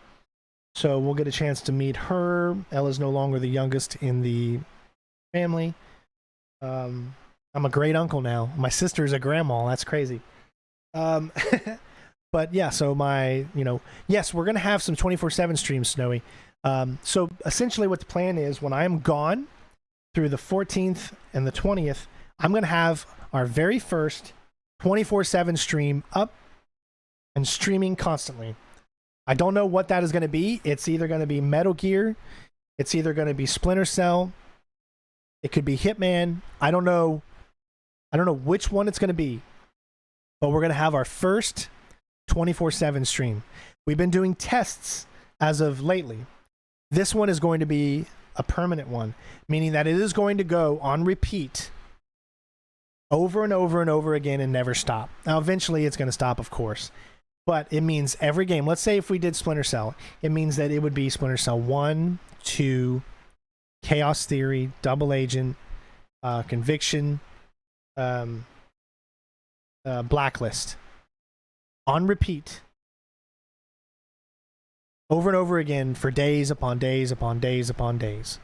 So we'll get a chance to meet her. Ella's no longer the youngest in the family. I'm a great uncle now. My sister's a grandma. That's crazy. But yeah, so yes, we're going to have some 24/7 streams, Snowy. So essentially what the plan is, when I am gone through the 14th and the 20th, I'm going to have our very first 24/7 stream up and streaming constantly. I don't know what that is going to be. It's either going to be Metal Gear. It's either going to be Splinter Cell. It could be Hitman. I don't know which one it's going to be. But we're going to have our first 24/7 stream. We've been doing tests as of lately. This one is going to be a permanent one, meaning that it is going to go on repeat over and over and over again and never stop. Now, eventually it's going to stop, of course. But it means every game, let's say if we did Splinter Cell, it means that it would be Splinter Cell 1, 2, Chaos Theory, Double Agent, Conviction, Blacklist. On repeat. Over and over again for days upon days upon days upon days.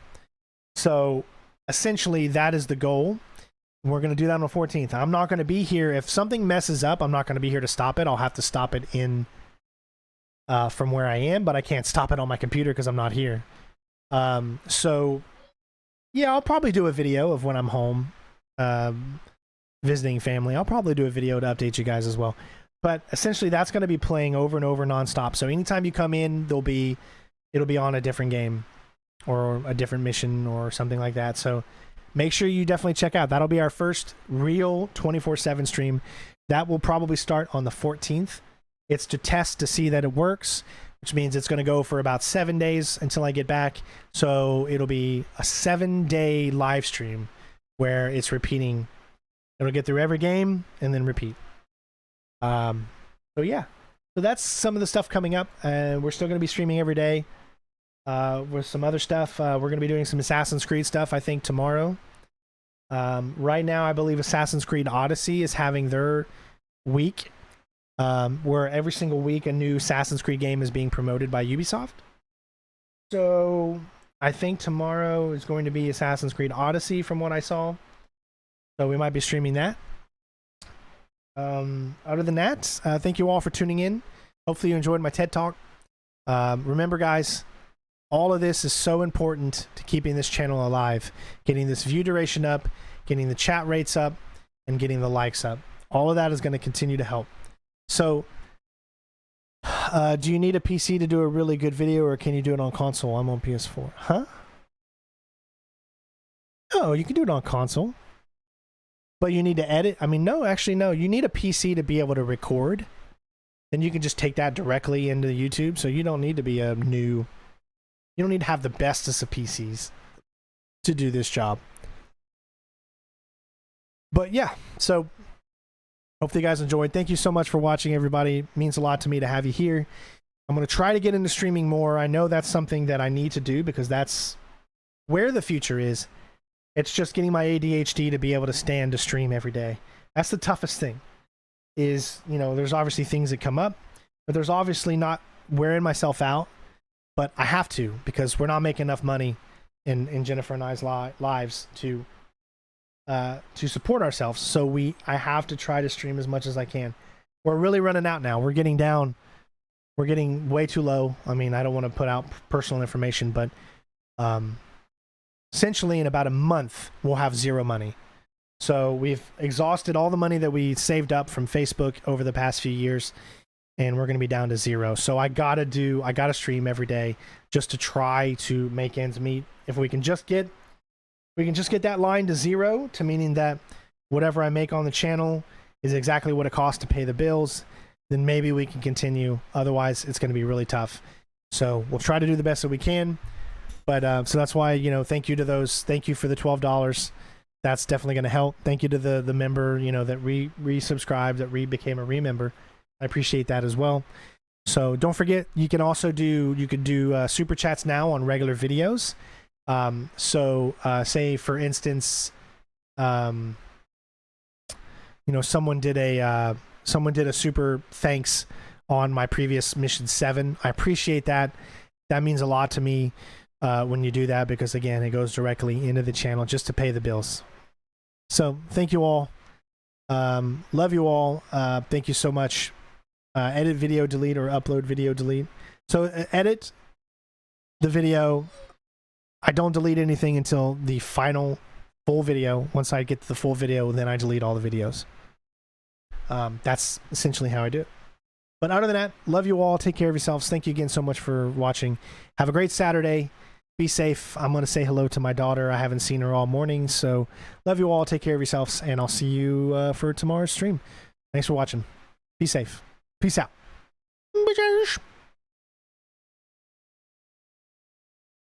So essentially, that is the goal. We're going to do that on the 14th. I'm not going to be here. If something messes up, I'm not going to be here to stop it. I'll have to stop it in from where I am, but I can't stop it on my computer because I'm not here. So, yeah, I'll probably do a video of when I'm home visiting family. I'll probably do a video to update you guys as well. But essentially, that's going to be playing over and over nonstop. So anytime you come in, it'll be on a different game or a different mission or something like that. So make sure you definitely check out. That'll be our first real 24/7 stream. That will probably start on the 14th. It's to test to see that it works, which means it's going to go for about 7 days until I get back. So it'll be a 7-day live stream where it's repeating. It'll get through every game and then repeat. So yeah. So that's some of the stuff coming up. We're still going to be streaming every day. With some other stuff. We're going to be doing some Assassin's Creed stuff, I think, tomorrow. Right now, I believe Assassin's Creed Odyssey is having their week, where every single week a new Assassin's Creed game is being promoted by Ubisoft. So I think tomorrow is going to be Assassin's Creed Odyssey from what I saw. So we might be streaming that. Other than that, thank you all for tuning in. Hopefully you enjoyed my TED Talk. Remember, guys, all of this is so important to keeping this channel alive, getting this view duration up, getting the chat rates up, and getting the likes up. All of that is going to continue to help. So, do you need a PC to do a really good video, or can you do it on console? I'm on PS4. Huh? Oh, you can do it on console. But you need to edit? I mean, no, actually, no. You need a PC to be able to record. Then you can just take that directly into YouTube, so you don't need to be you don't need to have the bestest of PCs to do this job. But yeah, so hopefully you guys enjoyed. Thank you so much for watching, everybody. It means a lot to me to have you here. I'm going to try to get into streaming more. I know that's something that I need to do because that's where the future is. It's just getting my ADHD to be able to stand to stream every day. That's the toughest thing. Is, you know, there's obviously things that come up, but there's obviously not wearing myself out. But I have to, because we're not making enough money in Jennifer and I's lives to support ourselves. So I have to try to stream as much as I can. We're really running out now. We're getting down. We're getting way too low. I mean, I don't want to put out personal information, but essentially in about a month, we'll have zero money. So we've exhausted all the money that we saved up from Facebook over the past few years, and we're going to be down to zero. So I gotta stream every day just to try to make ends meet. If we can just get that line to zero, to meaning that whatever I make on the channel is exactly what it costs to pay the bills, then maybe we can continue. Otherwise, it's going to be really tough. So we'll try to do the best that we can. But so that's why, you know, thank you to those. Thank you for the $12. That's definitely going to help. Thank you to the member, you know, that resubscribed, that became a remember. I appreciate that as well. So don't forget, you can also do super chats now on regular videos. Say for instance, you know, someone did a super thanks on my previous mission 7. I appreciate that. That means a lot to me when you do that, because again, it goes directly into the channel just to pay the bills. So thank you all. Love you all. Thank you so much. Edit video delete or upload video delete. So edit the video. I don't delete anything until the final full video. Once I get to the full video, then I delete all the videos. That's essentially how I do it. But other than that, love you all. Take care of yourselves. Thank you again so much for watching. Have a great Saturday. Be safe. I'm going to say hello to my daughter. I haven't seen her all morning. So love you all. Take care of yourselves. And I'll see you for tomorrow's stream. Thanks for watching. Be safe. Peace out. Bitches.